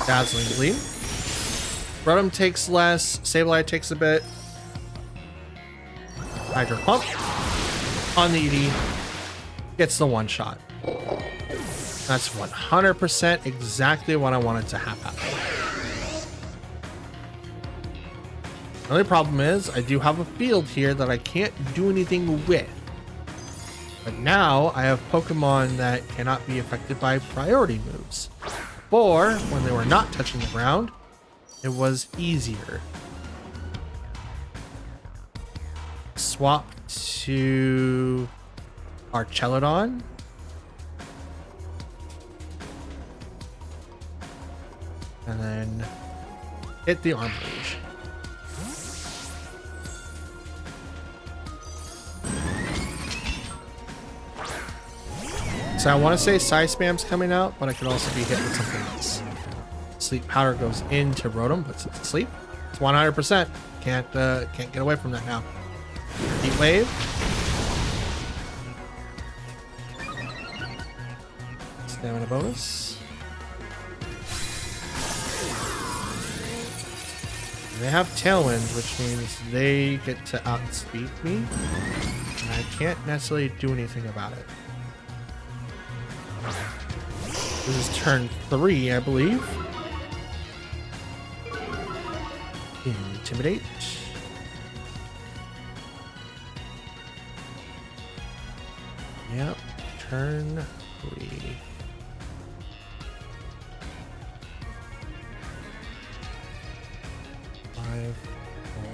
Dazzling Gleam. Rotom takes less. Sableye takes a bit. Hydro Pump on the Eevee. Gets the one shot. That's 100% exactly what I wanted to have happen. The only problem is I do have a field here that I can't do anything with. But now I have Pokemon that cannot be affected by priority moves. Before, when they were not touching the ground, it was easier. Swap to Archelodon. And then hit the Arm Rage. So I want to say Psy Spam's coming out, but I could also be hit with something else. Sleep Powder goes into Rotom, puts it to sleep. It's 100%. Can't get away from that now. Heat Wave. Stamina bonus. They have Tailwind, which means they get to outspeed me, and I can't necessarily do anything about it. This is turn 3, I believe. Intimidate. Yep, turn 3. Five, 4,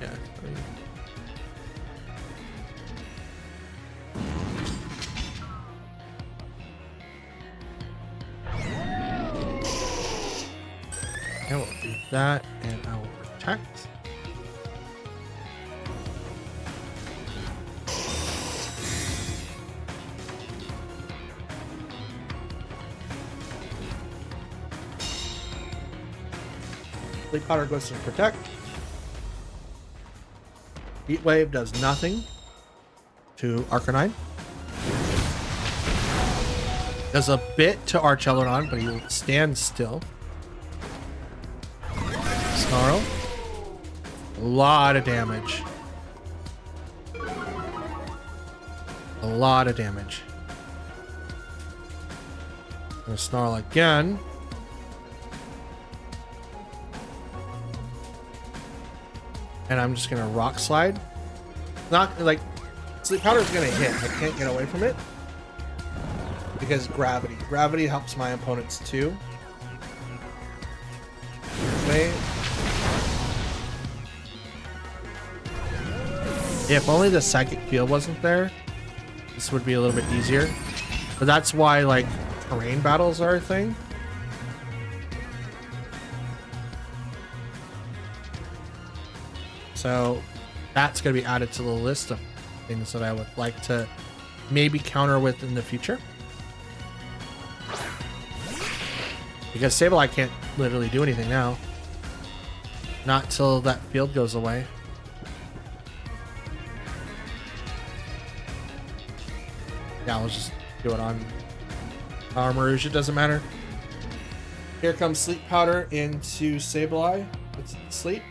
yeah, 3. I will do that, and I will protect. Sleep Powder goes to protect. Heat Wave does nothing to Arcanine. Does a bit to Archelodon, but he stands still. Snarl. A lot of damage. A lot of damage. I'm gonna Snarl again. And I'm just gonna Rock Slide. Not like Sleep Powder is gonna hit. I can't get away from it because gravity. Gravity helps my opponents too. Wait. If only the Psychic Field wasn't there, this would be a little bit easier. But that's why, like, terrain battles are a thing. So that's going to be added to the list of things that I would like to maybe counter with in the future. Because Sableye can't literally do anything now. Not till that field goes away. Yeah, we'll just do it on Armarouge. It doesn't matter. Here comes Sleep Powder into Sableye. It's sleep.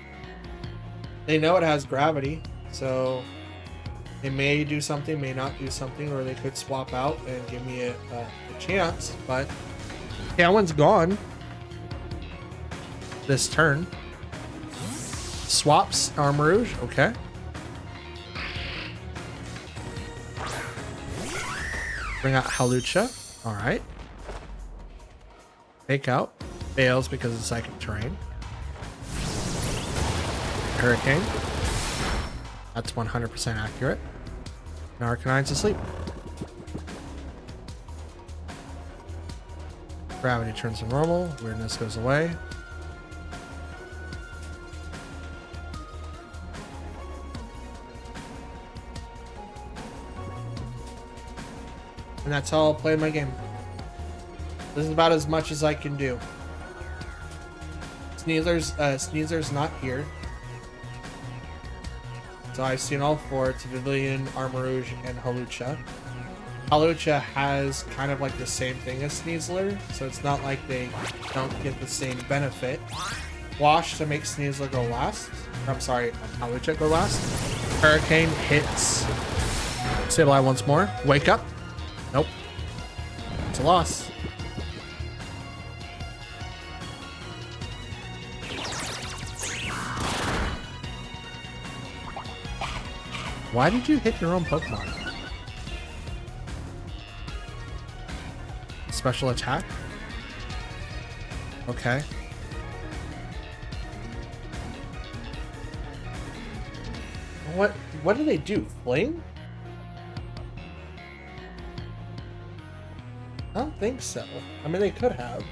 They know it has gravity, so they may do something, may not do something, or they could swap out and give me a chance, but Tailwind's gone this turn. Swaps Armarouge, okay. Bring out Hawlucha, alright. Fake out, fails because of Psychic Terrain. Hurricane, that's 100% accurate. And Arcanine's asleep. Gravity turns to normal, weirdness goes away. And that's how I'll play my game. This is about as much as I can do. Sneaser's not here. So I've seen all four. It's Vivillon, Armarouge, and Hawlucha. Hawlucha has kind of like the same thing as Sneasler, so it's not like they don't get the same benefit. Wash to make Sneasler go last. I'm sorry, Hawlucha go last. Hurricane hits Sableye once more. Wake up. Nope. It's a loss. Why did you hit your own Pokemon? Special attack? Okay. What do they do? Fling? I don't think so. I mean, they could have.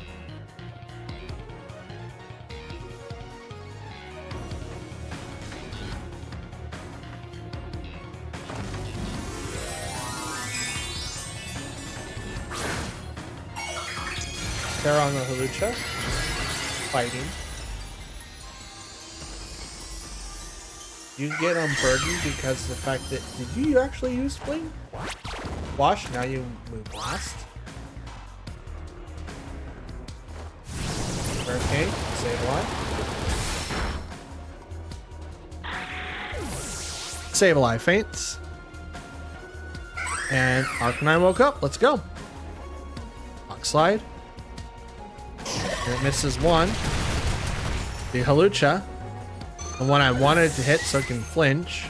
They're on the Hawlucha. Fighting. You get unburdened because of the fact that... Did you actually use Fling? Wash, now you move last. Hurricane, Sableye. Sableye faints. And Arcanine woke up. Let's go. Rock Slide. And it misses one. The Hawlucha. The one I wanted to hit so it can flinch.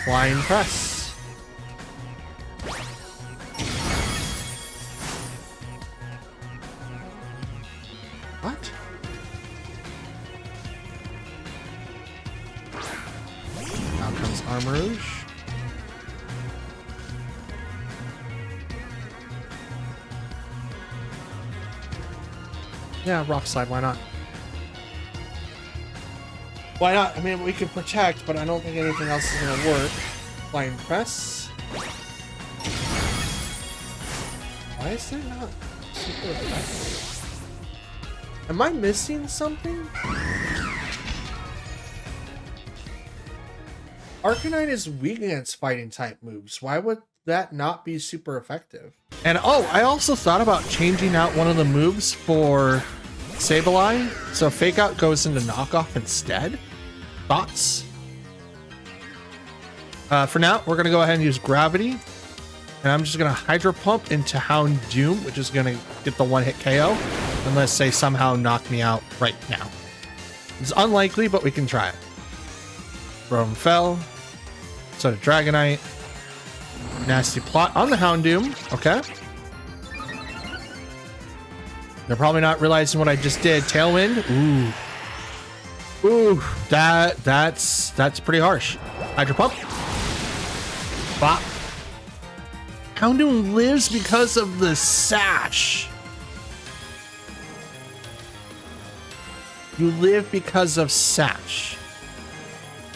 Flying Press. What? Now comes Armarouge. Yeah, Rock Slide, why not? Why not? I mean, we can protect, but I don't think anything else is going to work. Flying Press. Why is there not super effective? Am I missing something? Arcanine is weak against fighting type moves. Why would that not be super effective? And oh, I also thought about changing out one of the moves for Sableye, so Fake Out goes into Knockoff instead. Thoughts? For now, we're going to go ahead and use Gravity. And I'm just going to Hydro Pump into Houndoom, which is going to get the one-hit KO. Unless they somehow knock me out right now. It's unlikely, but we can try it. Roam fell. So did Dragonite. Nasty Plot on the Houndoom. Okay. They're probably not realizing what I just did. Tailwind. Ooh. Ooh. That's pretty harsh. Hydro Pump. Bop. Houndoom lives because of the sash. You live because of sash.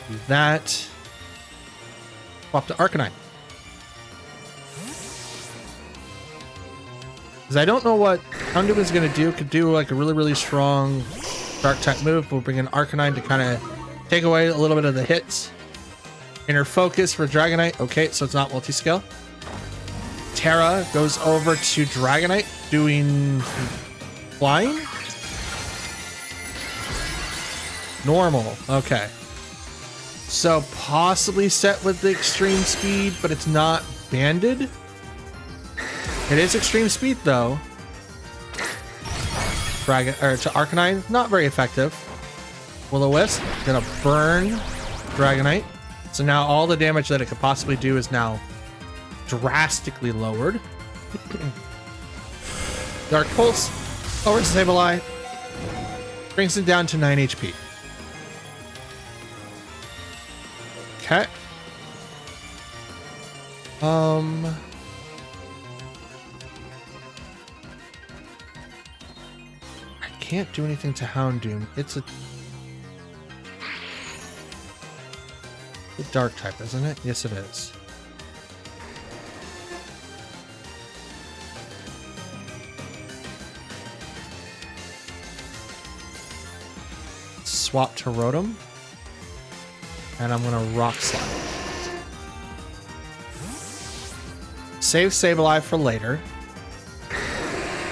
Do that. Swap to Arcanine. Because I don't know what Houndoom is going to do. Could do like a really, really strong dark type move. We'll bring in Arcanine to kind of take away a little bit of the hits. Inner Focus for Dragonite. Okay, so it's not multi-scale. Terra goes over to Dragonite, doing flying? Normal. Okay. So possibly set with the extreme speed, but it's not banded. It is extreme speed though. Dragon or to Arcanine, not very effective. Will-O-Wisp gonna burn Dragonite. So now all the damage that it could possibly do is now drastically lowered. Dark Pulse over to Sableye, brings it down to 9 HP. Okay. I can't do anything to Houndoom. It's a dark type, isn't it? Yes, it is. Swap to Rotom. And I'm gonna Rock Slide. Save Sableye for later.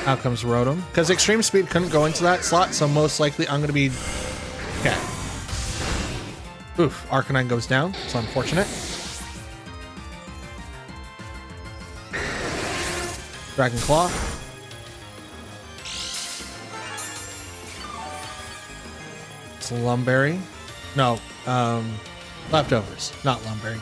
Out comes Rotom. Because Extreme Speed couldn't go into that slot, so most likely I'm gonna be... Okay. Oof, Arcanine goes down. It's unfortunate. Dragon Claw. It's Lumberry. No, Leftovers, not Lumberry.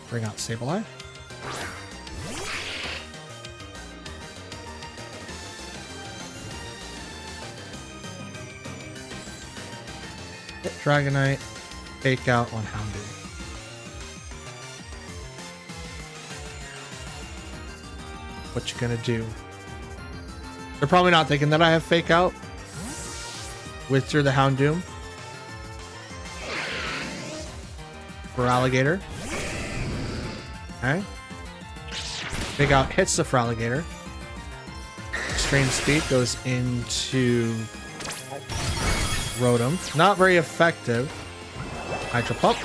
Bring out Sableye. Hit Dragonite, take out on Houndoom. What you gonna do? They're probably not thinking that I have Fake Out. Withdraw the Houndoom. Feraligatr. Okay. Fake Out hits the Feraligatr. Extreme Speed goes into Rotom. Not very effective. Hydro Pump.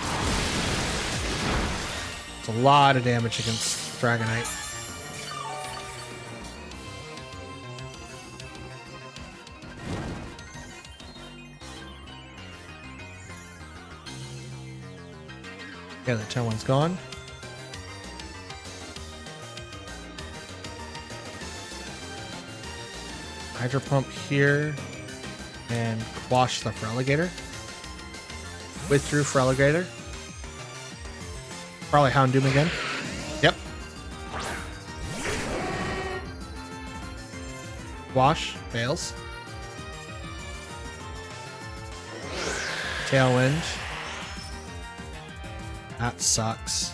It's a lot of damage against Dragonite. Yeah, the 10-1's gone. Hydro Pump here and quash the Feraligatr. Withdrew Feraligatr. Probably Houndoom again. Yep. Wash fails. Tailwind. That sucks.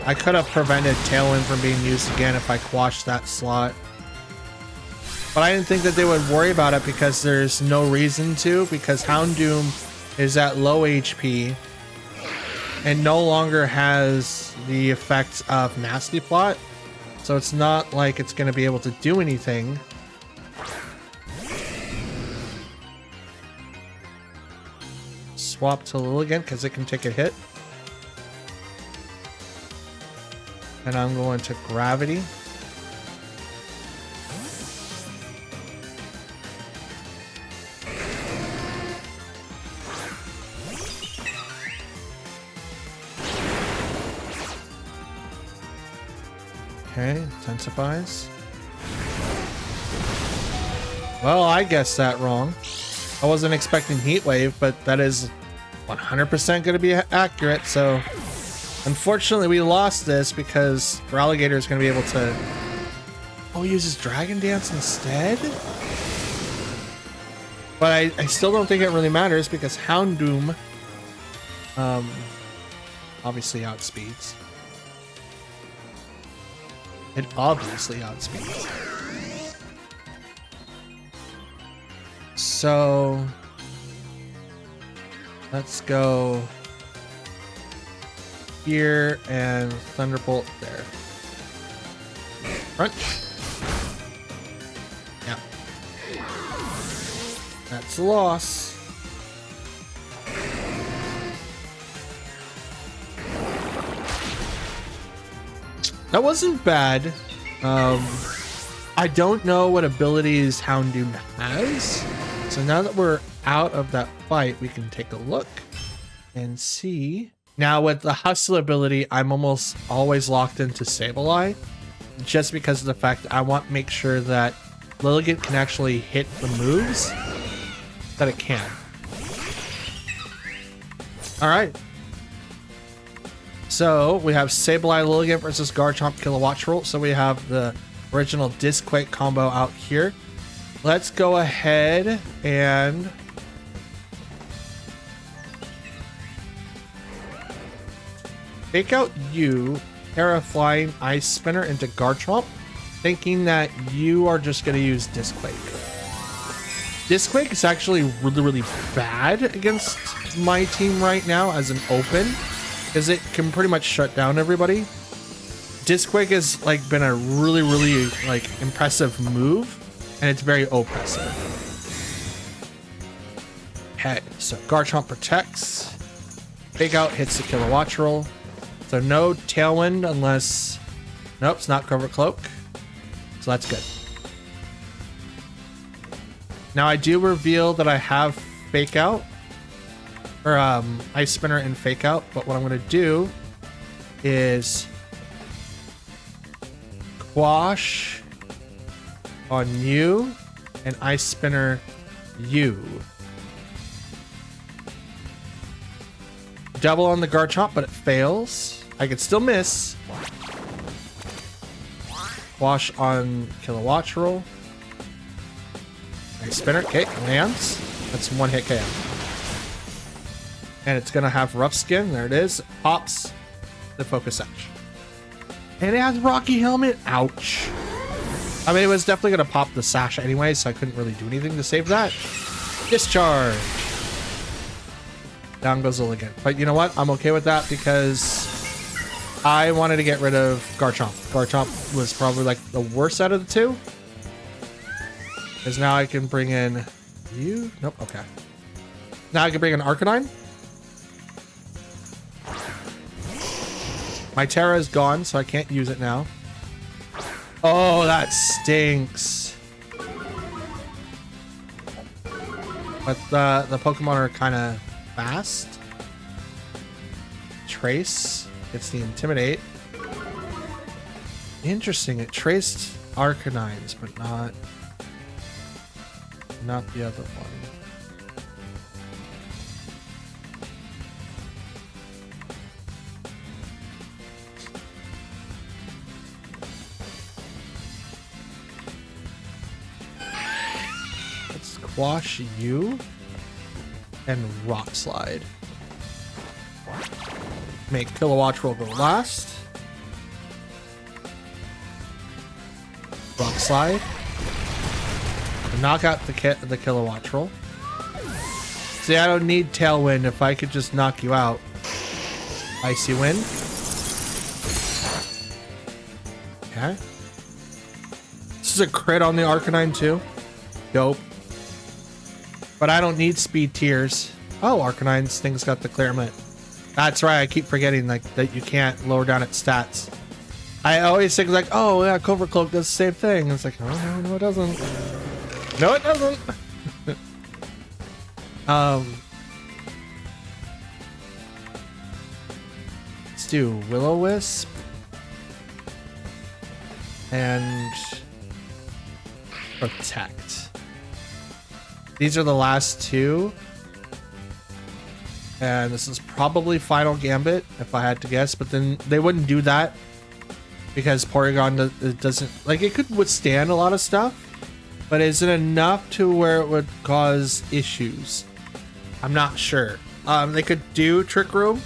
I could have prevented Tailwind from being used again if I quashed that slot. But I didn't think that they would worry about it because there's no reason to, because Houndoom is at low HP and no longer has the effects of Nasty Plot. So it's not like it's going to be able to do anything. Swap to Lilligant because it can take a hit. And I'm going to Gravity. Okay, intensifies. Well, I guessed that wrong. I wasn't expecting Heat Wave, but that is 100% going to be accurate, so... Unfortunately, we lost this because Feraligatr is going to be able to... Oh, he uses Dragon Dance instead? But I still don't think it really matters because Houndoom obviously outspeeds. It obviously outspeeds. So... Let's go here and Thunderbolt there. Crunch. Yeah. That's a loss. That wasn't bad. I don't know what abilities Houndoom has. So now that we're out of that fight, we can take a look and see. Now with the Hustle ability, I'm almost always locked into Sableye, just because of the fact that I want to make sure that Lilligant can actually hit the moves that it can. All right. So we have Sableye Lilligant versus Garchomp Kilowattrel. So we have the original Disquake combo out here. Let's go ahead and fake out you, Terra Flying Ice Spinner into Garchomp, thinking that you are just going to use Disquake. Disquake is actually really, really bad against my team right now as an open, because it can pretty much shut down everybody. Disquake has like been a really, really like impressive move, and it's very oppressive. Okay, so Garchomp protects. Fake out hits the Kilowattrel. So no Tailwind unless... Nope, it's not Covert Cloak. So that's good. Now I do reveal that I have Fake Out. Or Ice Spinner and Fake Out. But what I'm going to do is... Quash on you and Ice Spinner you. Double on the Garchomp, but it fails. I could still miss. Wash on Kilowattrel. Ice Spinner. Okay, lands. That's one hit KO. And it's gonna have Rough Skin. There it is. It pops the Focus Edge. And it has Rocky Helmet. Ouch. I mean, it was definitely gonna pop the Sash anyway, so I couldn't really do anything to save that. Discharge. Down goes Lilligant. But you know what? I'm okay with that because I wanted to get rid of Garchomp. Garchomp was probably like the worst out of the two. Because now I can bring in you. Nope. Okay. Now I can bring in Arcanine. My Terra is gone, so I can't use it now. Oh, that stinks. But the Pokemon are kind of fast. Trace gets the Intimidate. Interesting. It traced Arcanines, but not the other one. Let's Squash you and Rock Slide. Make Kilowattrel go last. Rock Slide. Knock out the Kilowattrel. See, I don't need Tailwind if I could just knock you out. Icy Wind. Okay. This is a crit on the Arcanine too. Dope. But I don't need Speed Tears. Oh, Arcanine's thing's got the Clearment. That's right, I keep forgetting like that you can't lower down its stats. I always think like, oh yeah, Covert Cloak does the same thing. And it's like, oh no, it doesn't. No, it doesn't. Let's do Will-O-Wisp and Protect. These are the last two. And this is probably Final Gambit, if I had to guess. But then they wouldn't do that because Porygon doesn't... Like, it could withstand a lot of stuff. But is it enough to where it would cause issues? I'm not sure. They could do Trick Room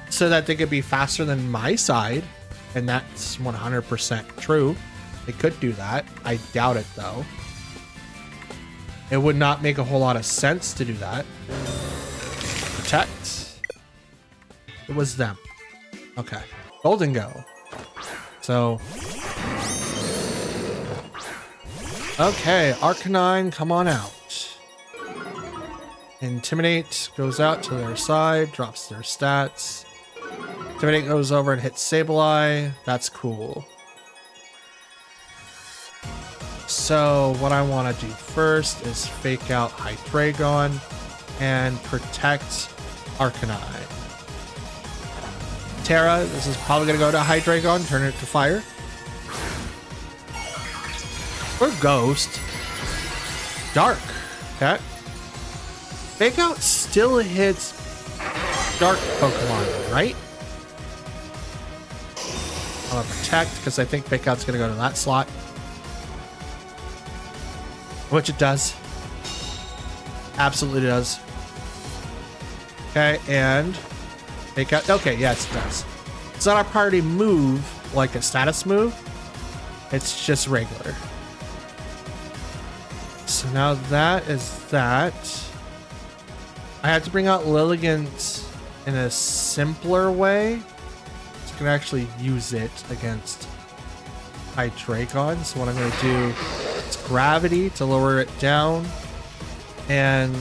so that they could be faster than my side. And that's 100% true. They could do that. I doubt it, though. It would not make a whole lot of sense to do that. protect. It was them. Okay. Golden Go. So. Okay, Arcanine, come on out. Intimidate goes out to their side, drops their stats. Intimidate goes over and hits Sableye. That's cool. So what I want to do first is fake out Hydreigon and protect Arcanine. Terra, this is probably going to go to Hydreigon, turn it to fire. Or Ghost. Dark. Okay. Fake out still hits dark Pokemon, right? I'm gonna protect because I think Fake Out's gonna go to that slot. Which it does. Absolutely does. Okay, and Fake Out. Okay, yes, it does. It's not a priority move like a status move. It's just regular. So now that is that. I have to bring out Lilligant in a simpler way. So I can actually use it against Hydreigon. So what I'm going to do is Gravity to lower it down. And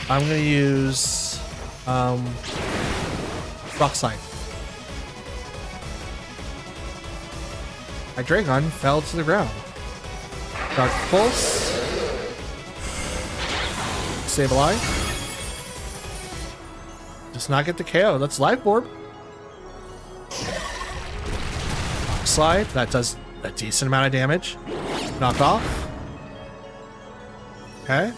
I'm going to use Rock Slide. Hydreigon fell to the ground. Dark Pulse. Sableye. Does not get the KO. That's Life Orb. Rock Slide. That does a decent amount of damage. Knock off. Okay.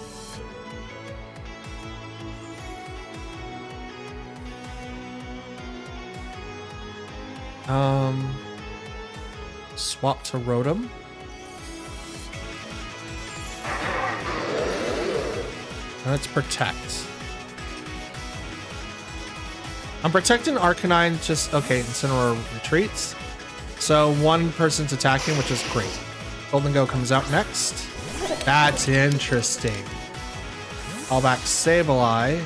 Swap to Rotom. Let's protect. I'm protecting Arcanine just... Okay, Incineroar retreats. So one person's attacking, which is great. Golden Go comes out next. That's interesting. Call back Sableye.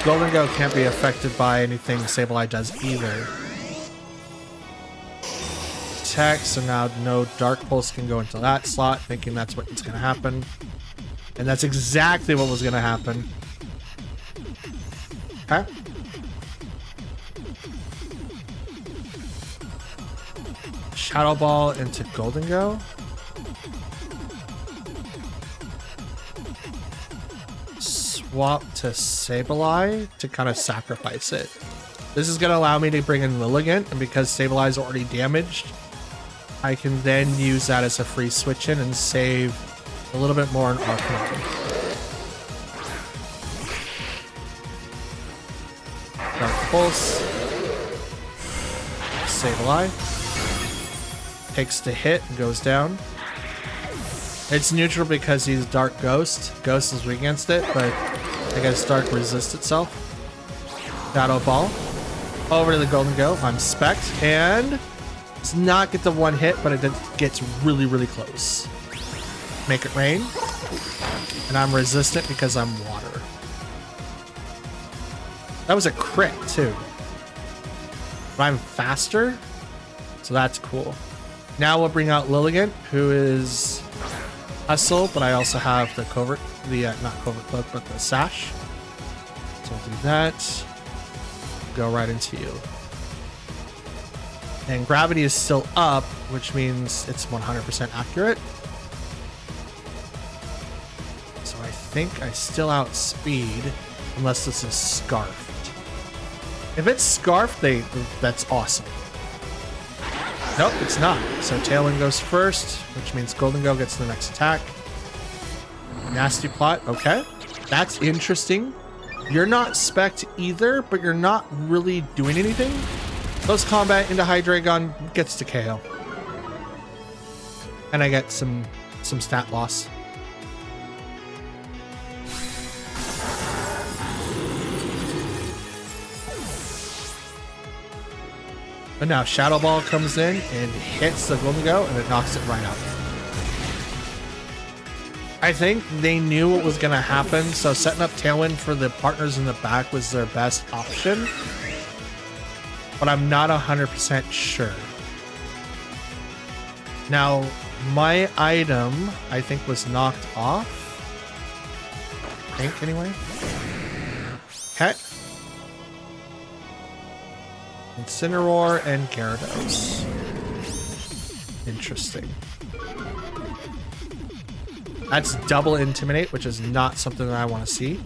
Golden Go can't be affected by anything Sableye does either. Protect, so now no Dark Pulse can go into that slot, thinking that's what's going to happen. And that's exactly what was going to happen. Okay. Shadow Ball into Golden Go. Swap to Sableye to kind of sacrifice it. This is going to allow me to bring in Lilligant, and because Sableye is already damaged, I can then use that as a free switch in and save a little bit more on Arcanine. Dark Pulse. Sableye. Takes the hit and goes down. It's neutral because he's Dark Ghost. Ghost is weak against it, but I guess Dark resists itself. Shadow Ball. Over to the Golden Go. I'm Spect. And does not get the one hit, but it gets really, really close. Make it rain. And I'm resistant because I'm water. That was a crit too. But I'm faster. So that's cool. Now we'll bring out Lilligant, who is Hustle, but I also have the Covert, not Covert Cloak, but the Sash. So I'll do that. Go right into you. And Gravity is still up, which means it's 100% accurate. So I think I still outspeed, unless this is Scarfed. If it's Scarfed, that's awesome. Nope, it's not. So Tailwind goes first, which means Golden Go gets the next attack. Nasty Plot, okay. That's interesting. You're not Spect either, but you're not really doing anything. Close combat into Hydreigon gets to KO. And I get some stat loss. But now Shadow Ball comes in and hits the Golden Go, and it knocks it right out. I think they knew what was going to happen, so setting up Tailwind for the partners in the back was their best option. But I'm not 100% sure. Now, my item, I think, was knocked off. I think, anyway. Okay. Incineroar and Gyarados. Interesting. That's double Intimidate, which is not something that I want to see.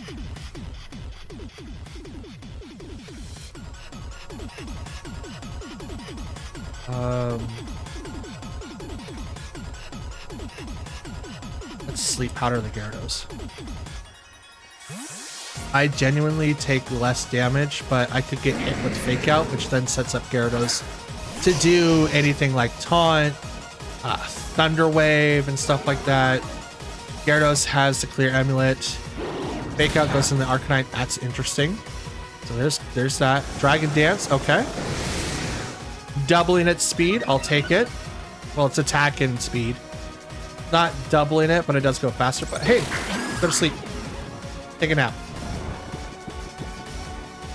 Let's Sleep Powder the Gyarados. I genuinely take less damage, but I could get hit with Fake Out, which then sets up Gyarados to do anything like Taunt, Thunder Wave, and stuff like that. Gyarados has the Clear Amulet. Fake Out goes in the Arcanine. That's interesting. So there's that. Dragon Dance, okay. Doubling its speed, I'll take it. Well, it's attack and speed. Not doubling it, but it does go faster. But hey, go to sleep. Take a nap.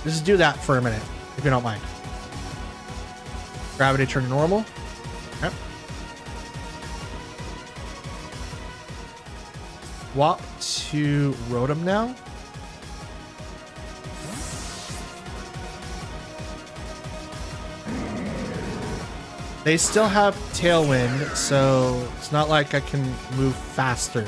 Just do that for a minute, if you don't mind. Gravity turn to normal. Okay. Swap to Rotom now. They still have Tailwind, so it's not like I can move faster.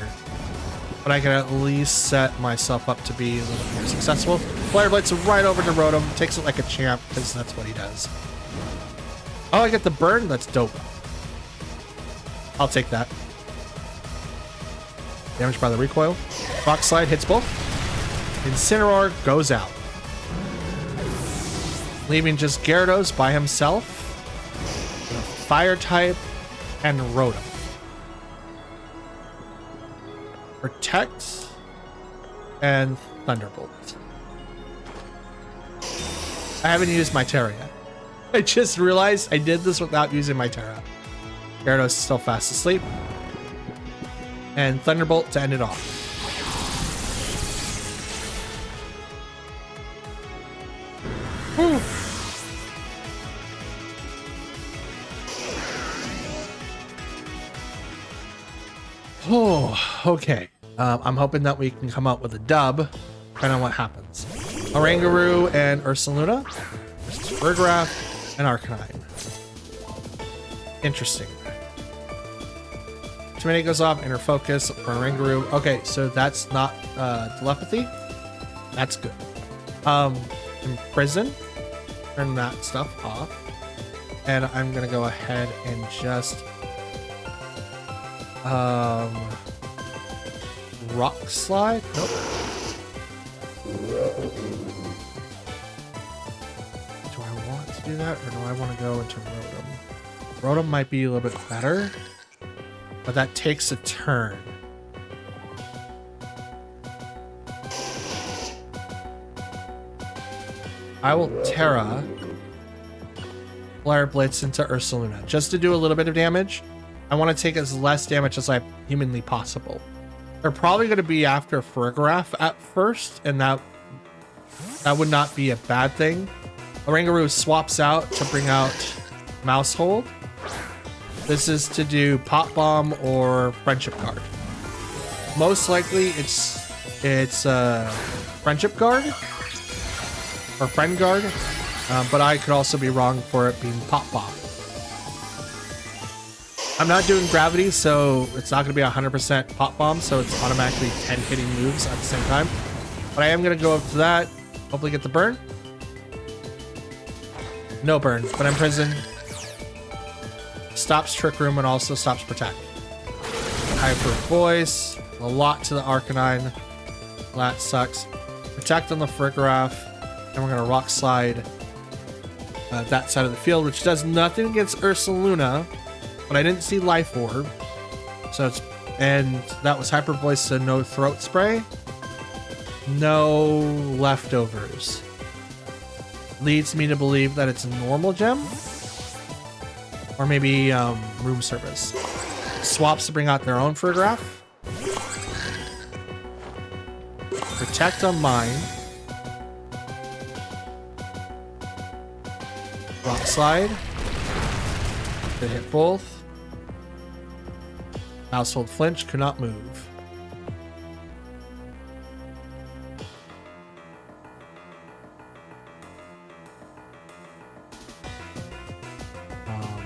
But I can at least set myself up to be a little more successful. Flare Blitz right over to Rotom. Takes it like a champ, because that's what he does. Oh, I get the burn? That's dope. I'll take that. Damage by the recoil. Rock Slide hits both. Incineroar goes out. Leaving just Gyarados by himself. Fire type and Rotom. Protect and Thunderbolt. I haven't used my Terra yet. I just realized I did this without using my Terra. Gyarados is still fast asleep. And Thunderbolt to end it off. Whew. Oh, okay. I'm hoping that we can come up with a dub, depending on what happens. Oranguru and Ursaluna versus Farigiraf and Arcanine. Interesting. Intimidate goes off, Inner Focus for Oranguru. Okay, so that's not telepathy. That's good. Imprison. Turn that stuff off. And I'm gonna go ahead and just Rock Slide? Nope. Do I want to do that, or do I want to go into Rotom? Rotom might be a little bit better, but that takes a turn. I will Terra Flare Blitz into Ursaluna just to do a little bit of damage. I want to take as less damage as I humanly possible. They're probably going to be after Farigiraf at first, and that would not be a bad thing. Oranguru swaps out to bring out Mousehold. This is to do Pop Bomb or Friendship Guard. Most likely it's Friendship Guard or Friend Guard, but I could also be wrong for it being Pop Bomb. I'm not doing Gravity, so it's not going to be 100% Pop Bomb, so it's automatically 10 hitting moves at the same time. But I am going to go up to that, hopefully get the burn. No burn, but Imprison stops Trick Room and also stops Protect. Hyper Voice, a lot to the Arcanine. That sucks. Protect on the Farigiraf, and we're going to Rock Slide that side of the field, which does nothing against Ursaluna. But I didn't see Life Orb, so it's, and that was Hyper Voice, so no Throat Spray, no Leftovers. Leads me to believe that it's a normal gem, or maybe Room Service. Swaps to bring out their own Farigiraf. Protect on mine. Rock slide. They hit both. Household flinch, could not move.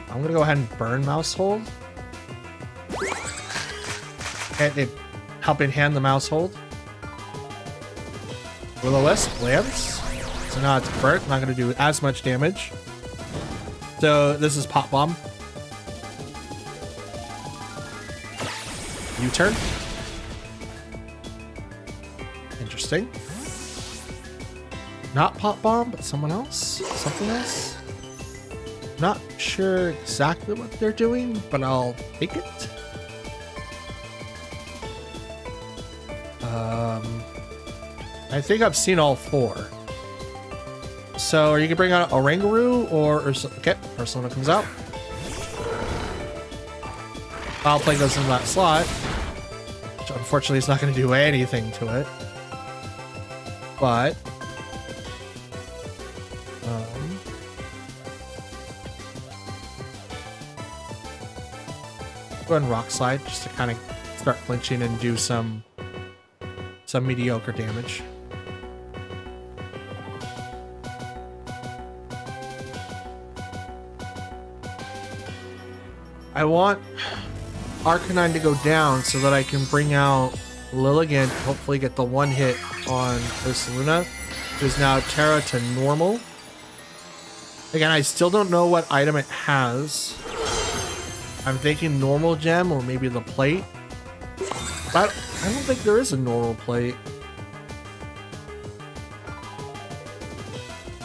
I'm gonna go ahead and burn Mousehold. And it helping hand the Mousehold. Will-O-Wisp lands. So now it's burnt, not gonna do as much damage. So this is Pop Bomb. U-turn. Interesting. Not Pop Bomb, but someone else? Something else? Not sure exactly what they're doing, but I'll take it. I think I've seen all four. So you can bring out Oranguru or okay, Ursaluna comes out. Foul Play goes in that slot, which unfortunately is not going to do anything to it. But go ahead and Rock Slide just to kind of start flinching and do some mediocre damage. I want Arcanine to go down so that I can bring out Lilligant, hopefully get the one hit on Ursaluna, who's now Terra to normal. Again, I still don't know what item it has. I'm thinking normal gem or maybe the plate. But I don't think there is a normal plate.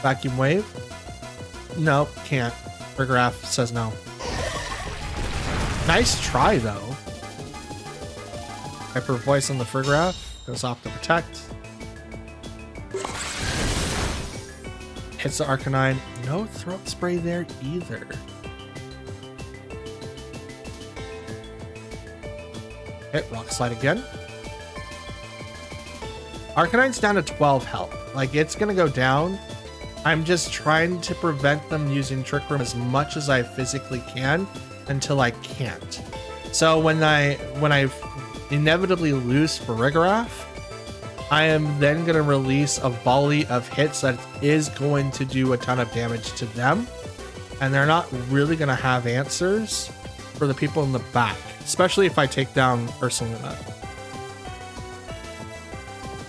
Vacuum Wave? No, can't. Rigraph says no. Nice try, though. Hyper Voice on the Friggraph. Goes off to protect. Hits the Arcanine. No Throat Spray there either. Hit Rock Slide again. Arcanine's down to 12 health. Like, it's going to go down. I'm just trying to prevent them using Trick Room as much as I physically can until I can't. So when I inevitably lose for Rigraph, I am then going to release a volley of hits that is going to do a ton of damage to them, and they're not really going to have answers for the people in the back, especially if I take down Ursaluna.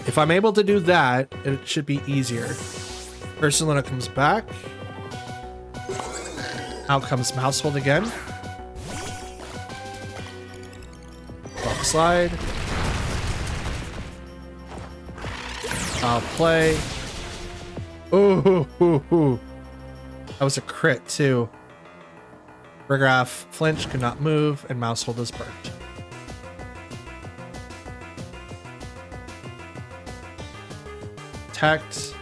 If I'm able to do that, it should be easier. Ursaluna comes back. Out comes Mousehold again. Rock Slide. I'll play. Ooh. That was a crit too. Rigraph flinch, could not move, and Mousehold is burnt. Protect.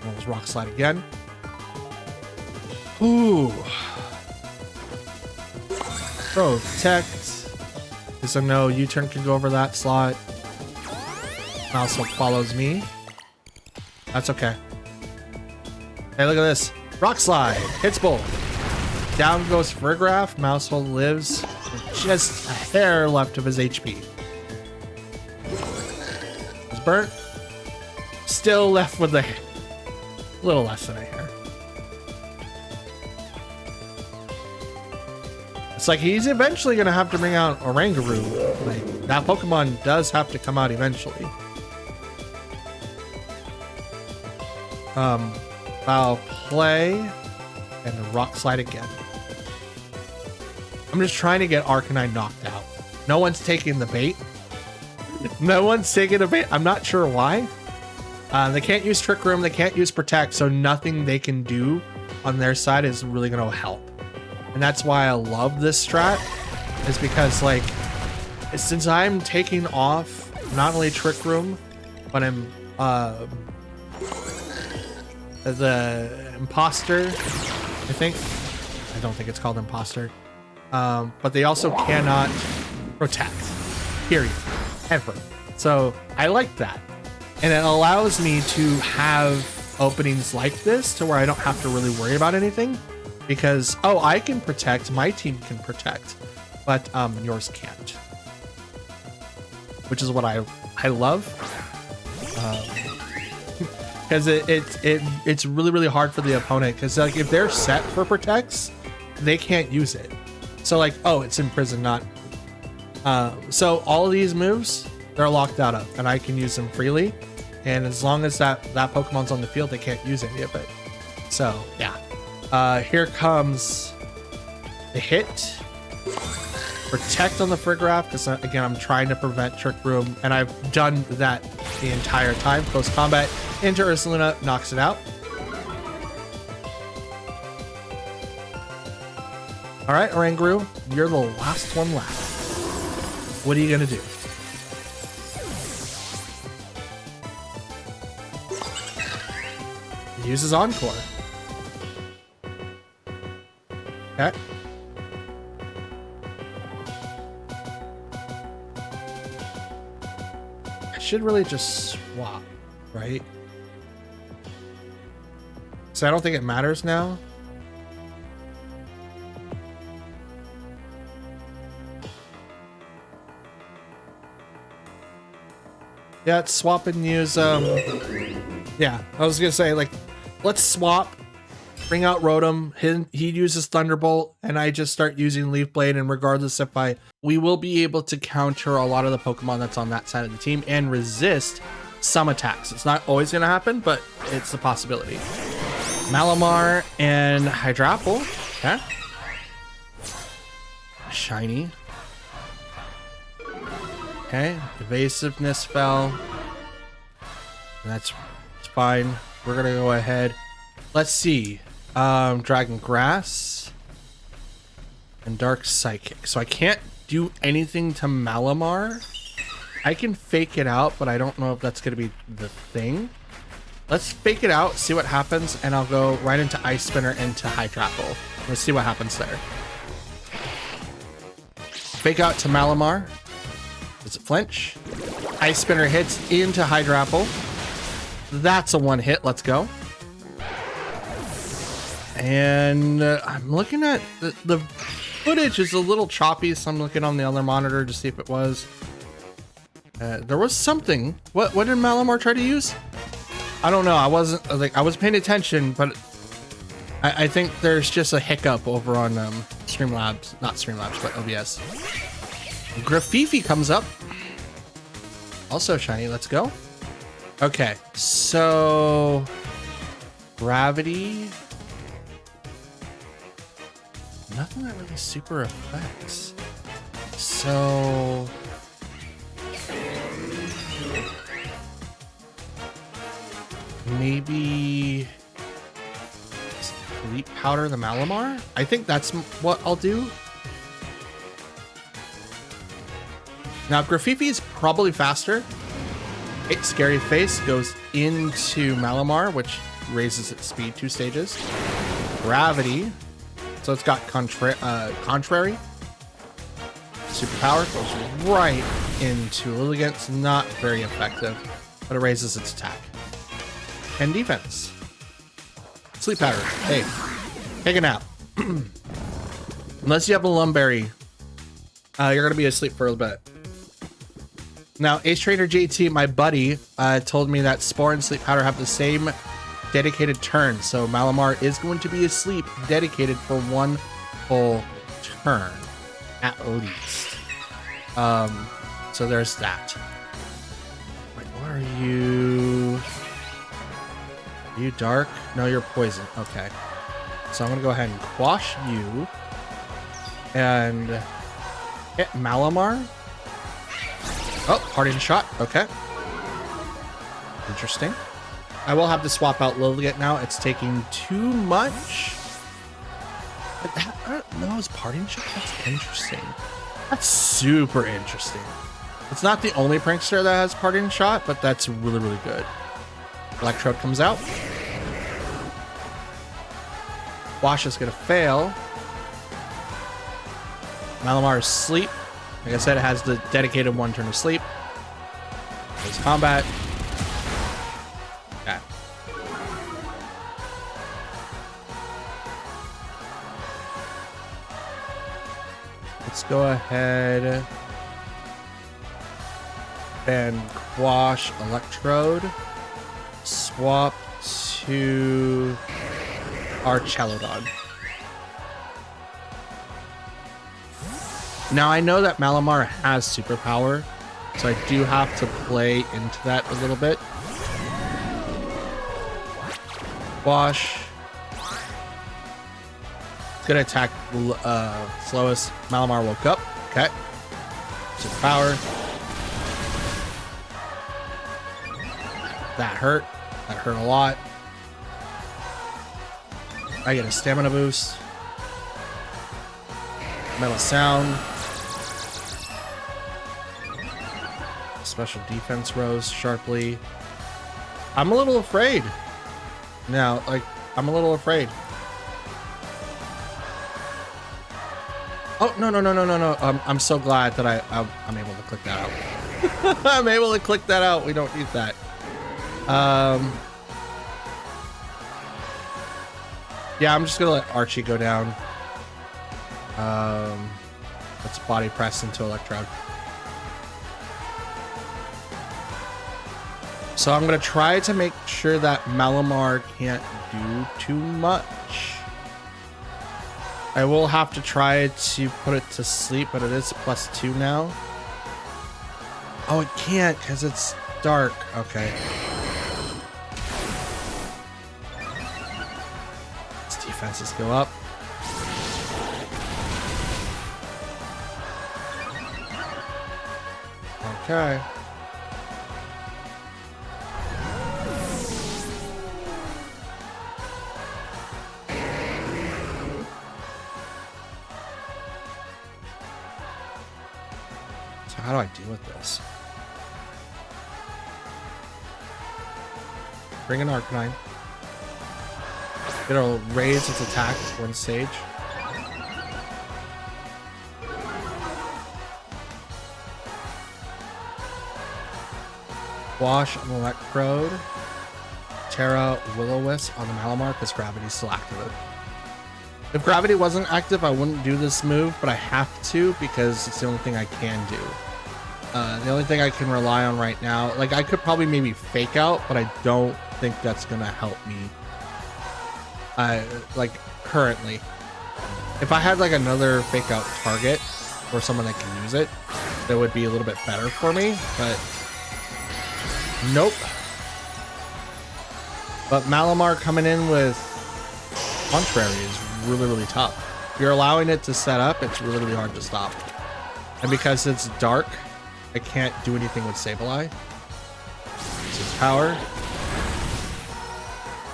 Rolls Rock Slide again. Ooh. Protect. So no U-turn can go over that slot. Mousehold follows me. That's okay. Hey, look at this. Rock Slide. Hits both. Down goes Rigraph. Mousehold lives with just a hair left of his HP. He's burnt. Still left with a little less than a hair. It's like he's eventually going to have to bring out Oranguru. Like, that Pokemon does have to come out eventually. Foul Play and Rock Slide again. I'm just trying to get Arcanine knocked out. No one's taking the bait. No one's taking the bait. I'm not sure why. They can't use Trick Room. They can't use Protect. So nothing they can do on their side is really going to help. And that's why I love this strat. Is because, like, since I'm taking off not only Trick Room, but I'm the Imposter, I think. I don't think it's called Imposter. But they also cannot protect. Period. Ever. So I like that. And it allows me to have openings like this to where I don't have to really worry about anything because, oh, I can protect, my team can protect, but yours can't. Which is what I love. Because it's really, really hard for the opponent because like if they're set for protects, they can't use it. So like, oh, it's in prison, not. So all of these moves, they're locked out of and I can use them freely. And as long as that Pokemon's on the field, they can't use any of it. So yeah, here comes the hit. Protect on the Frigoraph, because again, I'm trying to prevent Trick Room, and I've done that the entire time. Close combat into Ursaluna, knocks it out. All right, Oranguru, you're the last one left. What are you gonna do? He uses Encore. Okay. I should really just swap, right? So I don't think it matters now. Yeah, it's swap and use, yeah, I was gonna say, like, let's swap, bring out Rotom, he uses Thunderbolt, and I just start using Leaf Blade, and regardless if we will be able to counter a lot of the Pokemon that's on that side of the team and resist some attacks. It's not always gonna happen, but it's a possibility. Malamar and Hydrapple, okay. Shiny. Okay, evasiveness fell. That's fine. We're gonna go ahead. Let's see. Dragon Grass and Dark Psychic. So I can't do anything to Malamar. I can fake it out, but I don't know if that's gonna be the thing. Let's fake it out, see what happens, and I'll go right into Ice Spinner into Hydrapple. Let's see what happens there. Fake out to Malamar. Does it flinch? Ice Spinner hits into Hydrapple. That's a one hit. Let's go. And I'm looking at the footage is a little choppy, so I'm looking on the other monitor to see if it was. There was something. What did Malamar try to use? I don't know. I was paying attention, but I think there's just a hiccup over on Streamlabs, not Streamlabs, but OBS. Grafifi comes up. Also shiny. Let's go. Okay, so gravity. Nothing that really super affects. So maybe Sleep Powder the Malamar? I think that's what I'll do. Now, Grafifi is probably faster. Scary Face goes into Malamar, which raises its speed 2 stages. Gravity. So it's got Contrary. Superpower goes right into Lilligant's. Not very effective, but it raises its attack. And defense. Sleep Powder. Hey, take a nap. Unless you have a Lumberry, you're going to be asleep for a bit. Now, Ace Trainer JT, my buddy, told me that Spore and Sleep Powder have the same dedicated turn. So Malamar is going to be asleep dedicated for 1 full turn, at least. So there's that. Wait, what are you? Are you dark? No, you're poison. Okay. So I'm going to go ahead and quash you. And hit Malamar. Oh, parting shot. Okay. Interesting. I will have to swap out Lilligant now. It's taking too much. But that, no, it's parting shot. That's interesting. That's super interesting. It's not the only prankster that has parting shot, but that's really, really good. Electrode comes out. Wash is going to fail. Malamar is asleep. Like I said, it has the dedicated 1 turn of sleep. There's combat. Okay. Let's go ahead and quash Electrode. Swap to our Chelodon. Now I know that Malamar has superpower, so I do have to play into that a little bit. Wash. Good attack, slowest. Malamar woke up. Okay. Superpower. That hurt. That hurt a lot. I get a stamina boost. Metal Sound. Special defense rose sharply. I'm a little afraid. Now, like, I'm a little afraid. Oh, no. I'm so glad that I'm able to click that out. I'm able to click that out. We don't need that. Yeah, I'm just gonna let Archie go down. Let's body press into Electrode. So I'm gonna try to make sure that Malamar can't do too much. I will have to try to put it to sleep, but it is +2 now. Oh, it can't because it's dark. Okay. Its defenses go up. Okay. So how do I deal with this? Bring an Arcanine. It'll raise its attack one stage. Wash on Electrode. Terra Will-O-Wisp on the Malamar because Gravity's still active. If Gravity wasn't active, I wouldn't do this move, but I have to because it's the only thing I can do. The only thing I can rely on right now, like I could probably maybe Fake Out, but I don't think that's gonna help me. Like currently, if I had like another Fake Out target or someone that can use it, that would be a little bit better for me, but nope. But Malamar coming in with Contrary is really tough. If you're allowing it to set up, it's really hard to stop. And because it's dark, I can't do anything with Sableye. This is power.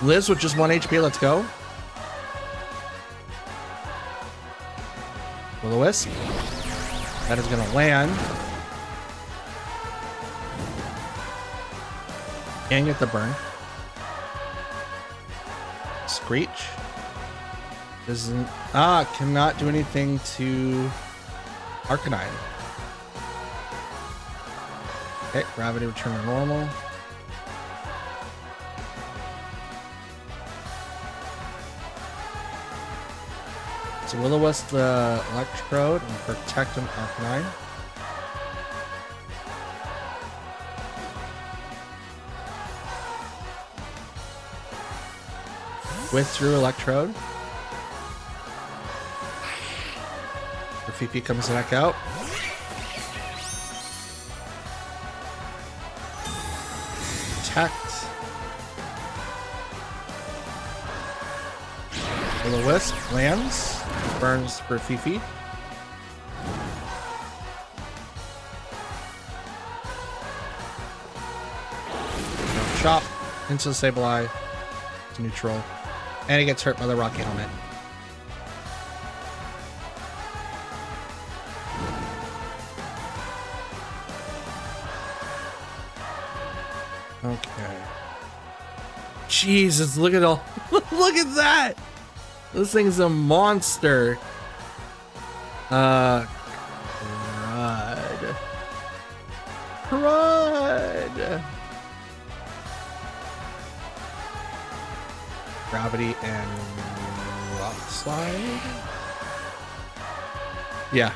Liz with just 1 HP, let's go. Will-O-Wisp. That is gonna land. And get the burn. Screech. Doesn't cannot do anything to Arcanine. Okay, Gravity return to normal. So Will-O-Wisp the Electrode and protect an Arcanine. Withdrew Electrode. Fifi comes back out. Protect. Will-O-Wisp lands. Burns for Fifi. Chop into the Sableye. It's neutral. And he gets hurt by the Rocky Helmet. Okay. Jesus, look at all. Look at that. This thing's a monster. Crud. Crud. Gravity and Rock Slide. Yeah.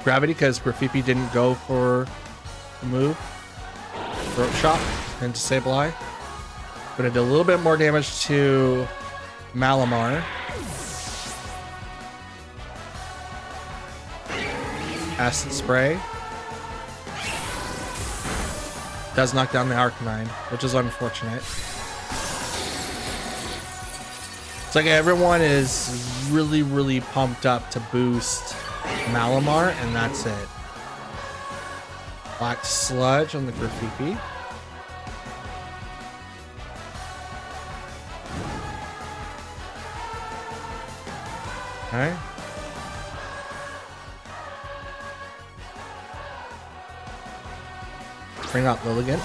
Gravity, because Graffiti didn't go for the move. Throat Shot and Disable Eye. But it did a little bit more damage to Malamar. Acid Spray. Does knock down the Arcanine, which is unfortunate. It's like everyone is really, really pumped up to boost Malamar, and that's it. Black Sludge on the Graffiti. Okay. Bring out Lilligant.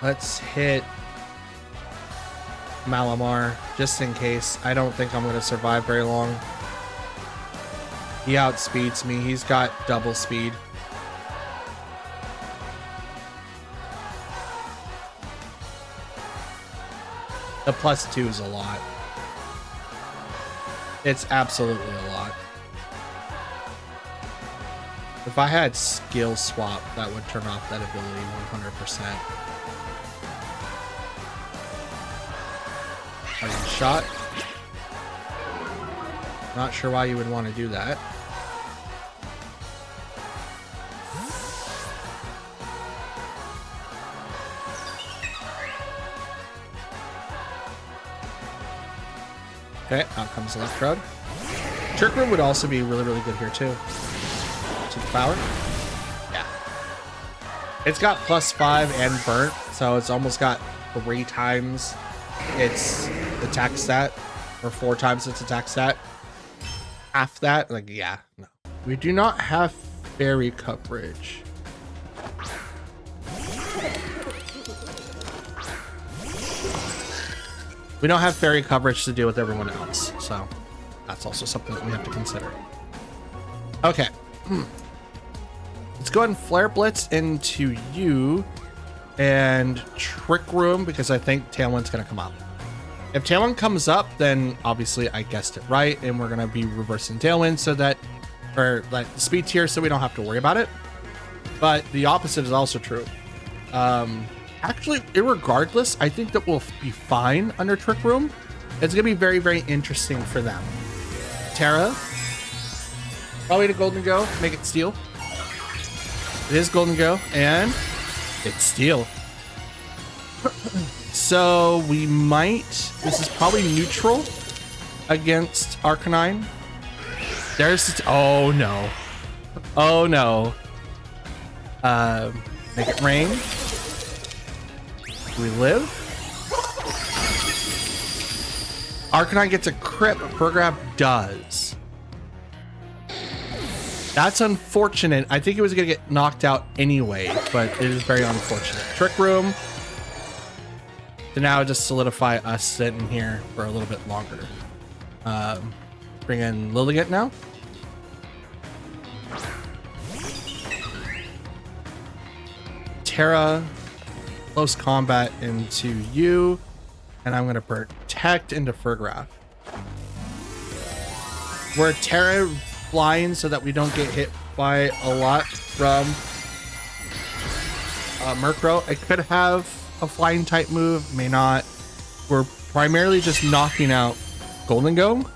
Let's hit Malamar just in case. I don't think I'm going to survive very long. He outspeeds me. He's got double speed. The +2 is a lot. It's absolutely a lot. If I had skill swap, that would turn off that ability 100%. Shot. Not sure why you would want to do that. Okay, out comes Electrode. Trick Room would also be really, really good here too. To the power. Yeah. It's got +5 and burnt, so it's almost got 3 times its attack stat, or 4 times its attack stat. Half that, like, yeah, no. We do not have fairy coverage. We don't have fairy coverage to deal with everyone else, so that's also something that we have to consider. Okay. Let's go ahead and Flare Blitz into you and Trick Room, because I think Tailwind's going to come up. If Tailwind comes up, then obviously I guessed it right, and we're going to be reversing Tailwind so that, or like speed tier, so we don't have to worry about it. But the opposite is also true. Actually, irregardless, I think that we'll be fine under Trick Room. It's going to be very, very interesting for them. Terra. Probably to Golden Go, make it Steel. It is Golden Go, and it's Steel. So we might, this is probably neutral against Arcanine. There's, oh no. Oh no. Make it rain. Do we live? Arcanine gets a crit, but Furgrab does. That's unfortunate. I think it was gonna get knocked out anyway, but it is very unfortunate. Trick Room to now just solidify us sitting here for a little bit longer. Bring in Lilligant now. Terra, close combat into you, and I'm gonna protect into Furgraf. We're Terra flying so that we don't get hit by a lot from Murkrow. I could have a flying type move, may not. We're primarily just knocking out Golden Go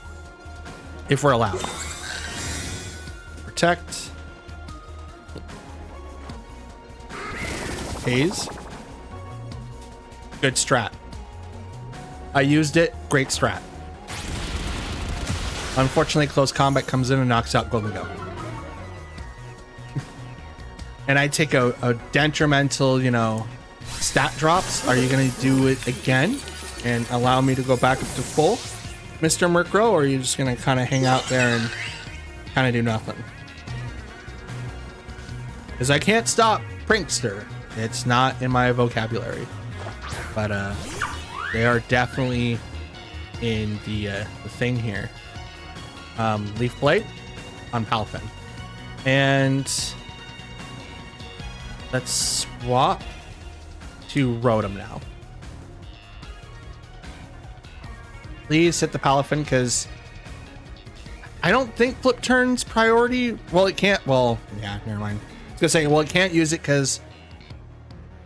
if we're allowed. Protect. Haze. Good strat. I used it. Great strat. Unfortunately, close combat comes in and knocks out Golden Go. And I take a detrimental, you know, stat drops. Are you going to do it again and allow me to go back up to full, Mr. Murkrow, or are you just going to kind of hang out there and kind of do nothing? Because I can't stop Prankster. It's not in my vocabulary. But they are definitely in the thing here. Leaf Blade. on Palafin. And let's swap to Rotom now. Please hit the Palafin, because I don't think Flip Turn's priority. Well, it can't. Well, yeah, never mind. I was gonna say, well, it can't use it because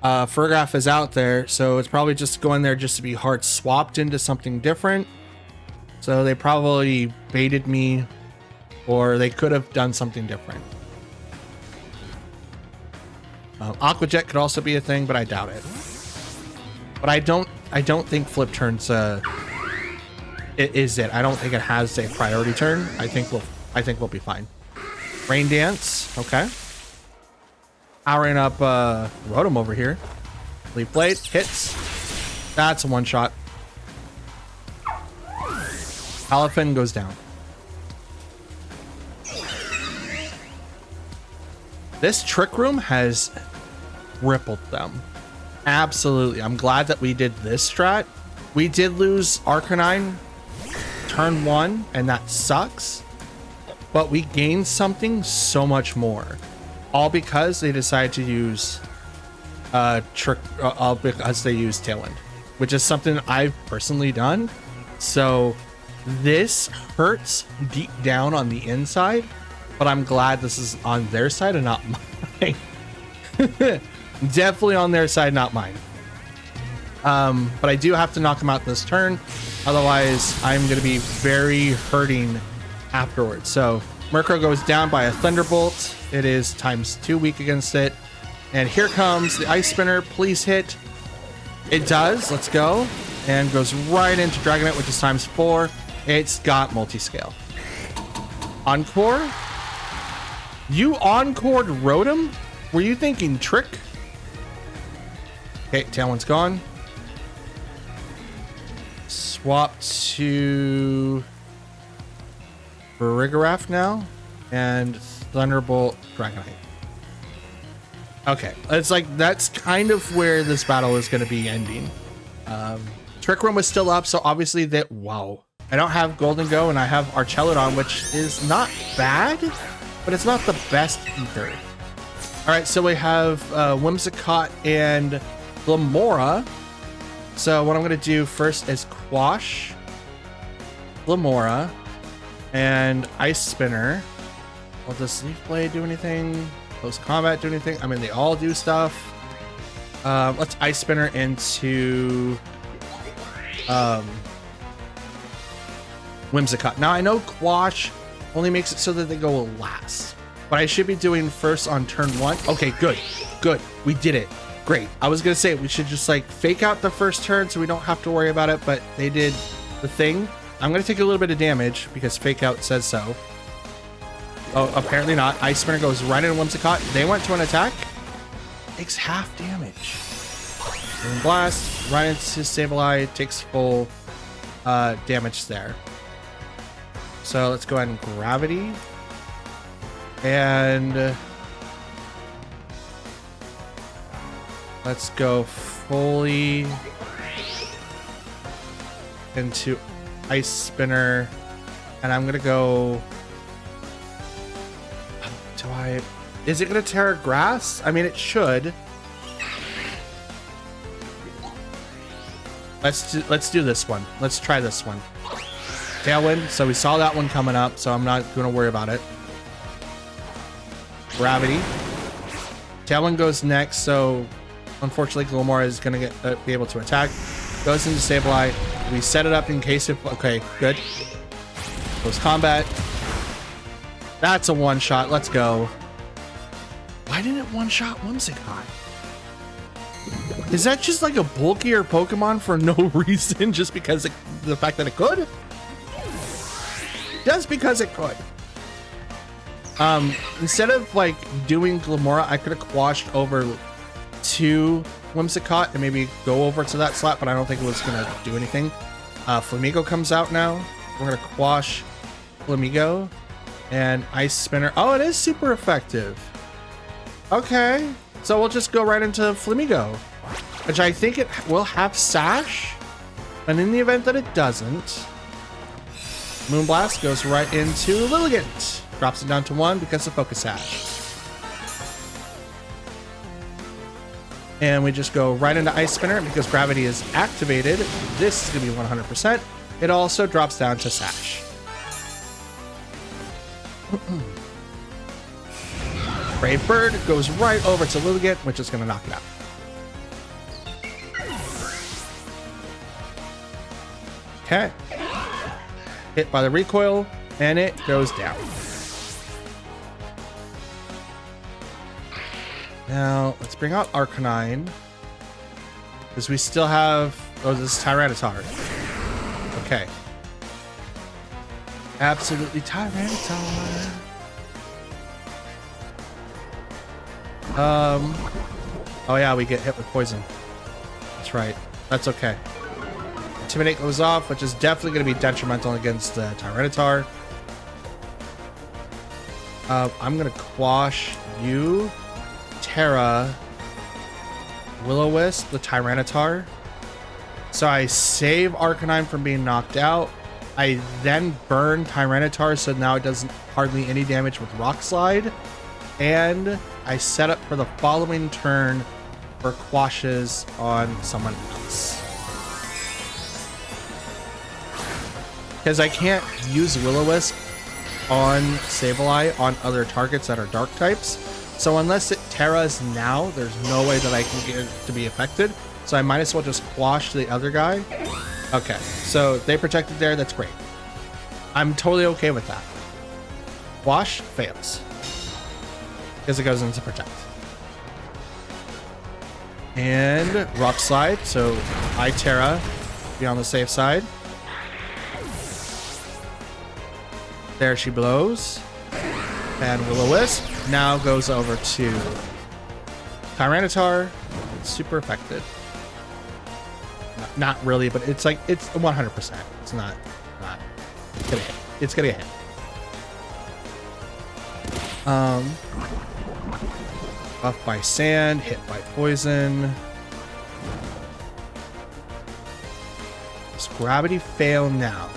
Fergraph is out there, so it's probably just going there just to be hard swapped into something different. So they probably baited me, or they could have done something different. Aqua Jet could also be a thing, but I doubt it. But I don't think Flip Turn's it is it. I don't think it has a priority turn. I think we'll be fine. Rain Dance, okay. Powering up Rotom over here. Leaf Blade hits. That's a one shot. Palafin goes down. This Trick Room has rippled them. Absolutely. I'm glad that we did this strat. We did lose Arcanine turn 1, and that sucks. But we gained something so much more. All because they decided to use all because they used Tailwind, which is something I've personally done. So this hurts deep down on the inside, but I'm glad this is on their side and not mine. Definitely on their side, not mine. But I do have to knock him out this turn. Otherwise, I'm going to be very hurting afterwards. So Murkrow goes down by a Thunderbolt. It is ×2 weak against it. And here comes the Ice Spinner. Please hit. It does. Let's go. And goes right into Dragonite, which is ×4. It's got multi-scale. Encore? You encored Rotom? Were you thinking trick? Okay, Tailwind's gone. Swap to Farigiraf now. And Thunderbolt Dragonite. Okay, it's like that's kind of where this battle is going to be ending. Trick Room was still up, so obviously that, wow. I don't have Golden Go, and I have Archelodon, which is not bad, but it's not the best either. All right, so we have Whimsicott and Glamora. So what I'm going to do first is Quash Glamora and Ice Spinner. Will this Leaf Blade do anything? Close Combat do anything? I mean, they all do stuff. Let's Ice Spinner into Whimsicott. Now I know Quash only makes it so that they go last, but I should be doing first on turn 1. Okay, good. We did it. Great. I was gonna say we should just like fake out the first turn so we don't have to worry about it, but they did the thing. I'm gonna take a little bit of damage because fake out says so. Oh, apparently not. Ice Spinner goes right into Whimsicott. They went to an attack. Takes half damage. Moon Blast right into Sableye. Takes full damage there. So let's go ahead and Gravity. And let's go fully into Ice Spinner. And I'm going to go... Is it going to tear grass? I mean, it should. Let's do this one. Let's try this one. Tailwind. So we saw that one coming up, so I'm not going to worry about it. Gravity. Tailwind goes next, so unfortunately Glamora is going to be able to attack. Goes into Sableye. We set it up in case if... Okay, good. Close Combat. That's a one-shot. Let's go. Why didn't it one-shot Whimsicott? Is that just like a bulkier Pokemon for no reason? Just because the fact that it could? Just because it could. Instead of like doing Glamora, I could have quashed over to Whimsicott and maybe go over to that slot, but I don't think it was going to do anything. Flamigo comes out now. We're going to quash Flamigo. And Ice Spinner. Oh, it is super effective. Okay. So we'll just go right into Flamigo, which I think it will have Sash. And in the event that it doesn't, Moonblast goes right into Lilligant. Drops it down to 1 because of Focus Sash. And we just go right into Ice Spinner because Gravity is activated. This is going to be 100%. It also drops down to Sash. Brave Bird goes right over to Lilligant, which is going to knock it out. Okay. Hit by the recoil, and it goes down. Now, let's bring out Arcanine. Because we still have... Oh, this is Tyranitar. Okay. Absolutely Tyranitar. Oh yeah, we get hit with poison. That's right. That's okay. Intimidate goes off, which is definitely going to be detrimental against Tyranitar. I'm going to quash you, Terra, Will-O-Wisp, the Tyranitar. So I save Arcanine from being knocked out. I then burn Tyranitar, so now it does hardly any damage with Rock Slide. And I set up for the following turn for quashes on someone else. Because I can't use Will-O-Wisp on Sableye on other targets that are dark types. So unless it Terras now, there's no way that I can get it to be affected. So I might as well just quash the other guy. Okay, so they protected there. That's great. I'm totally okay with that. Quash fails. Because it goes into protect. And Rock Slide. So I Terra, be on the safe side. There she blows. And Will-O-Wisp now goes over to Tyranitar. It's super affected. Not really, but it's like, it's 100%. It's not it's gonna hit. It's gonna hit. Buffed by sand, hit by poison. Does Gravity fail now?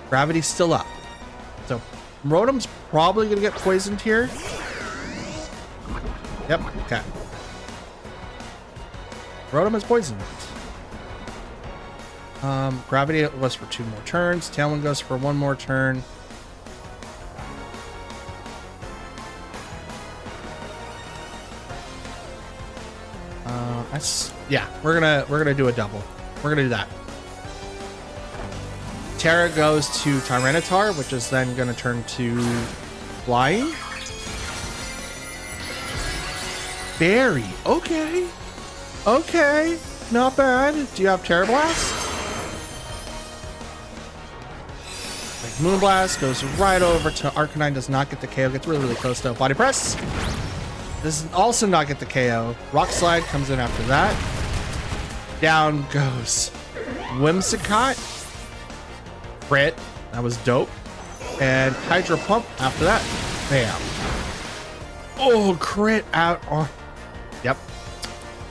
Gravity's still up. So Rotom's probably gonna get poisoned here. Yep, okay. Rotom is poisoned. Gravity was for 2 more turns. Tailwind goes for 1 more turn. Yeah, we're gonna do a double. We're gonna do that. Terra goes to Tyranitar, which is then gonna turn to Flying. Berry, okay. Okay, not bad. Do you have Terra Blast? Like Moonblast goes right over to Arcanine, does not get the KO, gets really, really close though. Body Press. This is also not get the KO. Rock Slide comes in after that. Down goes Whimsicott. Crit. That was dope. And Hydro Pump after that. Bam. Oh, crit out on... Yep.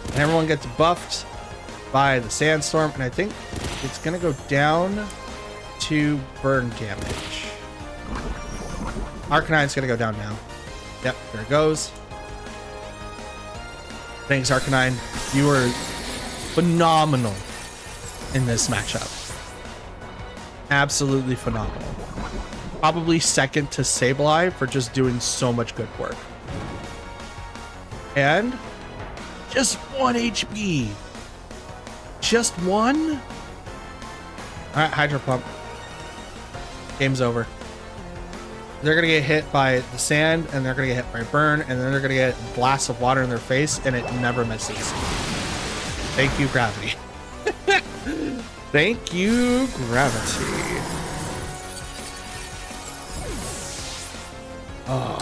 And everyone gets buffed by the Sandstorm. And I think it's going to go down to burn damage. Arcanine's going to go down now. Yep, there it goes. Thanks, Arcanine. You were phenomenal in this matchup. Absolutely phenomenal. Probably second to Sableye for just doing so much good work. And just 1 HP. Just 1? All right, Hydro Pump. Game's over. They're going to get hit by the sand, and they're going to get hit by burn, and then they're going to get blasts of water in their face, and it never misses. Thank you, Gravity. Thank you, Gravity. Oh.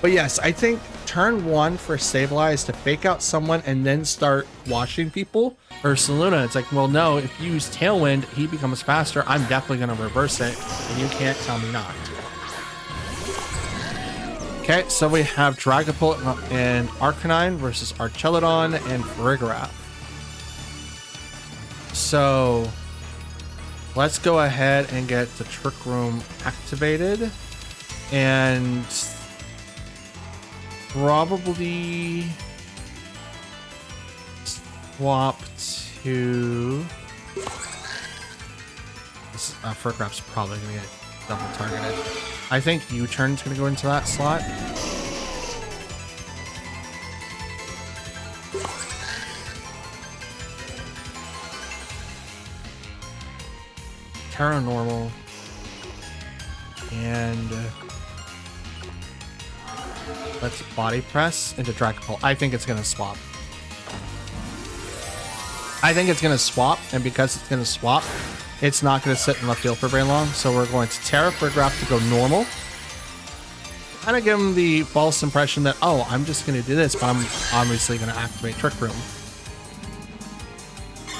But yes, I think turn 1 for Sableye is to fake out someone and then start washing people. Or Saluna, it's like, well, no, if you use Tailwind, he becomes faster. I'm definitely going to reverse it, and you can't tell me not. Okay, so we have Dragapult and Arcanine versus Archelodon and Farigiraf. So Let's go ahead and get the Trick Room activated. And probably swap to... This Furgrap's probably going to get double targeted. I think U-Turn's going to go into that slot. Terra Normal. And let's Body Press into Dragapult. I think it's going to swap. I think it's going to swap, and because it's going to swap, it's not going to sit in the field for very long. So we're going to Terra Furgrap to go normal. Kind of give him the false impression that, oh, I'm just going to do this, but I'm obviously going to activate Trick Room.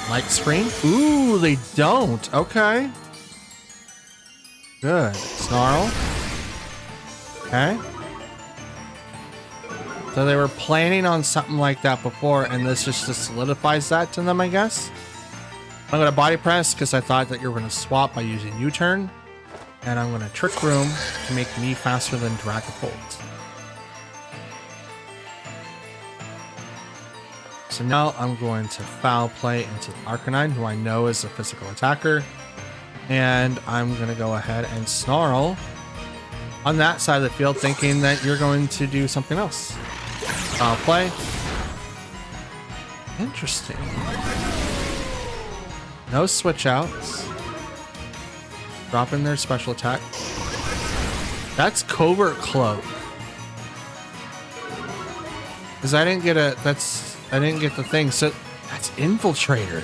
Light Screen? Ooh, they don't. Okay. Good. Snarl. Okay. So they were planning on something like that before, and this just solidifies that to them, I guess. I'm going to Body Press because I thought that you were going to swap by using U-Turn. And I'm going to Trick Room to make me faster than Dragapult. So now I'm going to Foul Play into Arcanine, who I know is a physical attacker. And I'm going to go ahead and Snarl on that side of the field, thinking that you're going to do something else. Foul Play. Interesting. No switch outs. Drop in their special attack. That's Covert Cloak. Because I didn't get I didn't get the thing. So that's Infiltrator.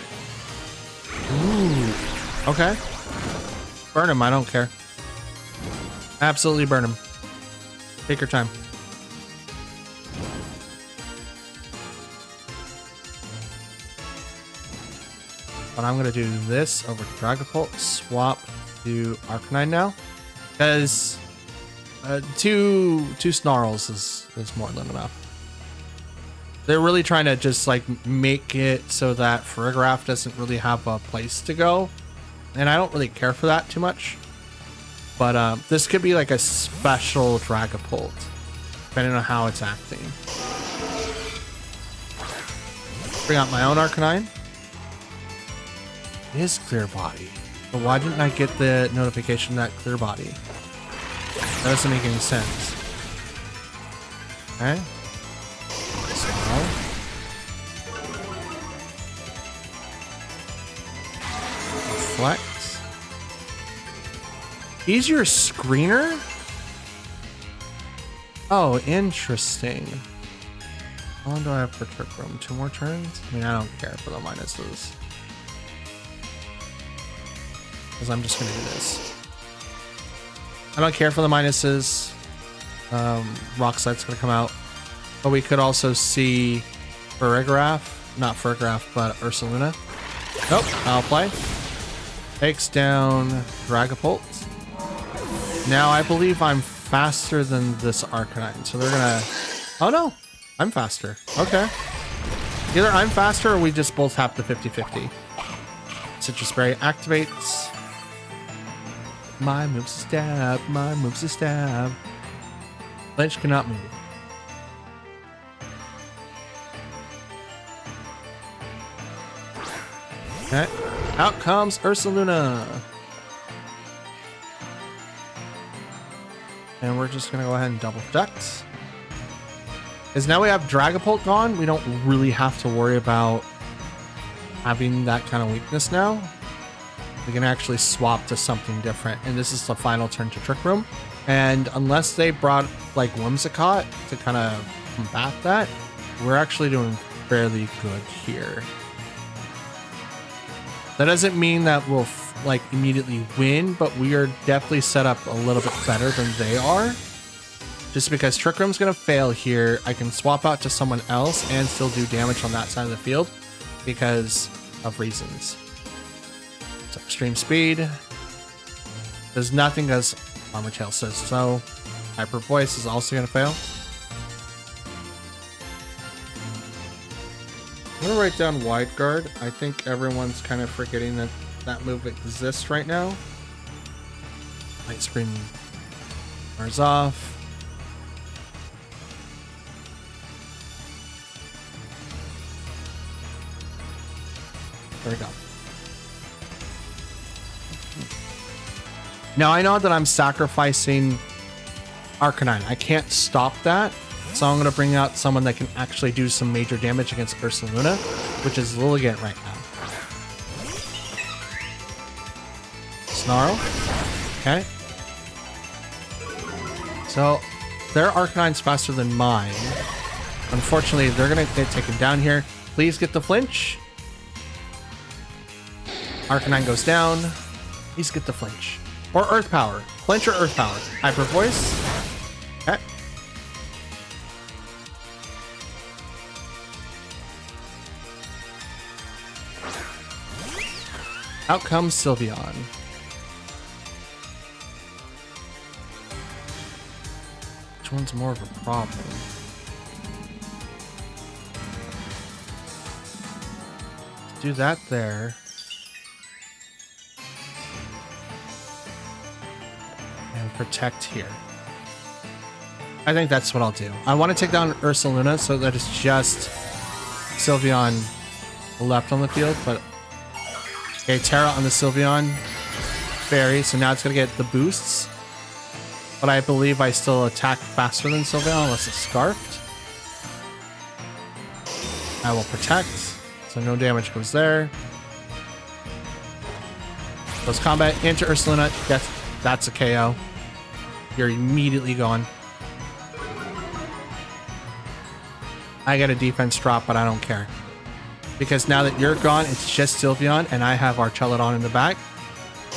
Ooh. Okay. Burn him, I don't care. Absolutely burn him. Take your time. But I'm gonna do this over to Dragapult, swap to Arcanine now. Because two snarls is more than enough. They're really trying to just like make it so that Farigiraf doesn't really have a place to go. And I don't really care for that too much. But this could be like a special Dragapult, depending on how it's acting. Bring out my own Arcanine. It is Clear Body. But why didn't I get the notification that Clear Body? That doesn't make any sense. Okay. So. Reflect. He's your screener? Oh, interesting. How long do I have for Trick Room? 2 more turns? I mean, I don't care for the minuses. Because I'm just going to do this. I don't care for the minuses. Rock Slight's going to come out. But we could also see Farigiraf. Not Farigiraf, but Ursaluna. Nope, I'll play. Takes down Dragapult. Now I believe I'm faster than this Arcanine. So they're going to... Oh no, I'm faster. Okay. Either I'm faster or we just both have the 50-50. Citrus Berry activates. My move's a stab. My move's a stab. Lynch cannot move. Okay. Out comes Ursaluna. And we're just going to go ahead and double protect. Because now we have Dragapult gone, we don't really have to worry about having that kind of weakness now. We can actually swap to something different. And this is the final turn to Trick Room. And unless they brought like Whimsicott to kind of combat that, we're actually doing fairly good here. That doesn't mean that we'll like immediately win, but we are definitely set up a little bit better than they are. Just because Trick Room's gonna fail here, I can swap out to someone else and still do damage on that side of the field because of reasons. So extreme speed does nothing because Armor Tail says so. Hyper Voice is also gonna fail. I'm gonna write down Wide Guard. I think everyone's kind of forgetting that that move exists right now. Light screen wears off. There we go. Now I know that I'm sacrificing Arcanine. I can't stop that. So I'm going to bring out someone that can actually do some major damage against Ursaluna, which is Lilligant right now. Snarl. Okay. So their Arcanine's faster than mine. Unfortunately, they're going to get taken down here. Please get the flinch. Arcanine goes down. Please get the flinch. Or Earth Power. Flinch or Earth Power. Hyper Voice. Okay. Out comes Sylveon. Which one's more of a problem? Do that there. And protect here. I think that's what I'll do. I want to take down Ursaluna so that it's just Sylveon left on the field, but okay, Terra on the Sylveon. Fairy, so now it's going to get the boosts. But I believe I still attack faster than Sylveon unless it's Scarfed. I will protect, so no damage goes there. Close combat into Ursaluna. That's a KO. You're immediately gone. I get a defense drop, but I don't care. Because now that you're gone, it's just Sylveon, and I have Archelodon in the back.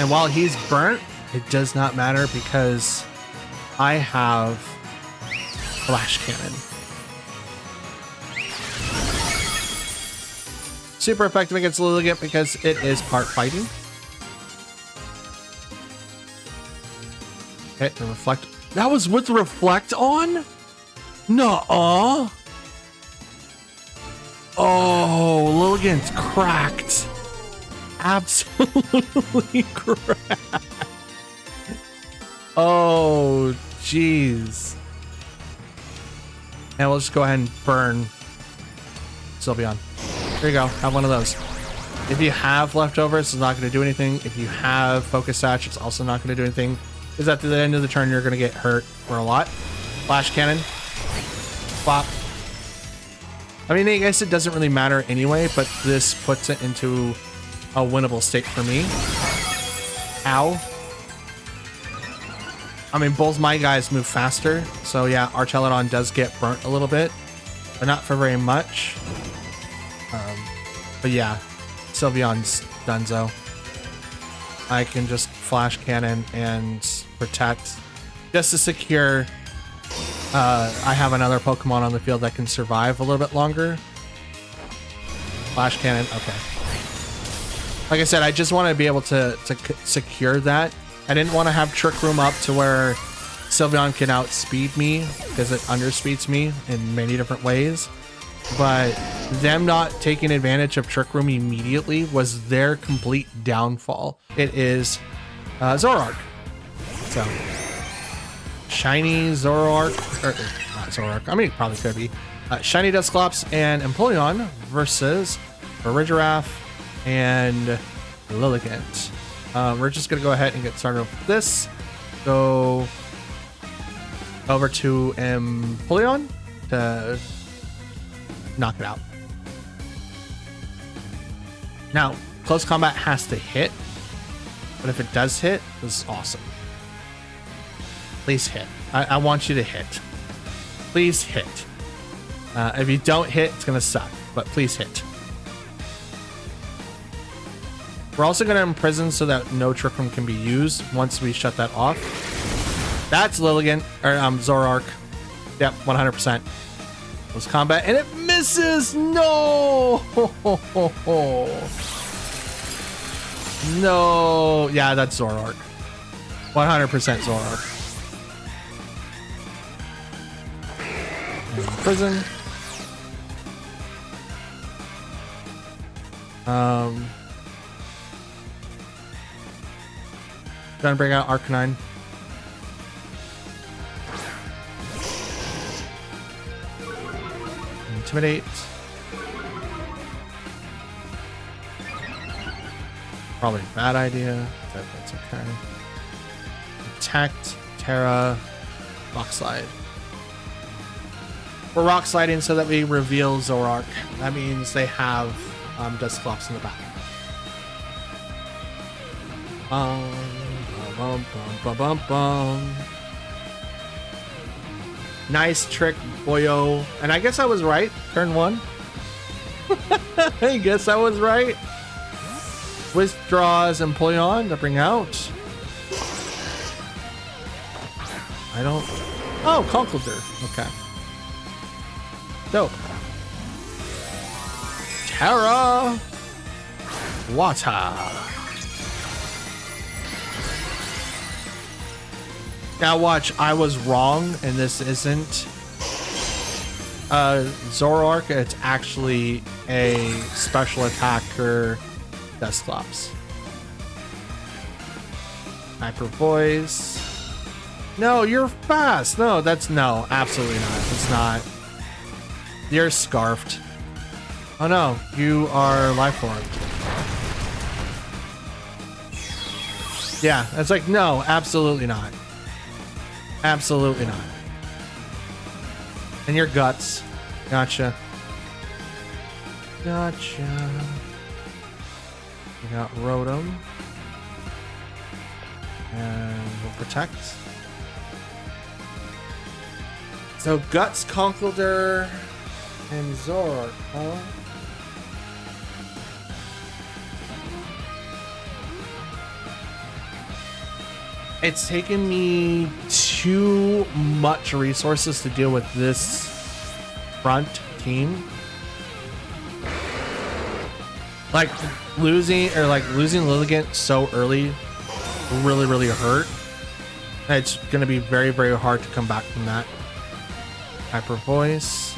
And while he's burnt, it does not matter because I have Flash Cannon. Super effective against Lilligant because it is part fighting. Okay, the Reflect. That was with Reflect on? Nuh-uh. Oh, Lilligant's cracked. Absolutely cracked. Oh, jeez. And we'll just go ahead and burn Sylveon. There you go. Have one of those. If you have leftovers, it's not going to do anything. If you have Focus Sash, it's also not going to do anything. Because at the end of the turn, you're going to get hurt for a lot. Flash Cannon. Flop. I mean, I guess it doesn't really matter anyway, but this puts it into a winnable state for me. Ow. I mean, both my guys move faster, so yeah, Archelodon does get burnt a little bit, but not for very much. But yeah, Sylveon's donezo. I can just Flash Cannon and protect just to secure. I have another Pokemon on the field that can survive a little bit longer. Flash Cannon, okay. Like I said, I just want to be able to secure that. I didn't want to have Trick Room up to where Sylveon can outspeed me because it underspeeds me in many different ways. But them not taking advantage of Trick Room immediately was their complete downfall. It is Zoroark. So, Shiny Zoroark, or not Zoroark, I mean, it probably could be. Shiny Dusclops and Empoleon versus Regidraff and Lilligant. We're just going to go ahead and get started with this. Go over to Empoleon to knock it out. Now, close combat has to hit, but if it does hit, this is awesome. Please hit. I want you to hit. Please hit. If you don't hit, it's going to suck, but please hit. We're also going to imprison so that no Trick Room can be used once we shut that off. That's Lilligant, or Zoroark. Yep, 100%. Close combat, and it misses! No! No! Yeah, that's Zoroark. 100% Zoroark. Prison. Gonna bring out Arcanine. Intimidate. Probably a bad idea, but that's okay. Protect, Terra, Rock Slide. We're Rock Sliding so that we reveal Zoroark. That means they have Dusclops in the back. Bum, bum, bum, bum, bum. Nice trick, boyo. And I guess I was right. Turn 1. I guess I was right. Withdraws Empoleon to bring out. I don't. Oh, Conkeldurr. Okay. Dope. Terra. Water. Now watch, I was wrong, and this isn't Zoroark. It's actually a special attacker Dusclops. Hyper Voice. No, you're fast. No, that's no, absolutely not. It's not. You're scarfed. Oh no, you are life formed. Yeah, it's like, no, absolutely not. Absolutely not. And your guts. Gotcha. Gotcha. We got Rotom. And we'll protect. So Guts, Conkeldurr, and Zoroark, huh? It's taken me too much resources to deal with this front team. Like losing Lilligant so early really hurt. It's gonna be very hard to come back from that. Hyper Voice.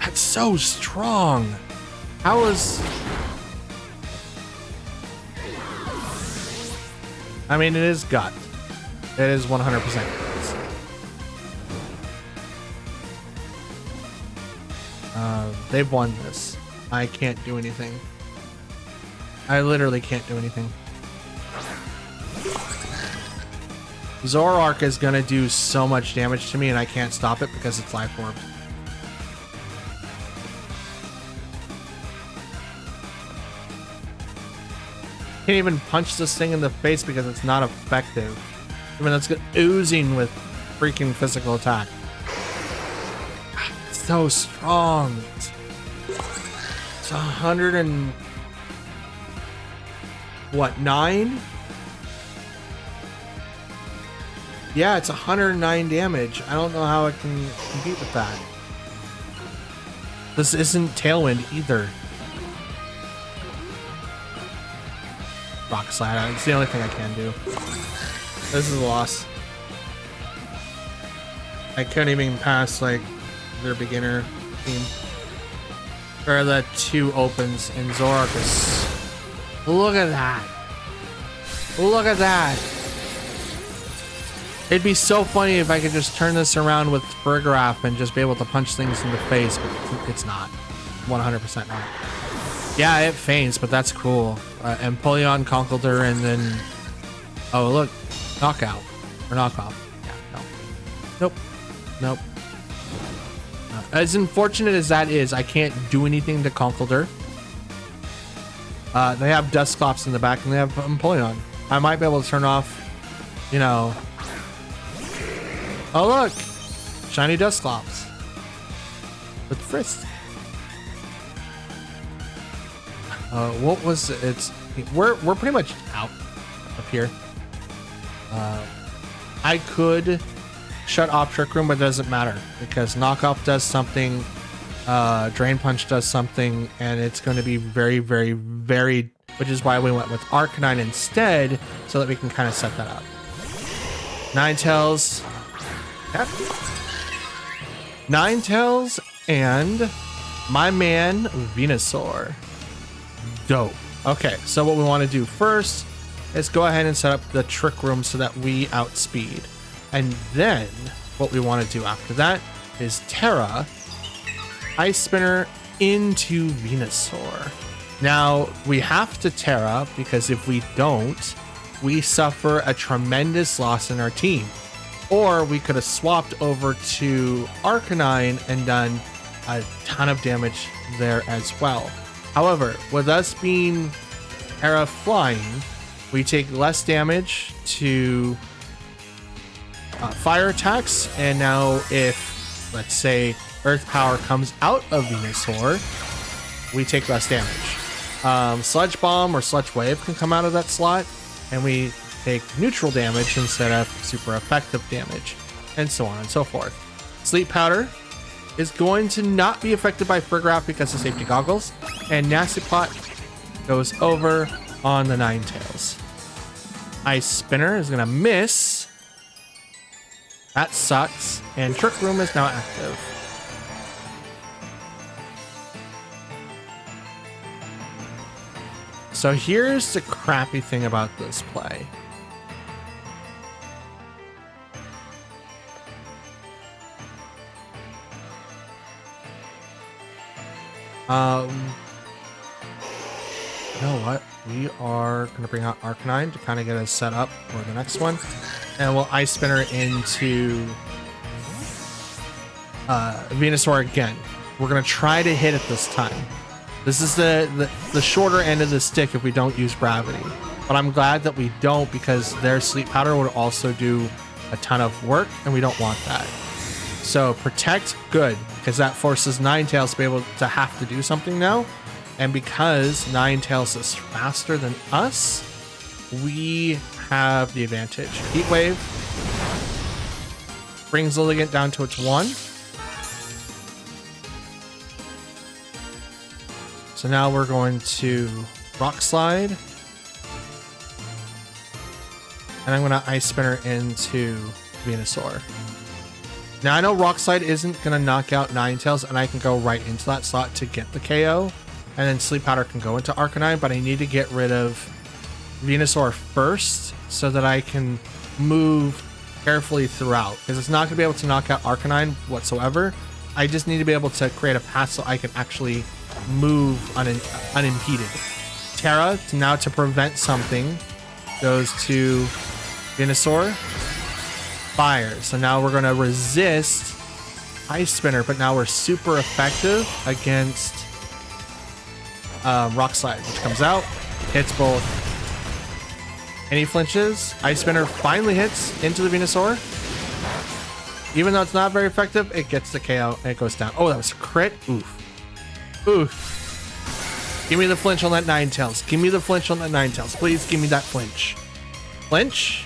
That's so strong. How is... I mean, it is gut. It is 100%. They've won this. I can't do anything. I literally can't do anything. Zoroark is gonna do so much damage to me, and I can't stop it because it's life orb. Can't even punch this thing in the face because it's not effective. I mean, that's oozing with freaking physical attack. It's so strong. It's 100 and what, 9? Yeah, it's 109 damage. I don't know how it can compete with that. This isn't Tailwind either. Rock Slide. It's the only thing I can do. This is a loss. I couldn't even pass like their beginner team. Or the 2 opens, and Zoroark is... Look at that. Look at that. It'd be so funny if I could just turn this around with Burgraph and just be able to punch things in the face, but it's not. 100% not. Yeah, it faints, but that's cool. Empoleon, Conkeldurr, and then... Oh, look. Knockout. Or knockoff. Yeah, no. Nope. Nope. As unfortunate as that is, I can't do anything to Conkeldurr. They have Dusclops in the back, and they have Empoleon. I might be able to turn off, you know... Oh, look! Shiny Dusclops. With Frisk. What was it? It's... We're pretty much out up here. I could shut off Trick Room, but it doesn't matter because Knockoff does something, Drain Punch does something, and it's going to be very, which is why we went with Arcanine instead, so that we can kind of set that up. Ninetales. Yep. Ninetales and My man, Venusaur. Dope. Okay, so what we want to do first is go ahead and set up the Trick Room so that we outspeed. And then what we want to do after that is Terra, Ice Spinner into Venusaur. Now, we have to Terra because if we don't, we suffer a tremendous loss in our team. Or we could have swapped over to Arcanine and done a ton of damage there as well. However, with us being Terra flying, we take less damage to fire attacks. And now if, let's say, Earth Power comes out of Venusaur, we take less damage. Sludge Bomb or Sludge Wave can come out of that slot, and we take neutral damage instead of super effective damage, and so on and so forth. Sleep Powder is going to not be affected by Frigoraph because of safety goggles, and Nasty Plot goes over on the Ninetales. Ice Spinner is going to miss. That sucks, and Trick Room is now active. So here's the crappy thing about this play. You know what? We are going to bring out Arcanine to kind of get us set up for the next one. And we'll Ice Spinner into Venusaur again. We're going to try to hit it this time. This is the shorter end of the stick if we don't use Gravity. But I'm glad that we don't, because their Sleep Powder would also do a ton of work, and we don't want that. So Protect, good, because that forces Ninetales to be able to have to do something now. And because Ninetales is faster than us, we have the advantage. Heat Wave brings Lilligant down to its 1. So now we're going to Rock Slide. And I'm going to Ice Spinner into Venusaur. Now I know Rock Slide isn't going to knock out Ninetales, and I can go right into that slot to get the KO. And then Sleep Powder can go into Arcanine, but I need to get rid of Venusaur first so that I can move carefully throughout. Because it's not going to be able to knock out Arcanine whatsoever. I just need to be able to create a path so I can actually move unimpeded. Terra, now to prevent something, goes to Venusaur. Fire. So now we're going to resist Ice Spinner, but now we're super effective against Rock Slide, which comes out, hits both. And he flinches. Ice Spinner finally hits into the Venusaur. Even though it's not very effective, it gets the KO and it goes down. Oh, that was a crit. Oof. Oof. Give me the flinch on that Ninetales. Give me the flinch on that Ninetales. Please give me that flinch. Flinch?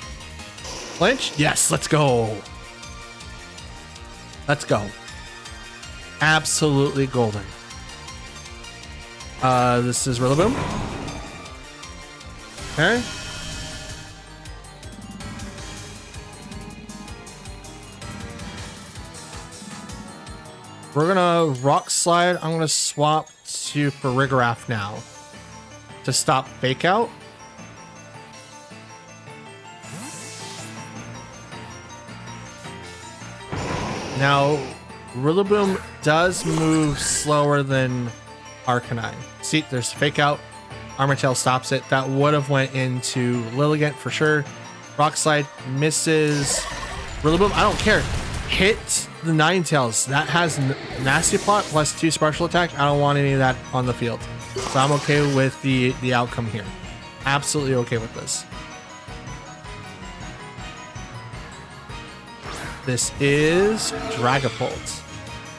Flinch? Yes, let's go. Let's go. Absolutely golden. This is Rillaboom. Okay. We're gonna Rock Slide. I'm gonna swap to Frigoraph now to stop Fake Out. Now, Rillaboom does move slower than Arcanine. See, there's Fake Out. Armortail stops it. That would have went into Lilligant for sure. Rock Slide misses Rillaboom. I don't care. Hit the Ninetales. That has Nasty Plot plus 2 special attack. I don't want any of that on the field. So I'm okay with the outcome here. Absolutely okay with this. This is Dragapult.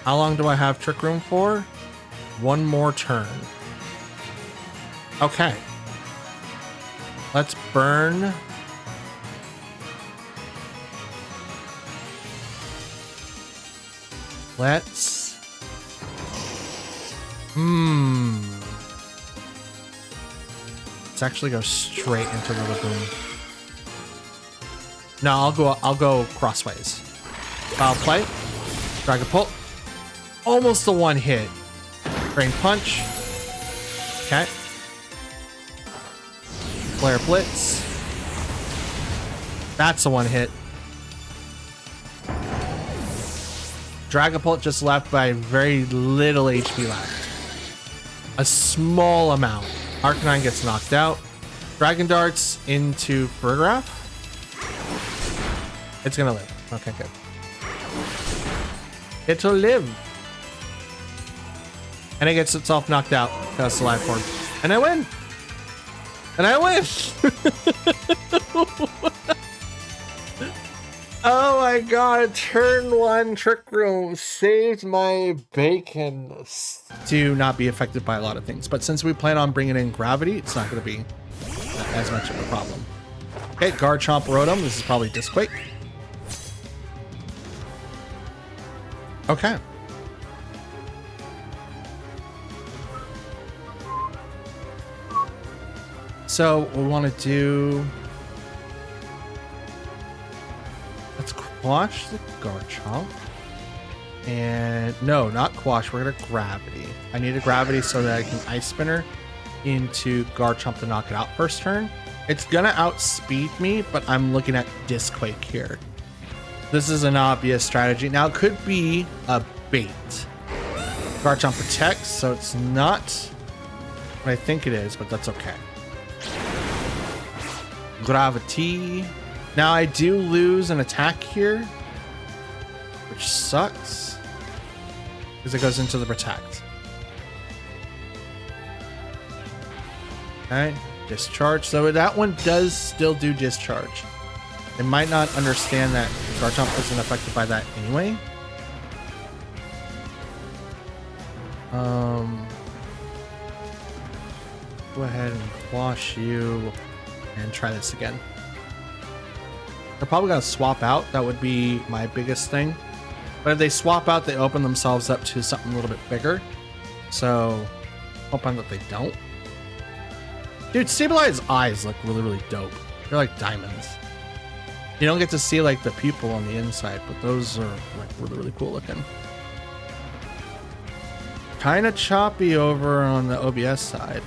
How long do I have Trick Room for? 1 more turn. Okay. Let's burn. Let's... Let's actually go straight into Rillaboom. No, I'll go crossways. Foul play. Dragapult. Almost a 1 hit. Drain Punch. Okay. Flare Blitz. That's a one hit. Dragapult just left by very little HP left. A small amount. Arcanine gets knocked out. Dragon Darts into Fergraph. It's gonna live. Okay, good. It'll live. And it gets itself knocked out. That's the life form. And I win! And I win! Oh my god, turn 1 Trick Room saved my bacon to not be affected by a lot of things. But since we plan on bringing in Gravity, it's not going to be as much of a problem. Okay, Garchomp Rotom. This is probably Disquake. Okay. So we want to do... Let's quash the Garchomp. And no, not quash. We're going to Gravity. I need a Gravity so that I can Ice Spinner into Garchomp to knock it out first turn. It's going to outspeed me, but I'm looking at Disquake here. This is an obvious strategy. Now, it could be a bait. Garchomp protects, so it's not what I think it is, but that's okay. Gravity. Now, I do lose an attack here, which sucks because it goes into the protect. Okay, discharge. So that one does still do discharge. They might not understand that Garchomp isn't affected by that anyway. Go ahead and quash you and try this again. They're probably going to swap out. That would be my biggest thing. But if they swap out, they open themselves up to something a little bit bigger. So, hoping that they don't. Dude, Sableye's eyes look really, really dope. They're like diamonds. You don't get to see like the pupil on the inside, but those are like really, really cool looking. Kind of choppy over on the OBS side.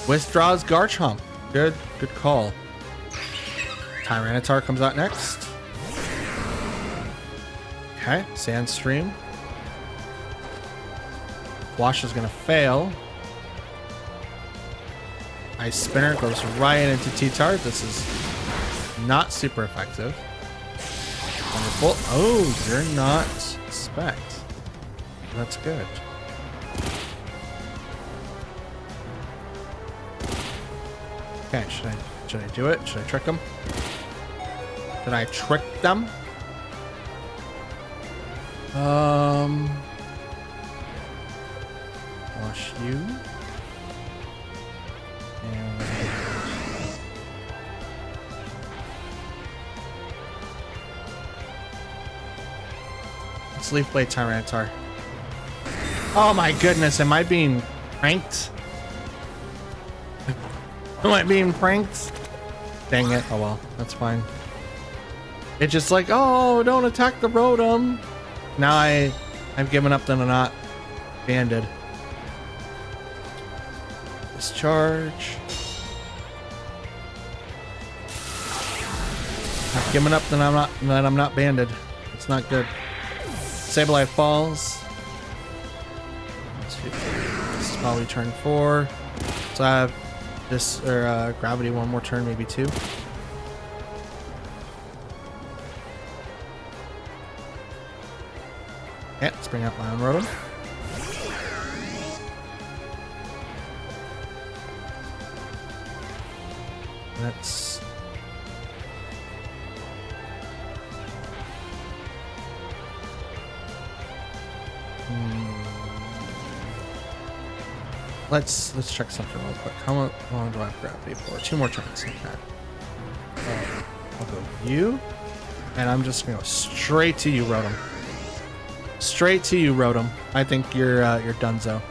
Withdraws Garchomp. Good call. Tyranitar comes out next. Okay, Sandstream. Wash is gonna fail. Ice Spinner goes right into T-Tart. This is not super effective. Wonderful. Oh, you're not Spect. That's good. Okay, should I do it? Should I trick them? Did I trick them? Wash you. And let's Leaf Blade Tyranitar. Oh my goodness, am I being pranked? Am I being pranked? Dang it. Oh well, that's fine. It's just like, oh, don't attack the Rotom. Now I've given up that I'm not banded. Discharge. I've given up that I'm not banded. It's not good. Sableye falls. This is probably turn 4. So I have this Gravity one more turn, maybe 2. Okay, let's bring out my own Rotom. Let's let's check something real quick. How long do I have Gravity for? 2 more turns. Okay. I'll go you, and I'm just gonna go straight to you, Rotom. Straight to you, Rotom. I think you're donezo.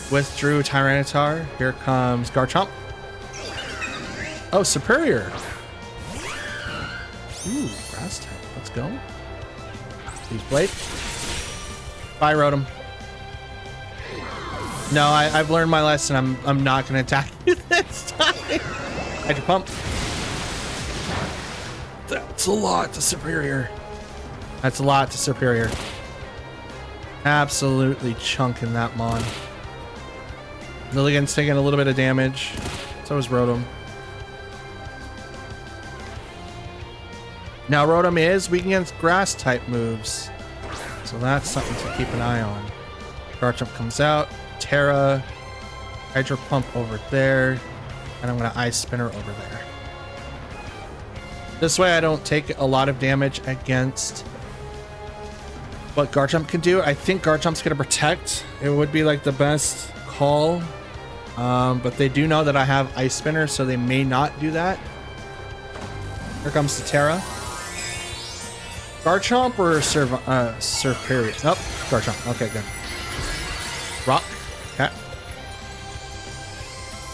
Withdrew Tyranitar. Here comes Garchomp. Oh, Superior. Ooh, Grass type. Let's go. Leaf Blade. Bye, Rotom. No, I've learned my lesson. I'm not gonna attack you this time. Hydro Pump. That's a lot to Superior. That's a lot to Superior. Absolutely chunking that Mon. Lilligant's taking a little bit of damage. So is Rotom. Now Rotom is weak against grass type moves. So that's something to keep an eye on. Garchomp comes out. Terra. Hydro Pump over there. And I'm going to Ice Spinner over there. This way I don't take a lot of damage against what Garchomp can do. I think Garchomp's going to protect. It would be like the best call. But they do know that I have Ice Spinner, so they may not do that. Here comes the Terra. Garchomp or Superior? Nope, Garchomp. Okay, good. Rock. Okay.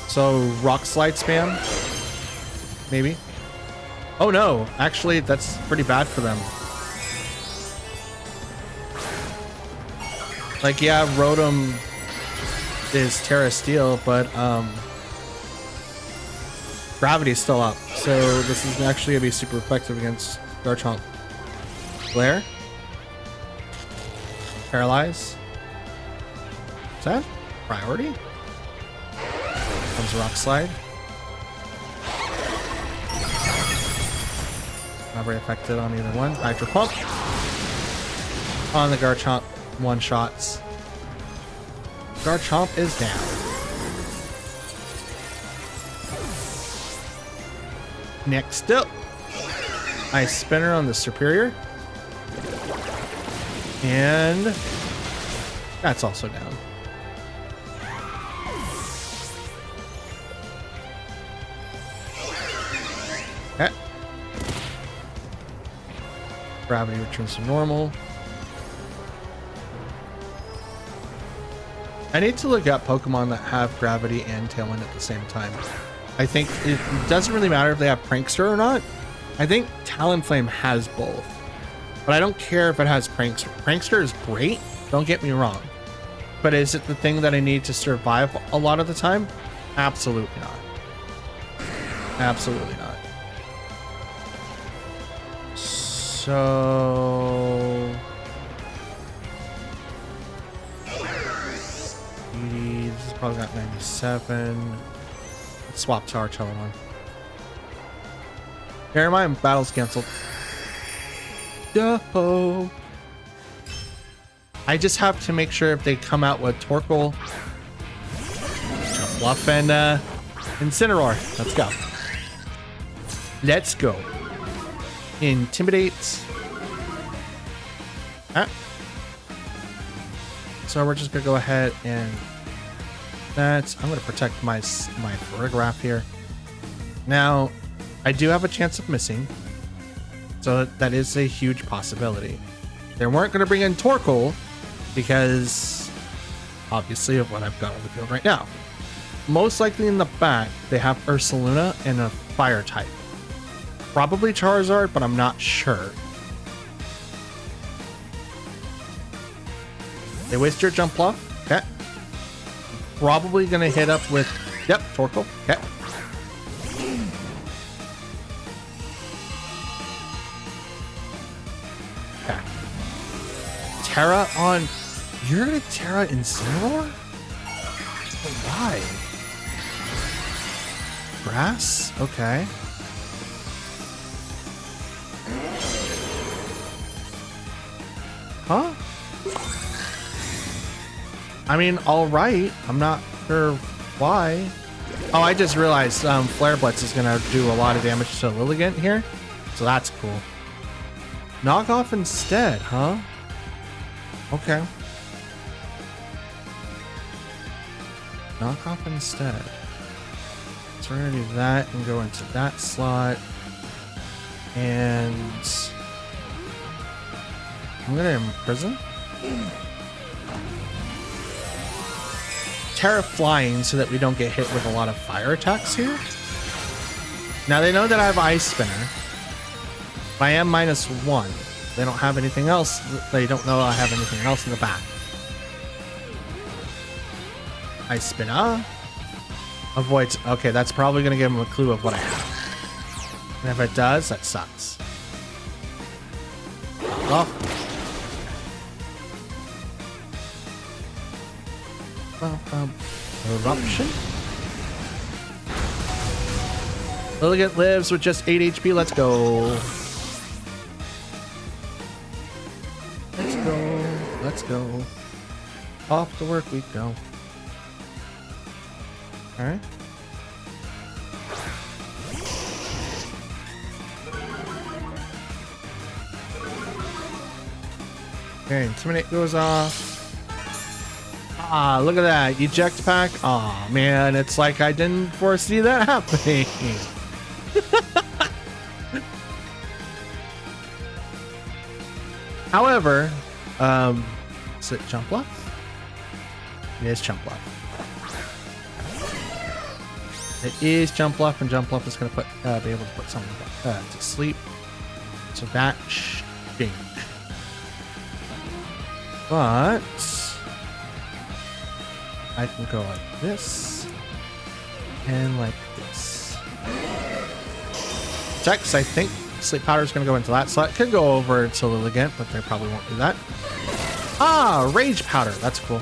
So Rock Slide spam. Maybe. Oh no, actually that's pretty bad for them. Like, yeah, Rotom is Terra Steel, but Gravity's still up. So this is actually gonna be super effective against Garchomp. Glare. Paralyze. Is that priority? Comes Rock Slide. Not very affected on either one. Hydro Pump. On the Garchomp, one shots. Garchomp is down. Next up, Ice Spinner on the Superior. And that's also down. Okay. Gravity returns to normal. I need to look at Pokemon that have Gravity and Tailwind at the same time. I think it doesn't really matter if they have Prankster or not. I think Talonflame has both. But I don't care if it has Prankster. Prankster is great, don't get me wrong. But is it the thing that I need to survive a lot of the time? Absolutely not. Absolutely not. So... This is probably got 97. Let's swap to our Charizard. Never mind, battle's canceled. No. I just have to make sure if they come out with Torkoal, Fluff, and Incineroar. Let's go. Let's go. Intimidate. Ah. So we're just gonna go ahead and I'm gonna protect my Farigiraf here. Now, I do have a chance of missing, so that is a huge possibility. They weren't gonna bring in Torkoal because obviously of what I've got on the field right now. Most likely in the back, they have Ursaluna and a fire type. Probably Charizard, but I'm not sure. They waste your jump bluff. Okay. Probably gonna hit up with, yep, Torkoal. Okay. Okay. Terra on, you're gonna Terra Incineroar? Why? Grass? Okay. Huh? I mean, all right. I'm not sure why. Oh, I just realized Flare Blitz is going to do a lot of damage to Lilligant here. So that's cool. Knock off instead, huh? Okay. Knock off instead. So we're going to do that and go into that slot. And I'm going to Imprison. Terra Flying so that we don't get hit with a lot of fire attacks here. Now they know that I have Ice Spinner, but I am -1. They don't have anything else. They don't know I have anything else in the back. Ice Spinner. Avoids. Okay, that's probably going to give him a clue of what I have. And if it does, that sucks. Oh. Eruption. Lilligant lives with just 8 HP. Let's go. Let's go. Let's go. Off to work we go. Alright. Okay, Intimidate goes off. Ah, look at that. Eject pack. Aw, man, it's like I didn't foresee that happening. However, is it jump bluff? It is jump bluff. It is jump bluff, and jump bluff is going to put be able to put someone to sleep. So that stinks. But I can go like this and like this. Checks, I think sleep powder is going to go into that slot. Could go over to Lilligant, but they probably won't do that. Ah, rage powder. That's cool.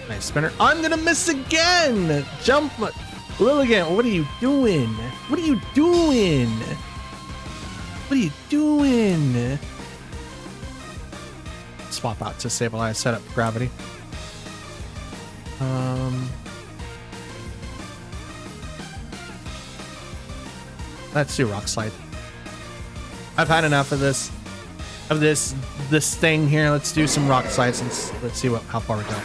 Nice spinner. I'm gonna miss again. Jump, Lilligant. What are you doing? What are you doing? What are you doing? Swap out to Sableye. Set up gravity. Let's do Rock Slide. I've had enough of this. This thing here. Let's do some Rock Slides and let's see how far we go.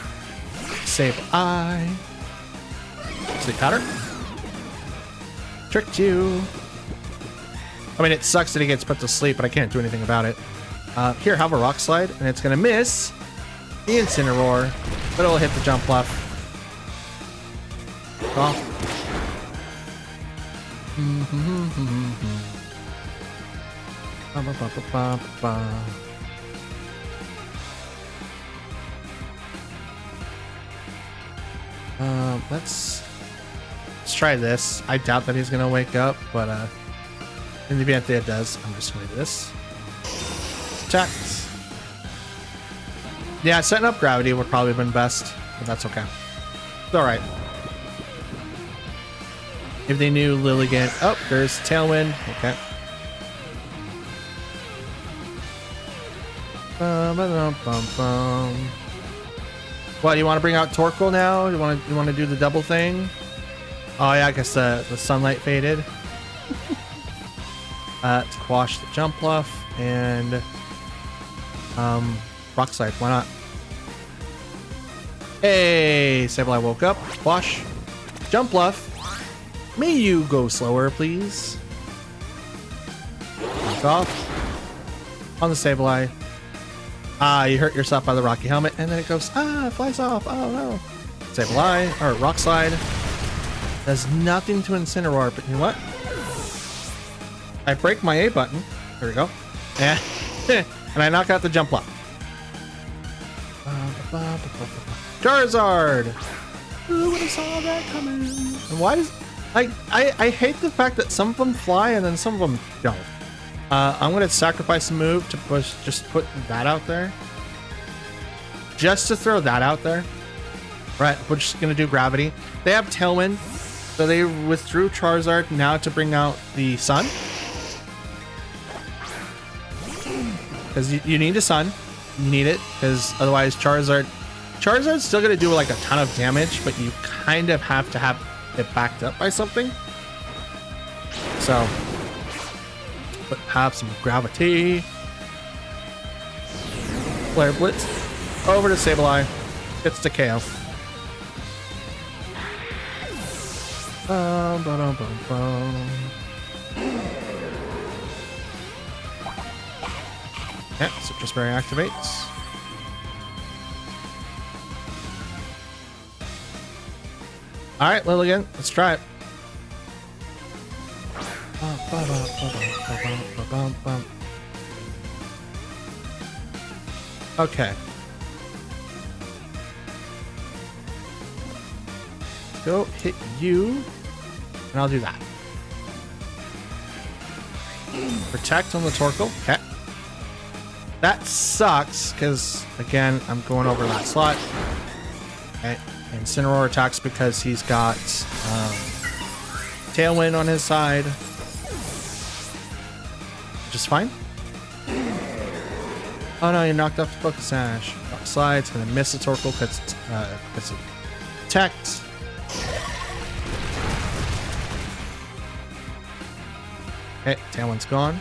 Sableye. Sleep powder. Tricked you. I mean, it sucks that he gets put to sleep, but I can't do anything about it. Here, have a Rock Slide, and it's gonna miss the Incineroar, but it'll hit the jump bluff. Off. Let's try this. I doubt that he's gonna wake up, but in the event that it does, I'm just gonna do this. Attacks. Yeah, setting up gravity would probably have been best, but that's okay. It's alright. If they knew Lilligant. Oh, there's Tailwind. Okay. What, you want to bring out Torkoal now? You want to do the double thing? Oh yeah, I guess the sunlight faded. To quash the jump bluff and Rock Slide. Why not? Hey, Sableye woke up. Quash. Jump bluff. May you go slower, please. Knock off on the Sableye. Ah, you hurt yourself by the Rocky Helmet, and then it goes, it flies off. Oh no. Sableye, or Rock Slide. Does nothing to Incineroar, but you know what? I break my A button. There we go. And, and I knock out the jump block. Charizard! Who would have saw that coming? And why is... I hate the fact that some of them fly and then some of them don't. I'm going to sacrifice a move to just put that out there. Just to throw that out there. Right, we're just going to do gravity. They have Tailwind, so they withdrew Charizard now to bring out the Sun. Because you need a Sun. You need it, because otherwise Charizard's still going to do like a ton of damage, but you kind of have to have it backed up by something. So, but have some gravity. Flare Blitz. Over to Sableye. Gets to KO. Yeah, Citrus Berry activates. Alright, Lilligant, let's try it. Okay. go hit you, and I'll do that. Protect on the Torkoal. Okay. That sucks, because, again, I'm going over that slot. Okay. Incineroar attacks because he's got Tailwind on his side. Which is fine. Oh no, you knocked off the Focus Sash. Slide's gonna miss the Torkoal because it's protect. Okay, Tailwind's gone.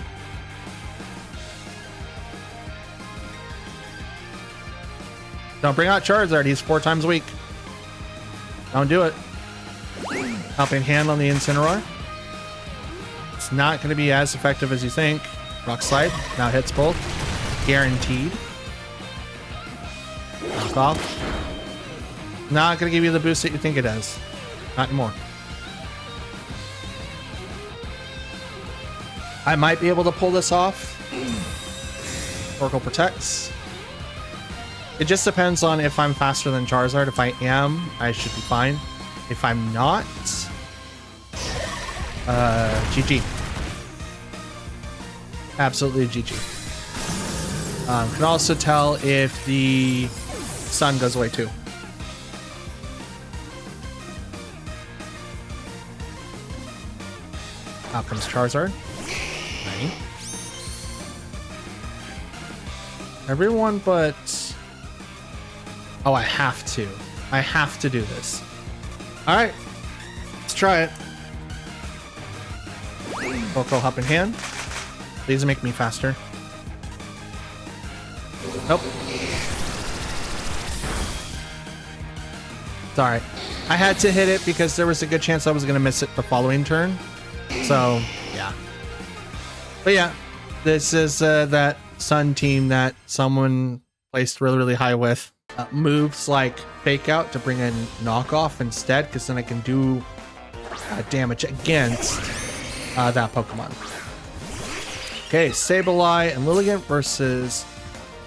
Don't bring out Charizard, he's 4 times weak. Don't do it. Helping Hand on the Incineroar. It's not going to be as effective as you think. Rock Slide now hits both. Guaranteed. Knock off. Not going to give you the boost that you think it does. Not anymore. I might be able to pull this off. Torkoal protects. It just depends on if I'm faster than Charizard. If I am, I should be fine. If I'm not, GG. Absolutely GG. Can also tell if the sun goes away too. Out comes Charizard. Right. Everyone but... Oh, I have to. I have to do this. Alright. Let's try it. Torkoal Hop in Hand. Please make me faster. Nope. It's alright. I had to hit it because there was a good chance I was going to miss it the following turn. So, yeah. But yeah, this is that Sun team that someone placed really, really high with. Moves like Fake Out to bring in Knockoff instead, because then I can do damage against that Pokemon. Okay, Sableye and Lilligant versus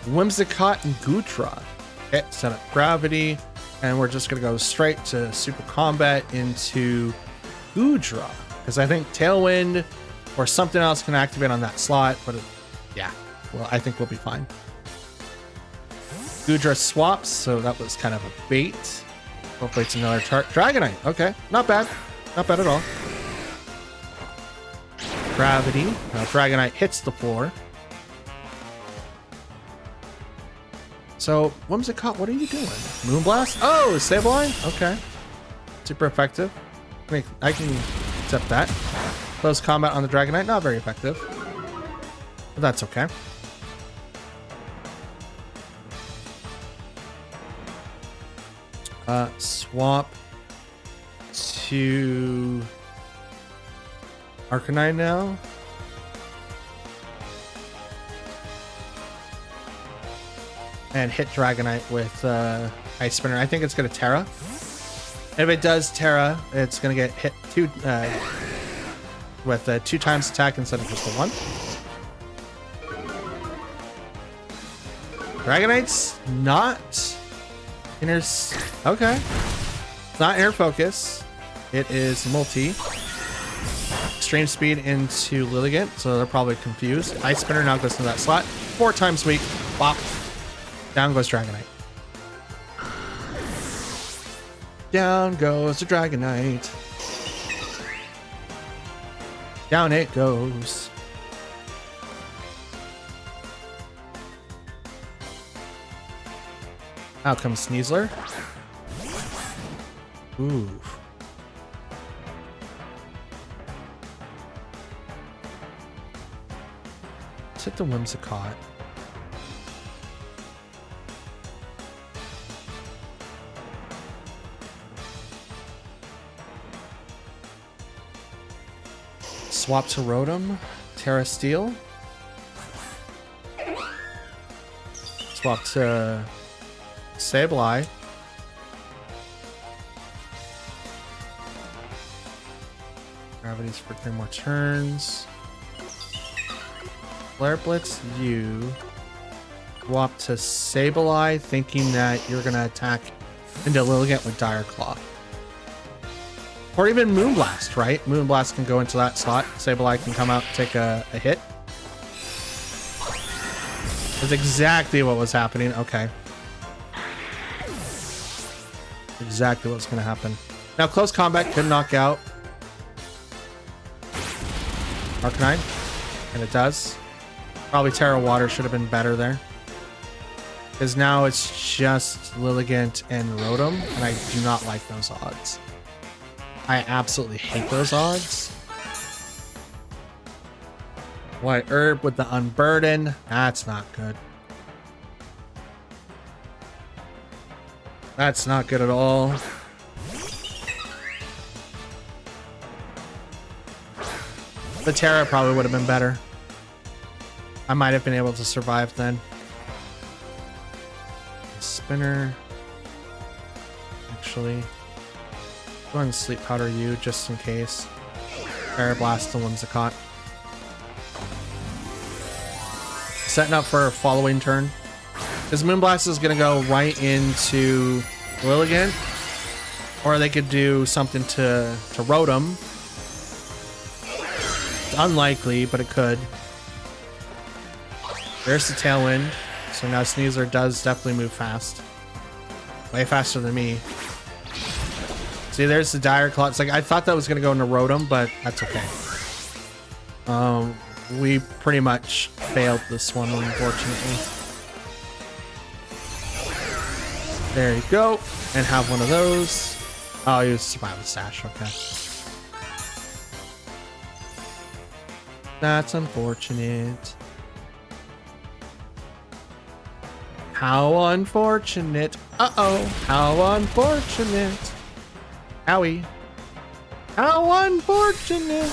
Whimsicott and Goodra. Okay, set up Gravity, and we're just going to go straight to Super Combat into Goodra, because I think Tailwind or something else can activate on that slot, but yeah, well, I think we'll be fine. Goodra swaps, so that was kind of a bait. Hopefully it's another Dragonite. Okay, not bad. Not bad at all. Gravity. Dragonite hits the floor. So, Whimsicott, what are you doing? Moonblast? Oh, Sableye? Okay. Super effective. I can accept that. Close combat on the Dragonite, not very effective. But that's okay. Swap to Arcanine now. And hit Dragonite with Ice Spinner. I think it's going to Terra. If it does Terra, it's going to get hit with 2 times attack instead of just the 1. Dragonite's not inner... Okay. It's not inner focus. It is multi. Extreme speed into Lilligant, so they're probably confused. Ice Spinner now goes to that slot. 4 times weak. Bop. Down goes Dragonite. Down goes the Dragonite. Down it goes. Out comes Sneasler. Ooh. Let's hit the Whimsicott. Swap to Rotom. Terra Steel. Swap to Sableye. Gravity's for 3 more turns. Flare Blitz you. Swap to Sableye, thinking that you're gonna attack into Lilligant with Dire Claw. Or even Moonblast, right? Moonblast can go into that slot. Sableye can come out and take a hit. That's exactly what was happening. Okay. Exactly what's going to happen. Now, close combat could knock out Arcanine, and it does. Probably Terra Water should have been better there. Because now it's just Lilligant and Rotom, and I do not like those odds. I absolutely hate those odds. White Herb with the Unburden. That's not good. That's not good at all. The Terra probably would have been better. I might have been able to survive then. Spinner. Actually, go ahead and Sleep Powder you just in case. Aeroblast to Whimsicott. Setting up for a following turn. Because Moonblast is going to go right into Lilligant. Or they could do something to Rotom. It's unlikely, but it could. There's the Tailwind. So now Sneasler does definitely move fast. Way faster than me. See, there's the Dire Claw. It's like, I thought that was going to go into Rotom, but that's okay. We pretty much failed this one, unfortunately. There you go. And have one of those. Oh, you survived the Sash. Okay. That's unfortunate. How unfortunate. Uh-oh. How unfortunate. Howie. How unfortunate.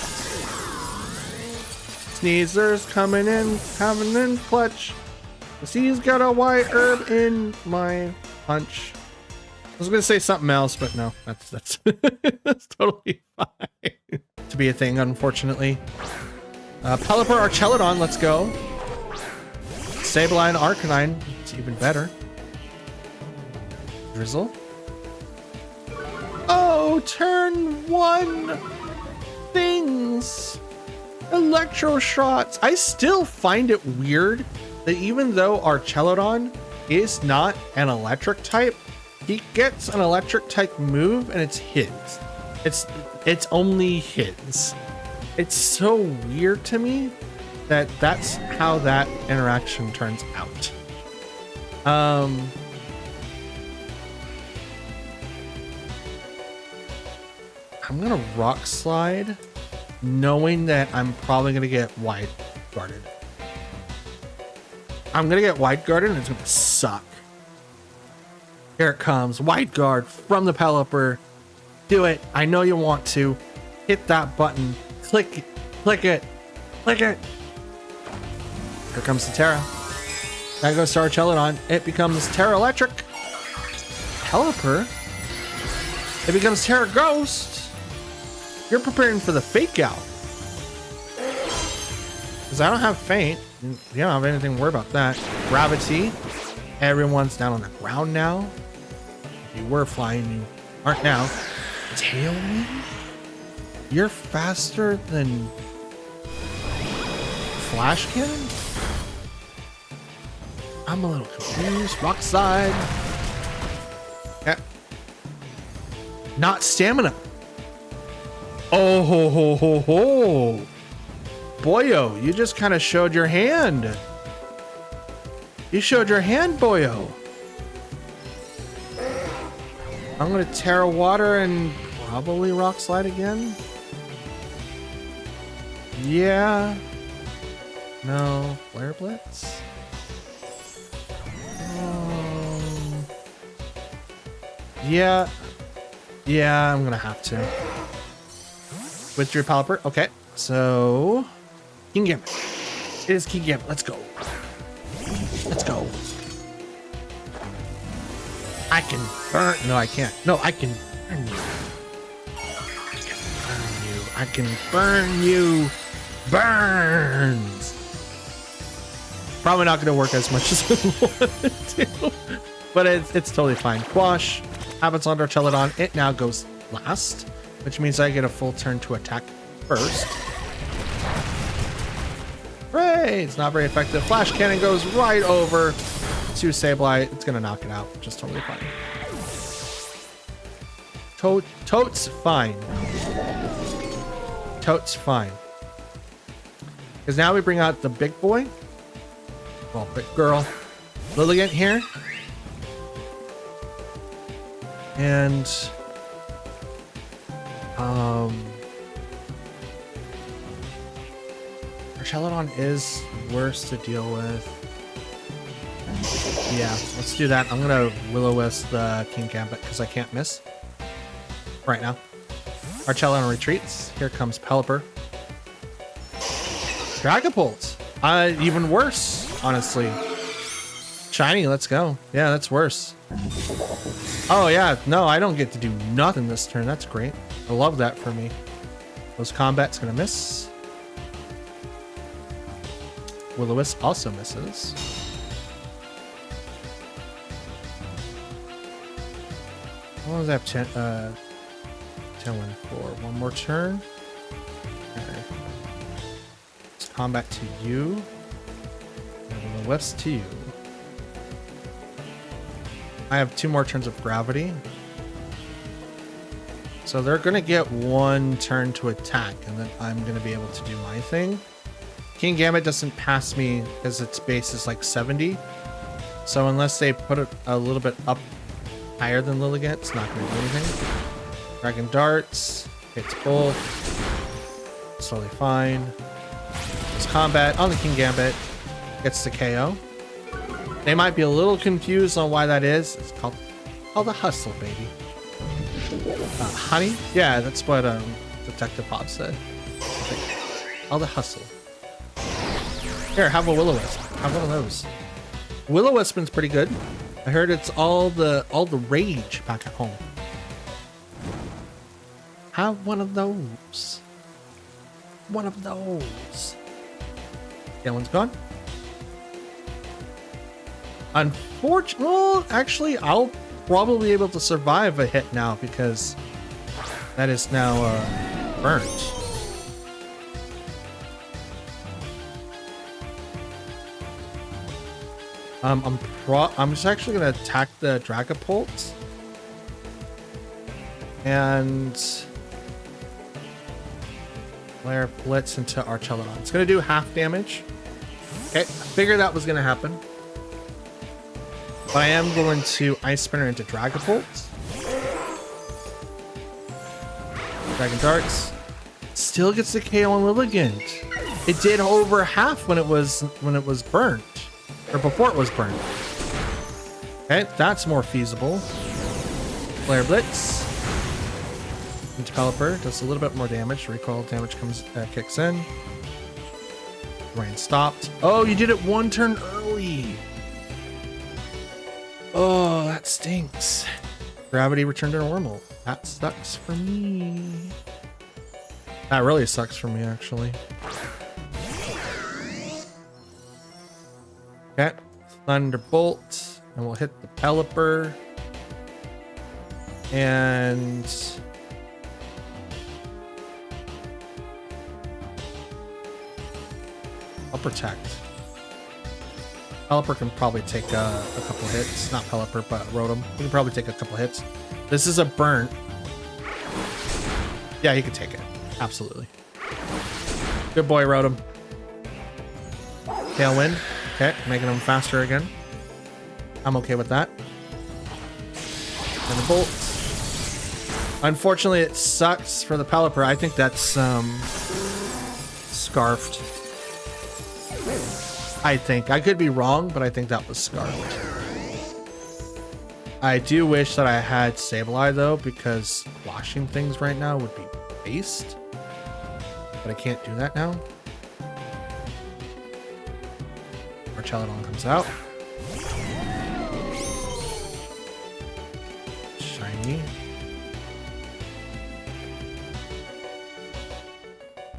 Sneezer's coming in clutch. He's got a White Herb in my punch. I was gonna say something else, but no, that's that's totally fine to be a thing, unfortunately. Pelipper Archelodon, let's go. Sableye and Arcanine, it's even better. Drizzle. Oh, turn one things. Electro shots. I still find it weird that even though Archelodon is not an electric type, he gets an electric type move and it's his. It's only his. It's so weird to me that that's how that interaction turns out. I'm gonna Rock Slide, knowing that I'm probably gonna get Wide Guarded. I'm gonna get Wide Guarded and it's gonna suck. Here it comes, Wide Guard from the Pelipper. Do it. I know you want to. Hit that button. Click it. Click it. Click it. Here comes the Terra. That goes to Archelodon. It becomes Terra Electric. Pelipper. It becomes Terra Ghost. You're preparing for the Fake Out. Because I don't have Faint. You don't have anything to worry about that. Gravity. Everyone's down on the ground now. If you were flying, you aren't now. Tailwind? You're faster than Flash Cannon? I'm a little confused. Rock Slide. Yeah. Not stamina. Oh ho ho ho ho. Boyo, you just kind of showed your hand. You showed your hand, Boyo. I'm gonna Terra Water and probably Rock Slide again. Yeah. No. Flare Blitz? Yeah. Yeah, I'm gonna have to. With your Pelipper. Okay. So Kingambit. It is Kingambit. Let's go. Let's go. I can burn. No, I can't. No, I can burn you. I can burn you. I can burn you. Burns. Probably not going to work as much as I want to, but it's totally fine. Quash happens on Archelodon. It now goes last. which means I get a full turn to attack first. Hooray! It's not very effective. Flash Cannon goes right over to Sableye. It's gonna knock it out, which is totally fine. Totes fine. Totes fine. Because now we bring out the big boy. Well, big girl. Lilligant here. And Charlotton is worse to deal with. Yeah, let's do that. I'm gonna Will-O-Wisp the King Gambit because I can't miss right now. Archelon retreats. Here comes Pelipper. Dragapult. Even worse, honestly. Shiny, let's go. Yeah, that's worse. Oh yeah, no, I don't get to do nothing this turn. That's great. I love that for me. Those combat's gonna miss. Will-O-Wisp also misses. What was that? 10 win for one more turn. Okay. Let's combat to you. And Will-O-Wisp to you. I have 2 more turns of gravity. So they're gonna get 1 turn to attack, and then I'm gonna be able to do my thing. King Gambit doesn't pass me because its base is like 70. So unless they put it a little bit up higher than Lilligant, it's not gonna do anything. Dragon Darts, hits both. It's totally fine. It's combat on the King Gambit. Gets the KO. They might be a little confused on why that is. It's called the hustle, baby. Honey? Yeah, that's what Detective Pop said. All the hustle. Here, have a Will-O-Wisp. Have one of those. Will-O-Wisp's pretty good. I heard it's all the rage back at home. Have one of those. One of those. That one's gone. Unfortunately, well, actually, I'll probably be able to survive a hit now because that is now burnt. I'm just actually gonna attack the Dragapult and flare Blitz into Archelon. It's gonna do half damage. Okay, I figured that was gonna happen. But I am going to Ice Spinner into Dragapult. Dragon Darts. Still gets the KO on Lilligant. It did over half when it was burnt. Or before it was burnt. Okay, that's more feasible. Flare Blitz. Into Pelipper. Does a little bit more damage. Recoil damage kicks in. Rain stopped. Oh, you did it 1 turn early. Oh, that stinks. Gravity returned to normal. That sucks for me. That really sucks for me, actually. Okay. Thunderbolt. And we'll hit the Pelipper. And I'll protect. Pelipper can probably take a couple hits. Not Pelipper, but Rotom. He can probably take a couple hits. This is a burnt. Yeah, he can take it. Absolutely. Good boy, Rotom. Tailwind. Okay, making him faster again. I'm okay with that. And the Bolt. Unfortunately, it sucks for the Pelipper. I think that's scarfed. I think. I could be wrong, but I think that was scarfed. I do wish that I had Sableye, though, because washing things right now would be based. But I can't do that now. Archelon comes out. Shiny.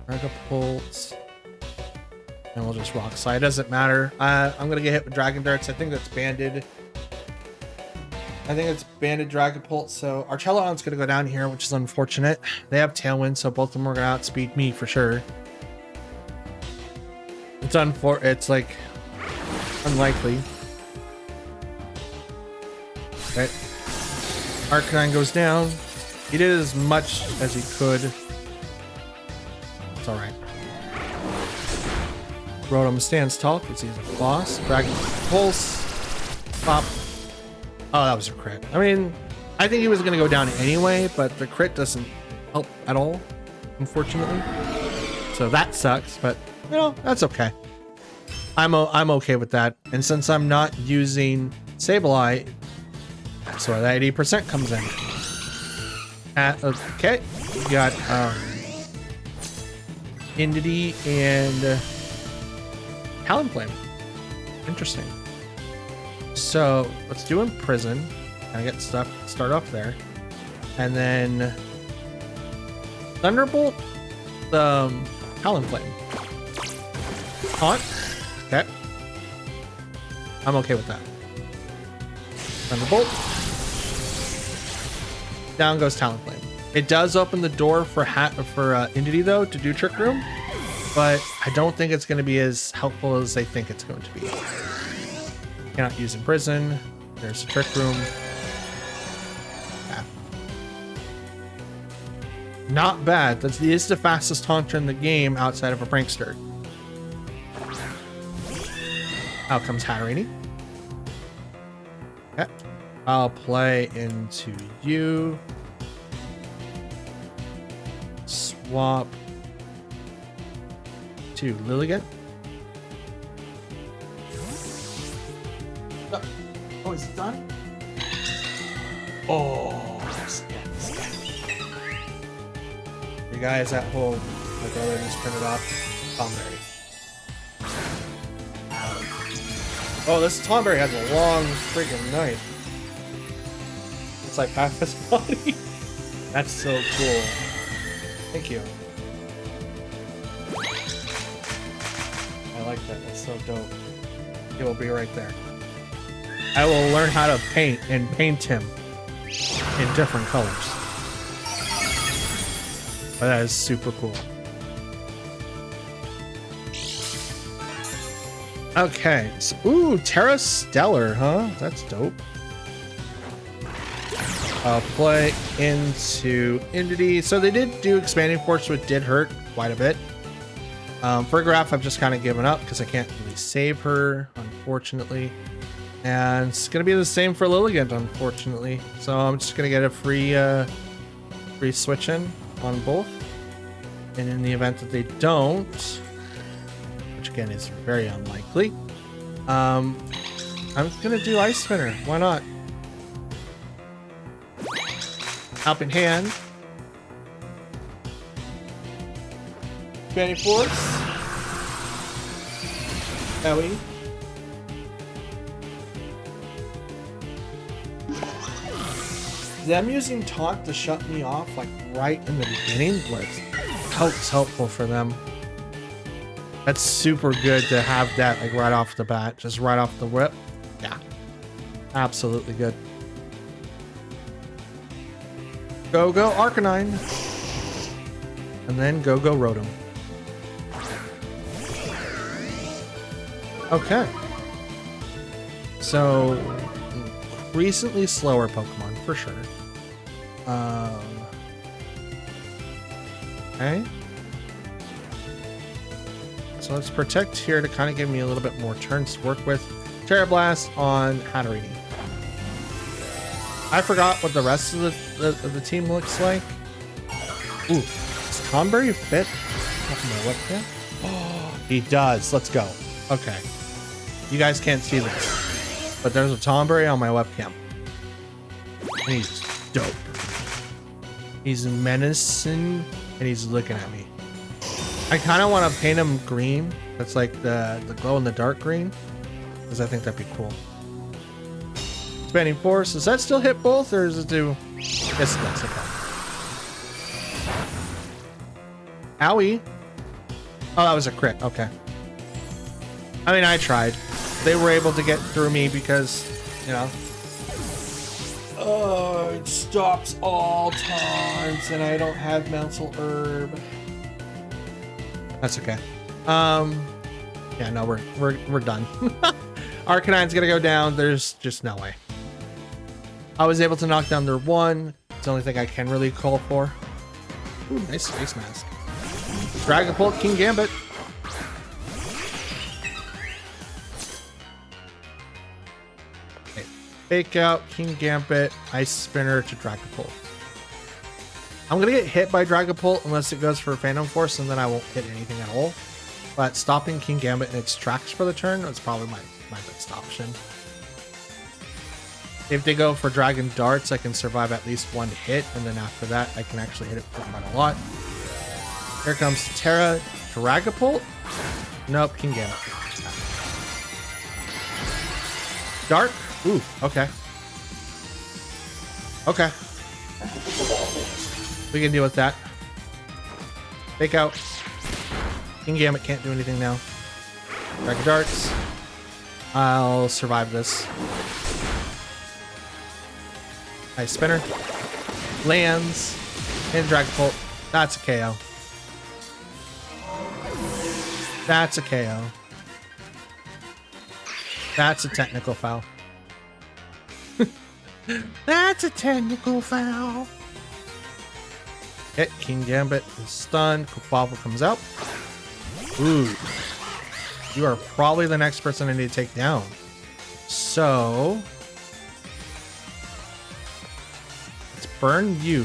Dragapult. And we'll just rock slide. Doesn't matter. I'm gonna get hit with Dragon Darts. I think that's banded. I think it's Banded Dragapult, so Archelon's gonna go down here, which is unfortunate. They have Tailwind, so both of them are gonna outspeed me for sure. It's like unlikely. Okay. Arcanine goes down. He did as much as he could. It's alright. Rotom stands tall because he's a boss. Dragon Pulse. Pop. Oh, that was a crit. I mean, I think he was going to go down anyway, but the crit doesn't help at all, unfortunately. So that sucks, but, you know, that's okay. I'm okay with that. And since I'm not using Sableye, that's where that 80% comes in. Okay, we got Indity and Talonflame. Interesting. So let's do Imprison. Kind of get stuff start off there, and then Thunderbolt the Talonflame. Taunt. Okay, I'm okay with that. Thunderbolt. Down goes Talonflame. It does open the door for Indity though to do Trick Room, but I don't think it's going to be as helpful as they think it's going to be. Cannot use Imprison. There's a Trick Room. Yeah. Not bad. That is the fastest Taunter in the game outside of a Prankster. Out comes Hatterene. Okay. I'll play into you. Swap to Lilligant. Oh, is it done? Oh, yes. You guys at home, my brother just printed off Tomberry. Oh, this Tomberry has a long freaking knife. It's like half his body. That's so cool. Thank you. I like that. That's so dope. It will be right there. I will learn how to paint and paint him in different colors. But that is super cool. Okay. So, ooh, Terra Stellar, huh? That's dope. I'll play into Indity. So they did do Expanding Force, which did hurt quite a bit. For Graph, I've just kind of given up because I can't really save her, unfortunately. And it's going to be the same for Lilligant, unfortunately. So I'm just going to get a free switch in on both. And in the event that they don't, which again is very unlikely, I'm going to do Ice Spinner. Why not? Helping Hand. Expanding Force. Ellie. Them using Taunt to shut me off like right in the beginning was helpful for them. That's super good to have that like right off the bat, just right off the whip. Yeah, absolutely good. Go Arcanine, and then go Rotom. Okay, so recently slower Pokemon for sure. Okay. So let's protect here to kind of give me a little bit more turns to work with. Terra Blast on Hatterene. I forgot what the rest of the team looks like. Ooh, does Tomberry fit off my webcam? Oh, he does. Let's go. Okay. You guys can't see this, but there's a Tomberry on my webcam. And he's dope. He's menacing, and he's looking at me. I kind of want to paint him green. That's like the glow in the dark green, because I think that'd be cool. Expanding Force. Does that still hit both, or does it do? Yes, it does. Okay. Owie. Oh, that was a crit. Okay. I mean, I tried. They were able to get through me because, you know, Oh, it stops all taunts, and I don't have mental herb. That's okay. Yeah, no, we're done. Arcanine's gonna go down. There's just no way. I was able to knock down their one. It's the only thing I can really call for. Ooh, nice face mask. Dragapult, King Gambit. Okay. Fake out, King Gambit, Ice Spinner to Dragapult. I'm gonna get hit by Dragapult unless it goes for Phantom Force, and then I won't hit anything at all. But stopping King Gambit in its tracks for the turn is probably my best option. If they go for Dragon Darts, I can survive at least one hit, and then after that, I can actually hit it for quite a lot. Here comes Terra Dragapult. Nope, King Gambit. Dark. Ooh, okay. Okay. We can deal with that. Fake out. King Gambit can't do anything now. Dragon Darts. I'll survive this. Ice Spinner. Lands. And Dragapult. That's a KO. That's a KO. That's a technical foul. That's a technical foul. Hit. King Gambit is stunned. Quaffle comes out. Ooh. You are probably the next person I need to take down. So let's burn you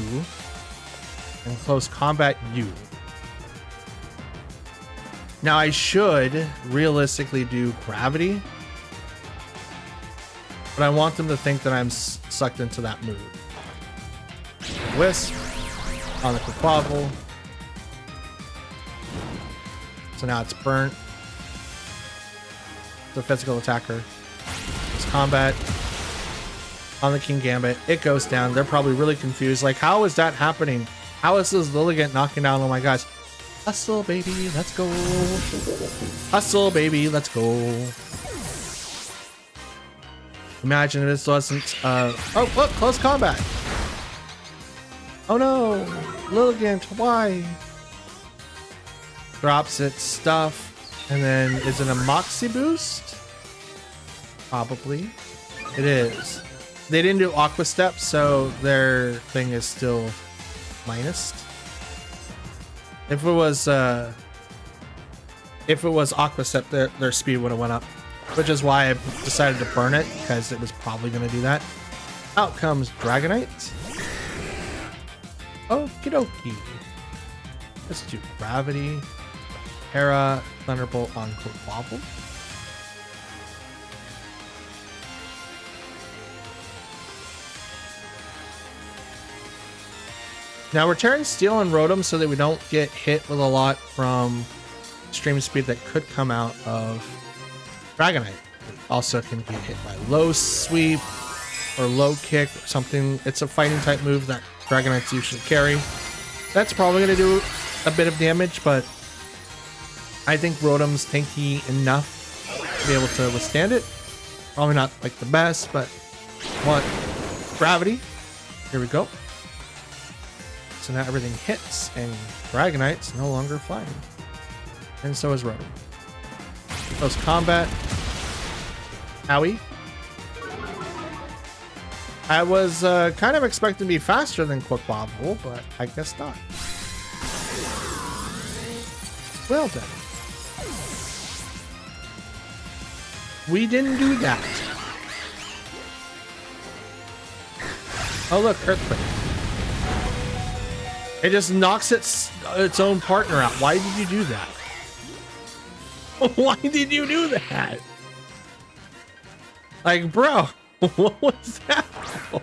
and close combat you. Now I should realistically do gravity, but I want them to think that I'm sucked into that mood. Wisp on the Quaffle. So now it's burnt. The physical attacker. It's combat on the King Gambit. It goes down. They're probably really confused. Like, how is that happening? How is this Lilligant knocking down all my guys? Hustle, baby, let's go. Hustle, baby, let's go. Imagine if this wasn't oh look, close combat. Oh no, Lilligant, why? Drops its stuff. And then, is it a Moxie boost? Probably. It is. They didn't do Aqua Step, so their thing is still minus. If it was Aqua Step, their speed would have went up. Which is why I decided to burn it, because it was probably going to do that. Out comes Dragonite. Okie dokie. Let's do Gravity. Terra, Thunderbolt on Quaffle. Now we're tearing Steel and Rotom so that we don't get hit with a lot from Extreme Speed that could come out of Dragonite. Also can get hit by Low Sweep or Low Kick or something. It's a fighting type move that Dragonites usually carry. That's probably going to do a bit of damage, but I think Rotom's tanky enough to be able to withstand it. Probably not like the best, but want Gravity. Here we go. So now everything hits, and Dragonite's no longer flying. And so is Rotom. Close combat. Owie. I was kind of expecting to be faster than Quaffle, but I guess not. Well done. We didn't do that. Oh look, Earthquake. It just knocks its own partner out. Why did you do that? Why did you do that? Like, bro, what was that for?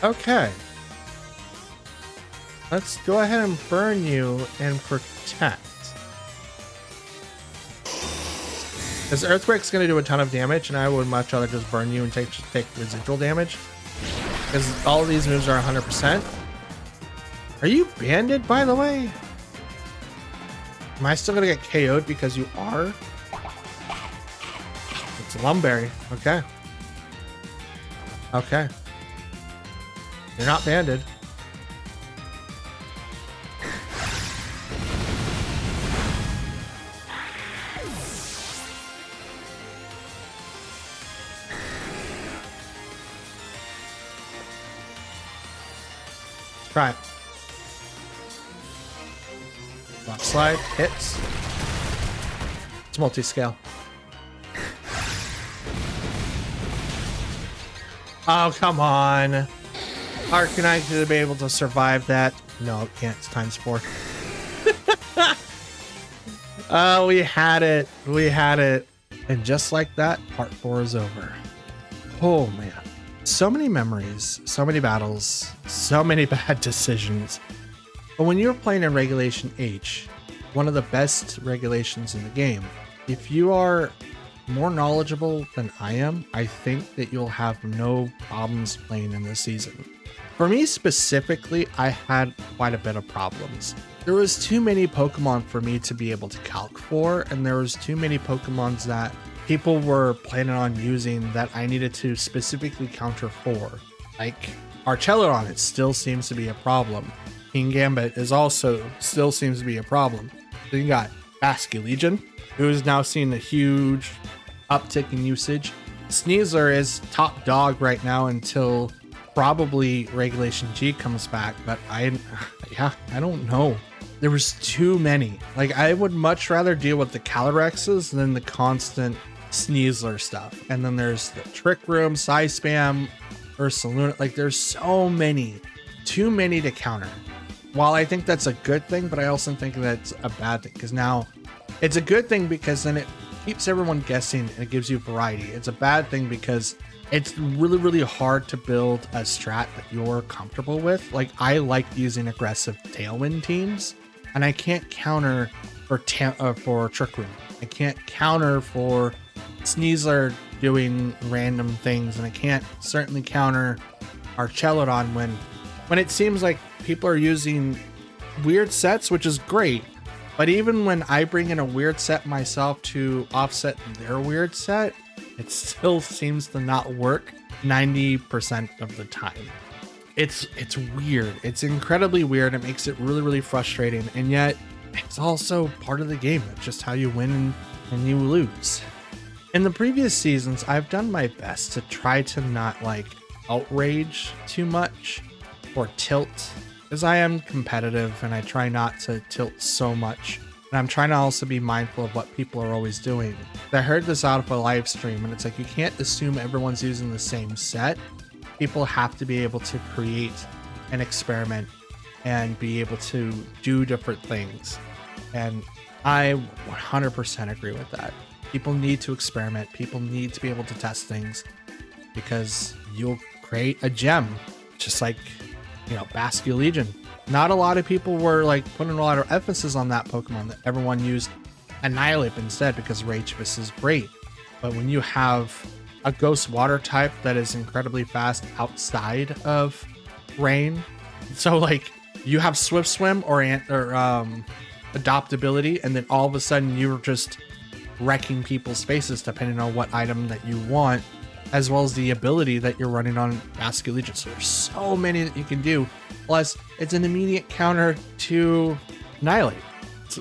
Okay. Let's go ahead and burn you and protect. This Earthquake's going to do a ton of damage, and I would much rather just burn you and take residual damage. Because all of these moves are 100%. Are you banded, by the way? Am I still going to get KO'd because you are? It's a Lumberry. Okay. Okay. You're not banded. Try it. Rock slide, hits. It's multi-scale. Oh, come on. Arcanine should be able to survive that. No, it can't. It's times 4. Oh, we had it. We had it. And just like that, part 4 is over. Oh, man. So many memories, so many battles, so many bad decisions. But when you're playing in Regulation H, one of the best regulations in the game, if you are more knowledgeable than I am, I think that you'll have no problems playing in this season. For me specifically, I had quite a bit of problems. There was too many Pokemon for me to be able to calc for, and there was too many Pokemons that people were planning on using that I needed to specifically counter for. Like Archelon, it still seems to be a problem. King Gambit is also still seems to be a problem. Then you got Basculegion, who is now seeing a huge uptick in usage. Sneasler is top dog right now until probably Regulation G comes back, but I don't know. There was too many. Like, I would much rather deal with the Calyrexes than the constant Sneasler stuff. And then there's the Trick Room, Psyspam, Ursaluna. Like, there's so many. Too many to counter. While I think that's a good thing, but I also think that's a bad thing, because now it's a good thing because then it keeps everyone guessing and it gives you variety. It's a bad thing because it's really, really hard to build a strat that you're comfortable with. Like, I like using aggressive Tailwind teams, and I can't counter for Trick Room. I can't counter for Sneasler doing random things, and I can't certainly counter Archelon when it seems like people are using weird sets, which is great. But even when I bring in a weird set myself to offset their weird set, it still seems to not work 90% of the time. It's weird. It's incredibly weird. It makes it really, really frustrating. And yet it's also part of the game. It's just how you win and you lose. In the previous seasons, I've done my best to try to not like outrage too much or tilt, because I am competitive and I try not to tilt so much. And I'm trying to also be mindful of what people are always doing. I heard this out of a live stream, and it's like, you can't assume everyone's using the same set. People have to be able to create an experiment and be able to do different things. And I 100% agree with that. People need to experiment. People need to be able to test things, because you'll create a gem, just like, you know, Basculegion. Not a lot of people were like putting a lot of emphasis on that Pokemon. That everyone used Annihilate instead because Rage-Vis is great. But when you have a Ghost Water type that is incredibly fast outside of Rain, so like you have Swift Swim or Adoptability, and then all of a sudden you're just wrecking people's faces depending on what item that you want, as well as the ability that you're running on Basculegion. So there's so many that you can do. Plus, it's an immediate counter to Annihilate.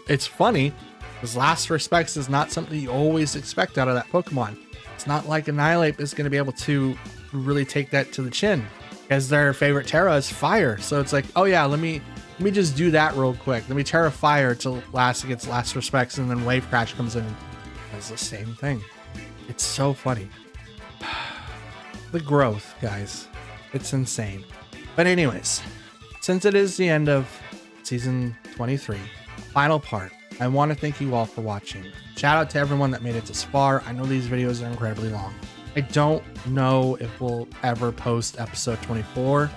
It's funny, because Last Respects is not something you always expect out of that Pokemon. It's not like Annihilate is going to be able to really take that to the chin, because their favorite Terra is Fire. So it's like, oh yeah, let me just do that real quick. Let me Terra Fire till against Last Respects, and then Wave Crash comes in and does the same thing. It's so funny. The growth, guys. It's insane. But anyways, since it is the end of season 23, final part, I want to thank you all for watching. Shout out to everyone that made it this far. I know these videos are incredibly long. I don't know if we'll ever post episode 24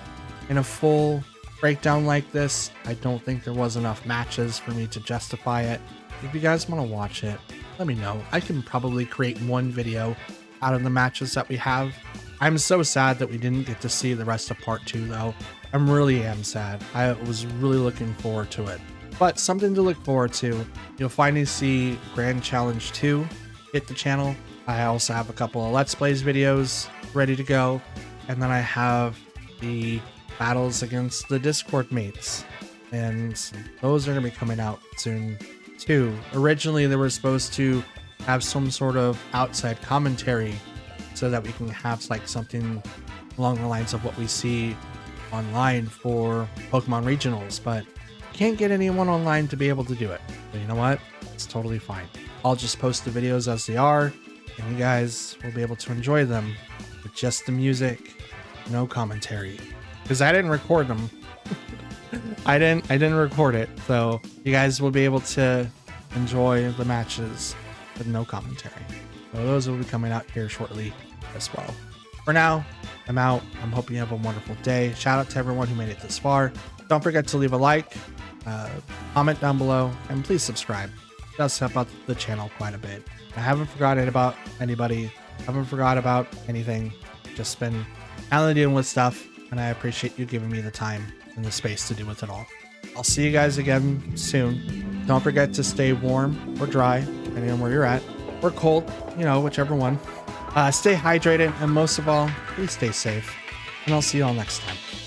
in a full breakdown like this. I don't think there was enough matches for me to justify it. If you guys want to watch it, let me know. I can probably create one video out of the matches that we have. I'm so sad that we didn't get to see the rest of part 2 though. I really am sad. I was really looking forward to it. But something to look forward to. You'll finally see Grand Challenge 2 hit the channel. I also have a couple of Let's Plays videos ready to go. And then I have the battles against the Discord mates. And those are going to be coming out soon too. Originally, they were supposed to have some sort of outside commentary so that we can have like something along the lines of what we see online for Pokemon regionals, but can't get anyone online to be able to do it. But you know what? It's totally fine. I'll just post the videos as they are, and you guys will be able to enjoy them with just the music, no commentary. Because I didn't record them. I didn't record it, so you guys will be able to enjoy the matches with no commentary. So those will be coming out here shortly as well. For now, I'm out. I'm hoping you have a wonderful day. Shout out to everyone who made it this far. Don't forget to leave a like, comment down below, and please subscribe. It does help out the channel quite a bit. I haven't forgotten about anybody. Haven't forgot about anything. Just been kind of dealing with stuff, and I appreciate you giving me the time and the space to do with it all. I'll see you guys again soon. Don't forget to stay warm or dry, depending on where you're at, or cold, you know, whichever one. Stay hydrated, and most of all, please stay safe. And I'll see you all next time.